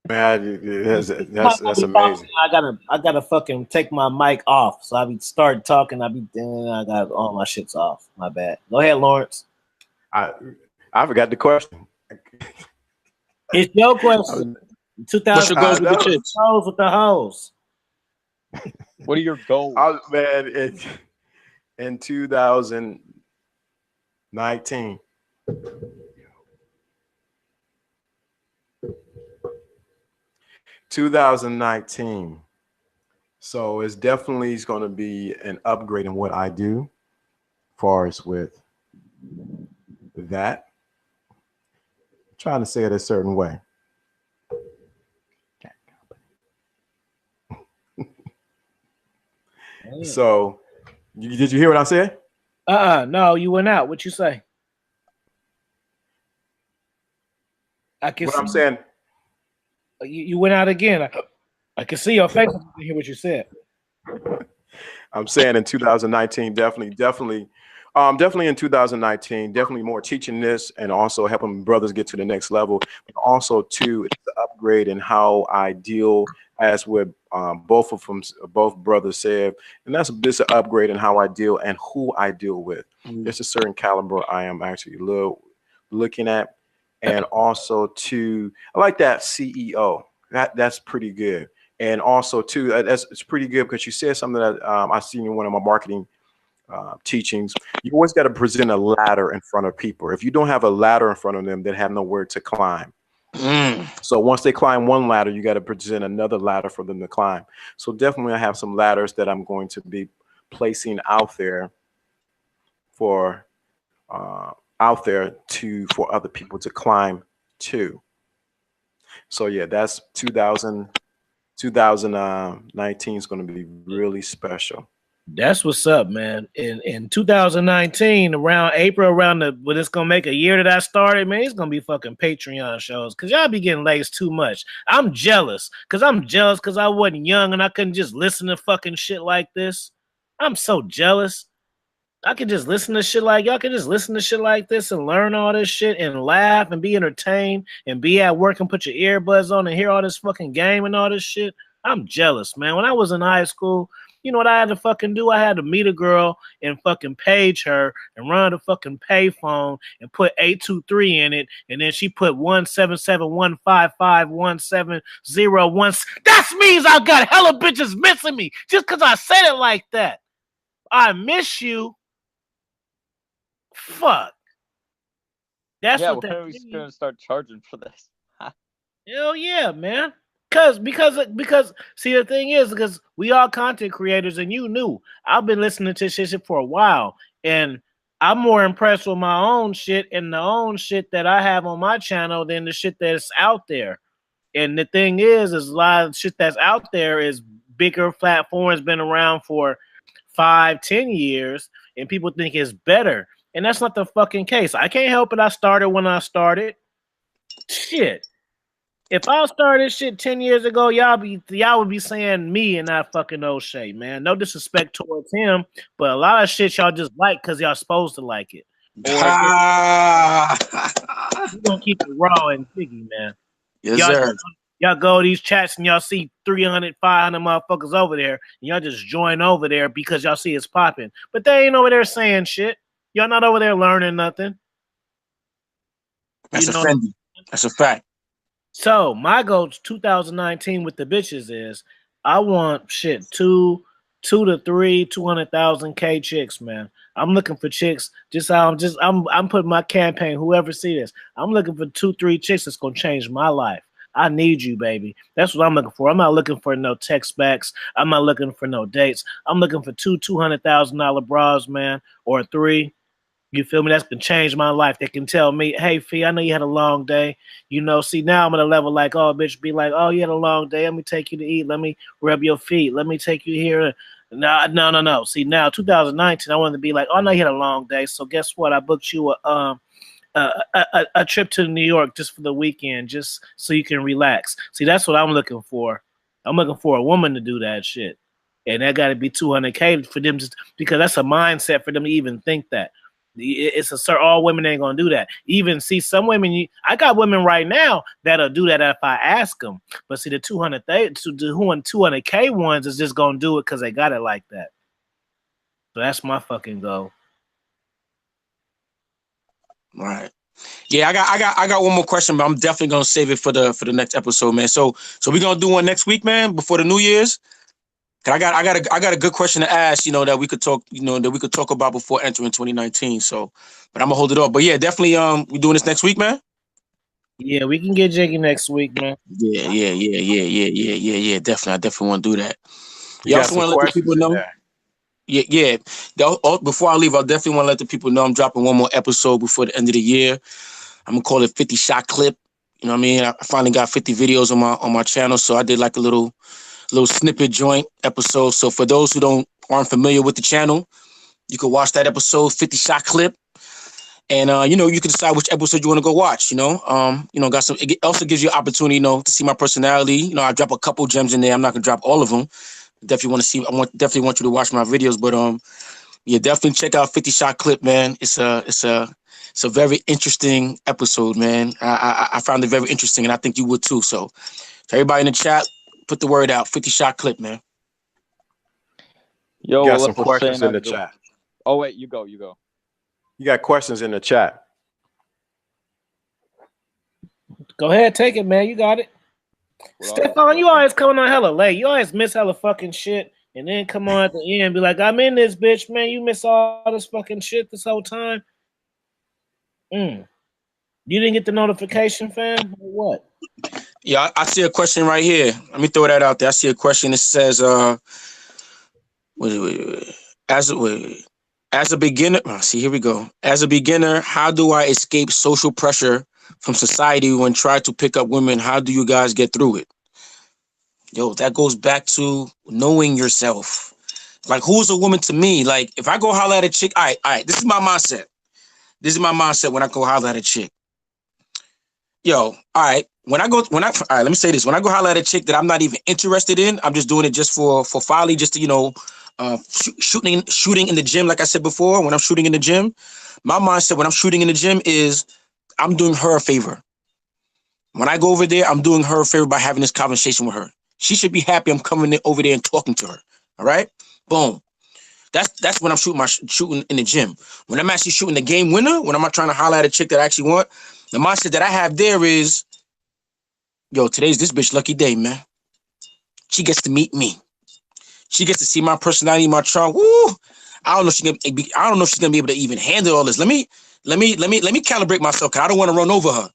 Man, that's amazing. I gotta fucking take my mic off. So I be start talking. I got all my shits off. My bad. Go ahead, Lawrence. I forgot the question. It's your question. 2000 goals with the chicks? Goals with the hoes. What are your goals? Man, in 2019. 2019. So it's definitely going to be an upgrade in what I do, as far as with that. I'm trying to say it a certain way. So, did you hear what I said? No, you went out. What you say? What I'm saying. You went out again. I can see your face. I can hear what you said. I'm saying in 2019, definitely in 2019, definitely more teaching this and also helping brothers get to the next level. But also too, it's the upgrade in how I deal, as with both brothers said, and that's this an upgrade in how I deal and who I deal with. There's a certain caliber I am actually looking at. And also too, I like that CEO. That's pretty good. And also too, it's pretty good because you said something that I seen in one of my marketing teachings. You always got to present a ladder in front of people. If you don't have a ladder in front of them, they have nowhere to climb. So once they climb one ladder, you got to present another ladder for them to climb. So definitely I have some ladders that I'm going to be placing out there for other people to climb to. So yeah, that's 2019 is going to be really special. That's what's up, man. In 2019, around April, when it's gonna make a year that I started, man, it's gonna be fucking Patreon shows because y'all be getting laced too much. I'm jealous because I wasn't young and I couldn't just listen to fucking shit like this. I'm so jealous. I could just listen to shit like y'all could just listen to shit like this and learn all this shit and laugh and be entertained and be at work and put your earbuds on and hear all this fucking game and all this shit. I'm jealous, man. When I was in high school, You know what I had to fucking do? I had to meet a girl and fucking page her and run the fucking payphone and put 823 in it, and then she put 177-155-1701. That means I got hella bitches missing me just because I said it like that. I miss you. Fuck. That's what when are we gonna start charging for this? Hell yeah, man. Because see, the thing is, because we are content creators, and you knew I've been listening to shit for a while, and I'm more impressed with my own shit and the own shit that I have on my channel than the shit that's out there. And the thing is a lot of shit that's out there is bigger platforms, been around for 5-10 years, and people think it's better. And that's not the fucking case. I can't help it. I started when I started. Shit. If I started shit 10 years ago, y'all would be saying me and not fucking O'Shea, man. No disrespect towards him, but a lot of shit y'all just like because y'all supposed to like it. Or you gonna keep it raw and jiggy, man. Yes, sir. Y'all go to these chats and y'all see 300, 500 motherfuckers over there, and y'all just join over there because y'all see it's popping. But they ain't over there saying shit. Y'all not over there learning nothing. That's That's a fact. So my goal 2019 with the bitches is I want shit 2 to 3 200,000 K chicks, man. I'm looking for chicks. I'm putting my campaign. Whoever see this, I'm looking for 2-3 chicks that's gonna change my life. I need you, baby. That's what I'm looking for. I'm not looking for no text backs. I'm not looking for no dates. I'm looking for $200,000 bras, man, or 3. You feel me? That's gonna change my life. They can tell me, hey, Fee, I know you had a long day. You know, see, now I'm at a level like, oh, bitch, be like, oh, you had a long day. Let me take you to eat. Let me rub your feet. Let me take you here. No. See, now 2019, I want to be like, oh, I know you had a long day. So guess what? I booked you a trip to New York just for the weekend, just so you can relax. See, that's what I'm looking for. I'm looking for a woman to do that shit. And that got to be 200K for them, just because that's a mindset for them to even think that. It's all women ain't gonna do that. Even see some women, I got women right now that'll do that if I ask them. But see, the 200K ones is just gonna do it because they got it like that. So that's my fucking goal. All right. Yeah, I got one more question, but I'm definitely gonna save it for the next episode, man. So we're gonna do one next week, man, before the New Year's. I got a good question to ask, that we could talk, about before entering 2019. So, but I'm gonna hold it up. But yeah, definitely we doing this next week, man. Yeah, we can get jiggy next week, man. Yeah. Definitely, I definitely want to do that. You also want to let the people know. Yeah. Before I leave, I definitely want to let the people know I'm dropping one more episode before the end of the year. I'm gonna call it 50 shot clip. You know what I mean? I finally got 50 videos on my channel, so I did like a little snippet joint episode. So for those who aren't familiar with the channel, you can watch that episode, 50 shot clip, and you can decide which episode you want to go watch. Got some. It also gives you an opportunity, to see my personality. I drop a couple gems in there. I'm not gonna drop all of them. Definitely want to see. Definitely want you to watch my videos, but yeah, definitely check out 50 shot clip, man. It's a very interesting episode, man. I found it very interesting, and I think you would too. So everybody in the chat, put the word out. 50 shot clip, man. Yo, you got some questions in the chat. Oh wait, you go. You got questions in the chat. Go ahead, take it, man. You got it. Stefan, you always coming on hella late. You always miss hella fucking shit, and then come on at the end and be like, I'm in this bitch, man. You miss all this fucking shit this whole time. You didn't get the notification, fam? Or what? Yeah, I see a question right here. Let me throw that out there. I see a question. It says, As a beginner, here we go. As a beginner, how do I escape social pressure from society when trying to pick up women? How do you guys get through it? Yo, that goes back to knowing yourself. Like, who's a woman to me? Like, if I go holler at a chick, all right, this is my mindset. This is my mindset when I go holler at a chick. Yo, all right. All right, let me say this. When I go holler at a chick that I'm not even interested in, I'm just doing it just for folly, just to, shooting in the gym. Like I said before, when I'm shooting in the gym, my mindset when I'm shooting in the gym is I'm doing her a favor. When I go over there, I'm doing her a favor by having this conversation with her. She should be happy I'm coming over there and talking to her. All right. Boom. That's when I'm shooting in the gym. When I'm actually shooting the game winner, when I'm not trying to holler at a chick that I actually want, the mindset that I have there is, yo, today's this bitch lucky day, man. She gets to meet me. She gets to see my personality, my charm. Woo! I don't know if she's gonna be able to even handle all this. Let me calibrate myself, because I don't want to run over her.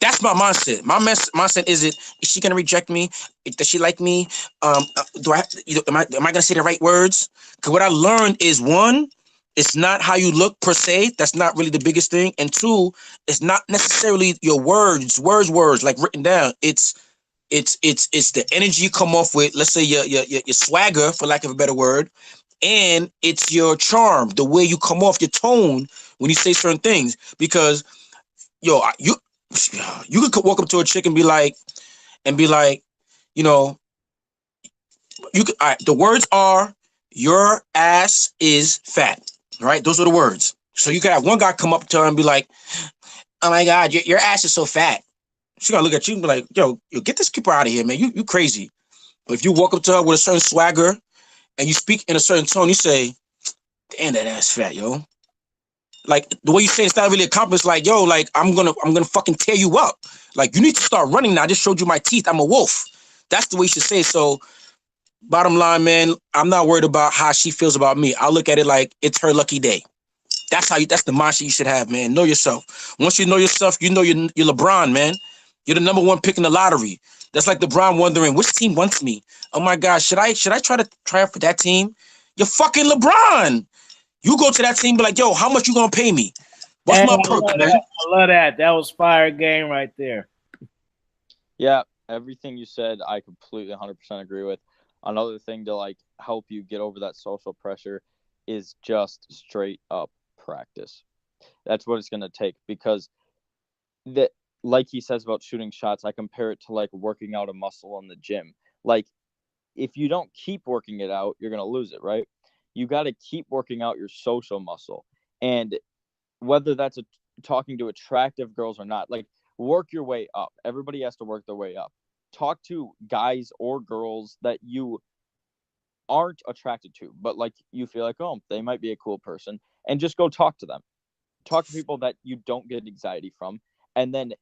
That's my mindset. My mindset is she gonna reject me? Does she like me? Am I gonna say the right words? Because what I learned is, one, it's not how you look per se. That's not really the biggest thing. And two, it's not necessarily your words like written down. It's the energy you come off with. Let's say your swagger, for lack of a better word, and it's your charm, the way you come off, your tone when you say certain things. Because yo, you could walk up to a chick and be like, you know, the words are, your ass is fat, right? Those are the words. So you could have one guy come up to her and be like, oh my God, your ass is so fat. She's gonna look at you and be like, yo, get this keeper out of here, man. You crazy. But if you walk up to her with a certain swagger and you speak in a certain tone, you say, damn, that ass fat, yo. Like, the way you say it's not really a compliment. Like, yo, like, I'm gonna fucking tear you up. Like, you need to start running now. I just showed you my teeth. I'm a wolf. That's the way you should say it. So, bottom line, man, I'm not worried about how she feels about me. I look at it like it's her lucky day. That's the mindset you should have, man. Know yourself. Once you know yourself, you know you're LeBron, man. You're the number one pick in the lottery. That's like LeBron wondering, which team wants me? Oh my God, should I try out for that team? You're fucking LeBron. You go to that team, be like, yo, how much you gonna pay me? What's my perk, man? I love that. That was fire game right there. Yeah, everything you said, I completely 100% agree with. Another thing to like help you get over that social pressure is just straight up practice. That's what it's gonna take, because that, like he says about shooting shots, I compare it to like working out a muscle in the gym. Like, if you don't keep working it out, you're gonna lose it, right? You got to keep working out your social muscle, and whether that's talking to attractive girls or not, like, work your way up. Everybody has to work their way up. Talk to guys or girls that you aren't attracted to, but like you feel like, oh, they might be a cool person, and just go talk to them. Talk to people that you don't get anxiety from, and then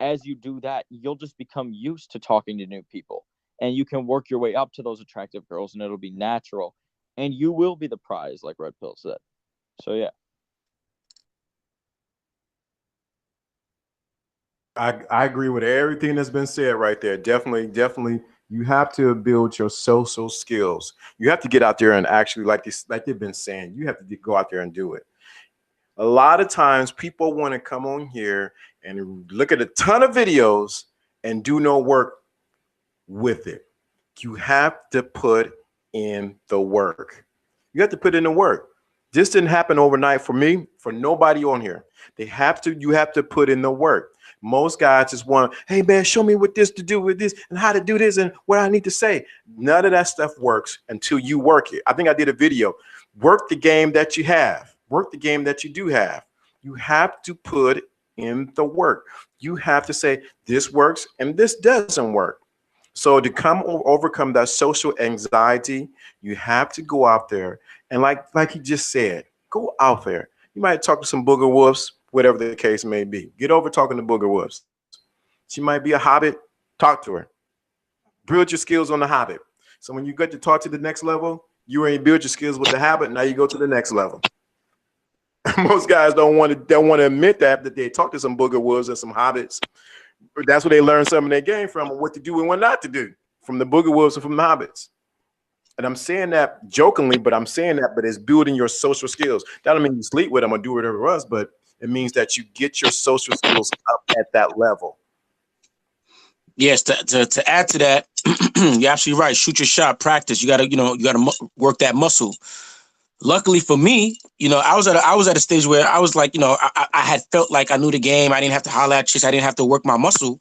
as you do that, you'll just become used to talking to new people, and you can work your way up to those attractive girls, and it'll be natural. And you will be the prize, like Red Pill said. So, yeah. I agree with everything that's been said right there. Definitely, you have to build your social skills. You have to get out there and actually, like they've been saying, you have to go out there and do it. A lot of times people want to come on here and look at a ton of videos and do no work with it. You have to put in the work. You have to put in the work. This didn't happen overnight for me, for nobody on here. You have to put in the work. Most guys just want, hey man, show me what this to do with this and how to do this and what I need to say. None of that stuff works until you work it. I think I did a video. Work the game that you have. Work the game that you do have. You have to put in the work. You have to say this works and this doesn't work. So to overcome that social anxiety, you have to go out there and like he just said, go out there. You might talk to some booger wolves, whatever the case may be. Get over talking to booger wolves. She might be a hobbit. Talk to her. Build your skills on the hobbit. So when you get to talk to the next level, you already build your skills with the habit. Now you go to the next level. Most guys don't want to admit that they talk to some booger wolves and some hobbits. That's where they learn some of their game from, what to do and what not to do, from the booger wolves and from the hobbits. And I'm saying that jokingly, but it's building your social skills. That don't mean you sleep with them or do whatever else, but it means that you get your social skills up at that level. Yes, to add to that, you're absolutely right. Shoot your shot, practice. You gotta work that muscle. Luckily for me, I was at a stage where I was like, I had felt like I knew the game. I didn't have to holler at chicks. I didn't have to work my muscle.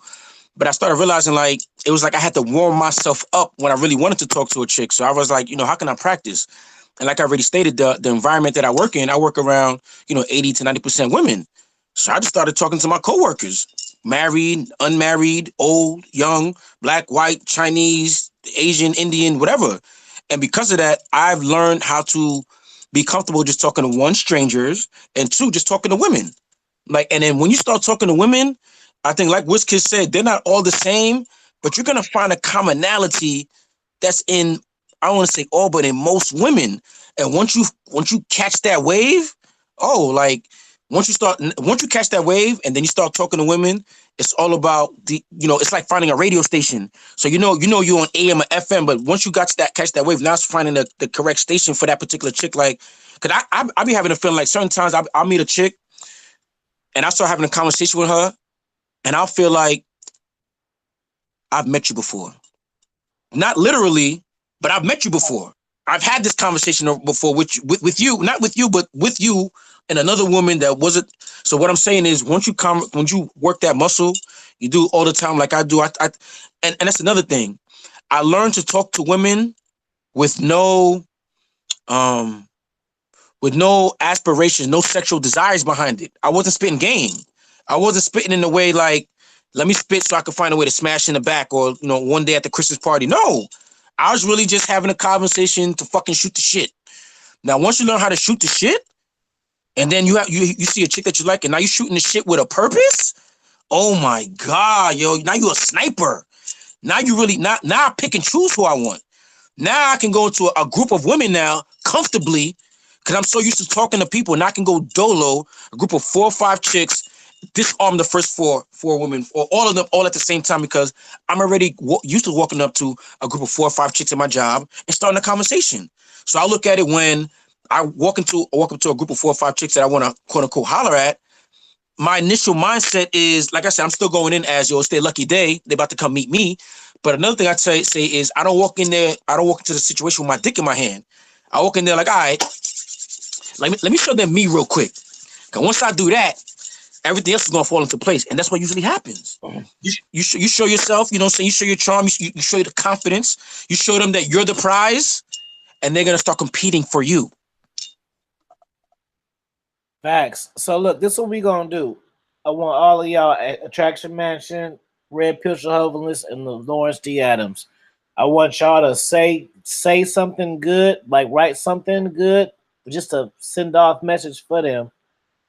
But I started realizing like it was like I had to warm myself up when I really wanted to talk to a chick. So I was like, how can I practice? And like I already stated, the environment that I work in, I work around, 80 to 90% women. So I just started talking to my coworkers, married, unmarried, old, young, black, white, Chinese, Asian, Indian, whatever. And because of that, I've learned how to be comfortable just talking to one, strangers, and two, just talking to women. Like, and then when you start talking to women, I think like Wiz Kid said, they're not all the same, but you're gonna find a commonality that's in, I don't want to say all, but in most women. And once you catch that wave, oh, like once you catch that wave and then you start talking to women, it's all about it's like finding a radio station. So you're on AM or FM, but once you catch that wave, now it's finding the correct station for that particular chick. Like, cause I be having a feeling like certain times I'll meet a chick and I start having a conversation with her, and I'll feel like I've met you before. Not literally, but I've met you before. I've had this conversation before with you, not with you, but with you and another woman that wasn't. So what I'm saying is, once you work that muscle, you do all the time, like I do. And that's another thing. I learned to talk to women with no aspirations, no sexual desires behind it. I wasn't spitting game. I wasn't spitting in the way like, let me spit so I can find a way to smash in the back, or one day at the Christmas party. No, I was really just having a conversation to fucking shoot the shit. Now, once you learn how to shoot the shit, and then you see a chick that you like, and now you're shooting the shit with a purpose. Oh my God, yo! Now you're a sniper. Now you really now I pick and choose who I want. Now I can go into a group of women now comfortably, because I'm so used to talking to people, and I can go dolo, a group of 4 or 5 chicks, disarm the first four women, or all of them all at the same time, because I'm already used to walking up to a group of 4 or 5 chicks in my job and starting a conversation. So I look at it when I walk up to a group of 4 or 5 chicks that I want to quote unquote holler at. My initial mindset is, like I said, I'm still going in as, it's their lucky day. They're about to come meet me. But another thing I'd say is I don't walk into the situation with my dick in my hand. I walk in there like, all right, let me show them me real quick. Because once I do that, everything else is going to fall into place. And that's what usually happens. You show yourself, you show your charm, you show the confidence, you show them that you're the prize, and they're going to start competing for you. Facts. So look, this is what we gonna do. I want all of y'all at Attraction Mansion, Red Pill Chauvinist, and the Lawrence D. Adams. I want y'all to say something good, like write something good, just to send off message for them.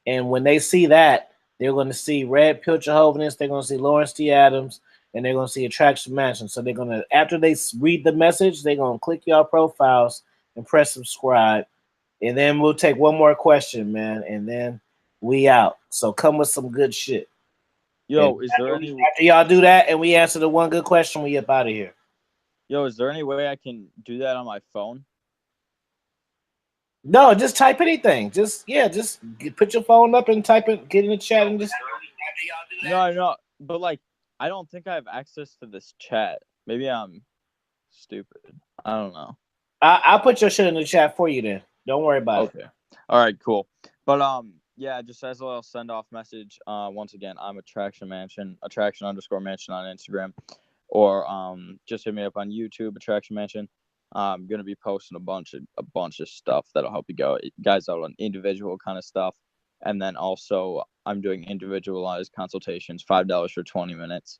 And when they see that, they're gonna see Red Pill Chauvinist, they're gonna see Lawrence D. Adams, and they're gonna see Attraction Mansion. So they're gonna, after they read the message, they're gonna click y'all profiles and press subscribe. And then we'll take one more question, man, and then we out. So come with some good shit. Yo, and after y'all do that and we answer the one good question, we up out of here. Yo, is there any way I can do that on my phone? No, just type anything. Just put your phone up and type it, get in the chat and just. No, but like, I don't think I have access to this chat. Maybe I'm stupid. I don't know. I'll put your shit in the chat for you then. Don't worry about it. All right, cool. But yeah, just as well send off message. Once again, I'm Attraction Mansion, Attraction_Mansion on Instagram, or just hit me up on YouTube, Attraction Mansion. I'm gonna be posting a bunch of stuff that'll help you guys out on individual kind of stuff, and then also I'm doing individualized consultations, $5 for 20 minutes.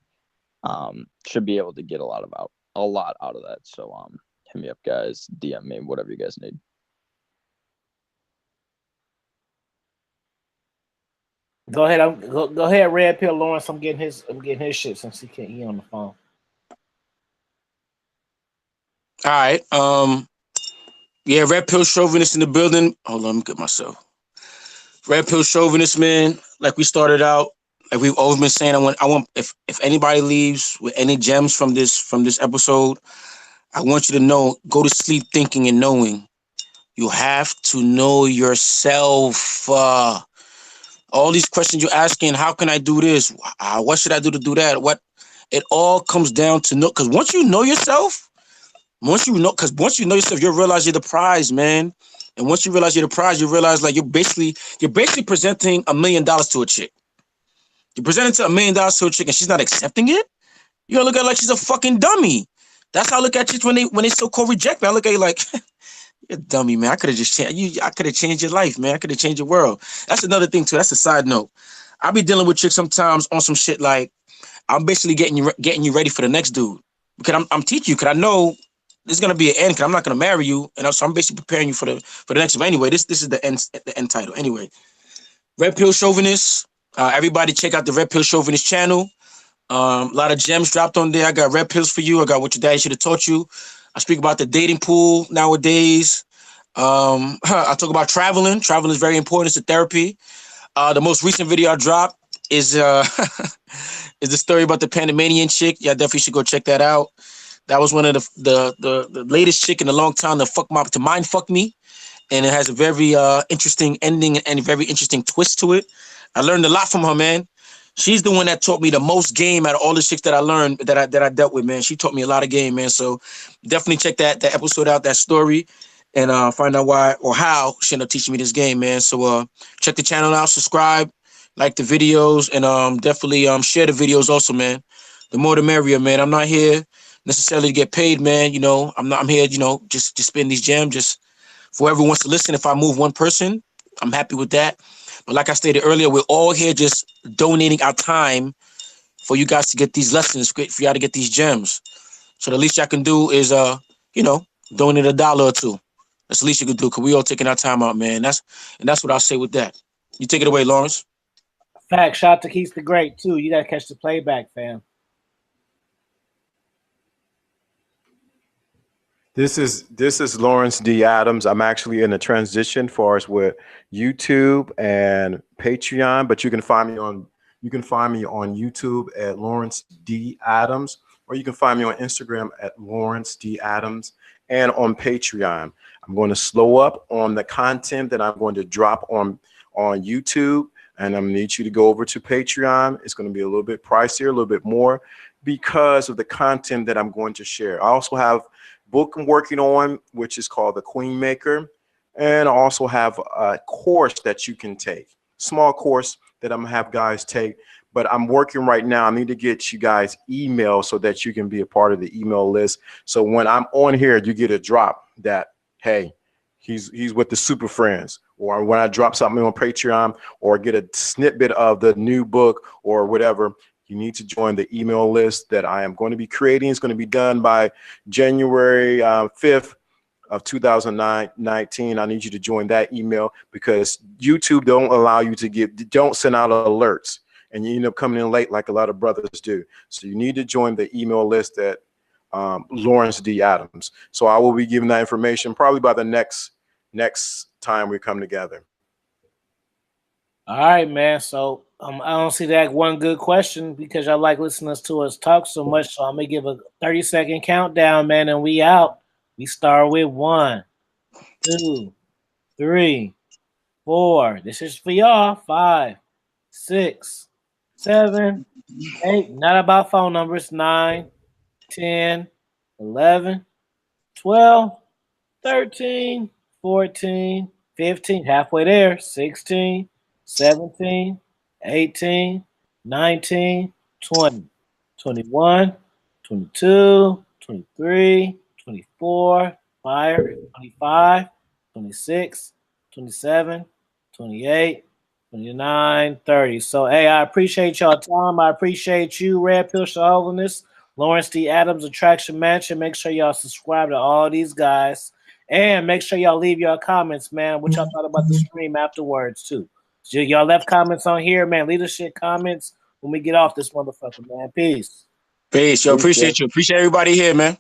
Should be able to get a lot out of that. So hit me up, guys. DM me, whatever you guys need. Go ahead. Go ahead, Red Pill Lawrence. I'm getting his shit since he on the phone. All right. Yeah, Red Pill Chauvinist in the building. Hold on, let me get myself. Red Pill Chauvinist, man. Like we started out, like we've always been saying, I want if anybody leaves with any gems from this episode, I want you to know, go to sleep thinking and knowing. You have to know yourself. All these questions you're asking, how can I do this? What should I do to do that? It all comes down to know, because once you know yourself, you'll realize you're the prize, man. And once you realize you're the prize, you realize like you're basically presenting $1 million to a chick. You're presenting to $1 million to a chick and she's not accepting it. You're gonna look at her like she's a fucking dummy. That's how I look at chicks when they so-called reject me. I look at you like, you're a dummy, man. I could have just changed you. I could have changed your life, man. I could have changed your world. That's another thing too. That's a side note. I be dealing with chicks sometimes on some shit like I'm basically getting you ready for the next dude, because I'm teaching you, because I know this is gonna be an end because I'm not gonna marry you, and so I'm basically preparing you for the next one. Anyway, this is the end title. Anyway, Red Pill Chauvinist. Everybody check out the Red Pill Chauvinist channel. A lot of gems dropped on there. I got red pills for you. I got what your daddy should have taught you. I speak about the dating pool nowadays. I talk about traveling. Traveling is very important. It's a therapy. The most recent video I dropped is is the story about the Panamanian chick. Yeah, definitely should go check that out. That was one of the latest chick in a long time to mind fuck me, and it has a very interesting ending and a very interesting twist to it. I learned a lot from her, man. She's the one that taught me the most game out of all the chicks that I learned that I dealt with, man. She taught me a lot of game, man. So definitely check that episode out, that story, and find out why or how she ended up teaching me this game, man. So check the channel out, subscribe, like the videos, and definitely share the videos also, man. The more the merrier, man. I'm not here necessarily to get paid, man. You know, I'm here, you know, just spin these gems, just for whoever wants to listen. If I move one person, I'm happy with that. But like I stated earlier, we're all here just donating our time for you guys to get these lessons, for y'all to get these gems. So the least y'all can do is, you know, donate $1 or $2. That's the least you can do, because we all taking our time out, man. That's what I'll say with that. You take it away, Lawrence. Fact, shout out to Keith the Great, too. You got to catch the playback, fam. This is Lawrence D. Adams. I'm actually in a transition for us with YouTube and Patreon, but you can find me on YouTube at Lawrence D. Adams, or you can find me on Instagram at Lawrence D. Adams, and on Patreon. I'm going to slow up on the content that I'm going to drop on YouTube, and I'm going to need you to go over to Patreon. It's going to be a little bit pricier, a little bit more, because of the content that I'm going to share. I also have book I'm working on, which is called The Queen Maker, and I also have a course that you can take, small course that I'm gonna have guys take, but I'm working right now. I need to get you guys email so that you can be a part of the email list. So when I'm on here, you get a drop that, hey, he's with the Super Friends, or when I drop something on Patreon or get a snippet of the new book or whatever, you need to join the email list that I am going to be creating. It's going to be done by January 5th of 2019. I need you to join that email, because YouTube don't allow you to don't send out alerts, and you end up coming in late like a lot of brothers do. So you need to join the email list at Lawrence D. Adams. So I will be giving that information probably by the next time we come together. All right, man. So I don't see that one good question, because I like listening to us talk so much. So I'm going to give a 30-second countdown, man, and we out. We start with 1, 2, 3, 4. This is for y'all. 5, 6, 7, 8. Not about phone numbers. 9, 10, 11, 12, 13, 14, 15. Halfway there. 16, 17, 18, 19, 20, 21, 22, 23, 24, 25, 26, 27, 28, 29, 30. So, hey, I appreciate y'all time. I appreciate you, Red Pill Chauvinist, Lawrence D. Adams, Attraction Mansion. Make sure y'all subscribe to all these guys. And make sure y'all leave your comments, man, what y'all thought about the stream afterwards, too. So y'all left comments on here, man. Leave the shit comments when we get off this motherfucker, man. Peace. Peace. Yo, appreciate you. Appreciate everybody here, man.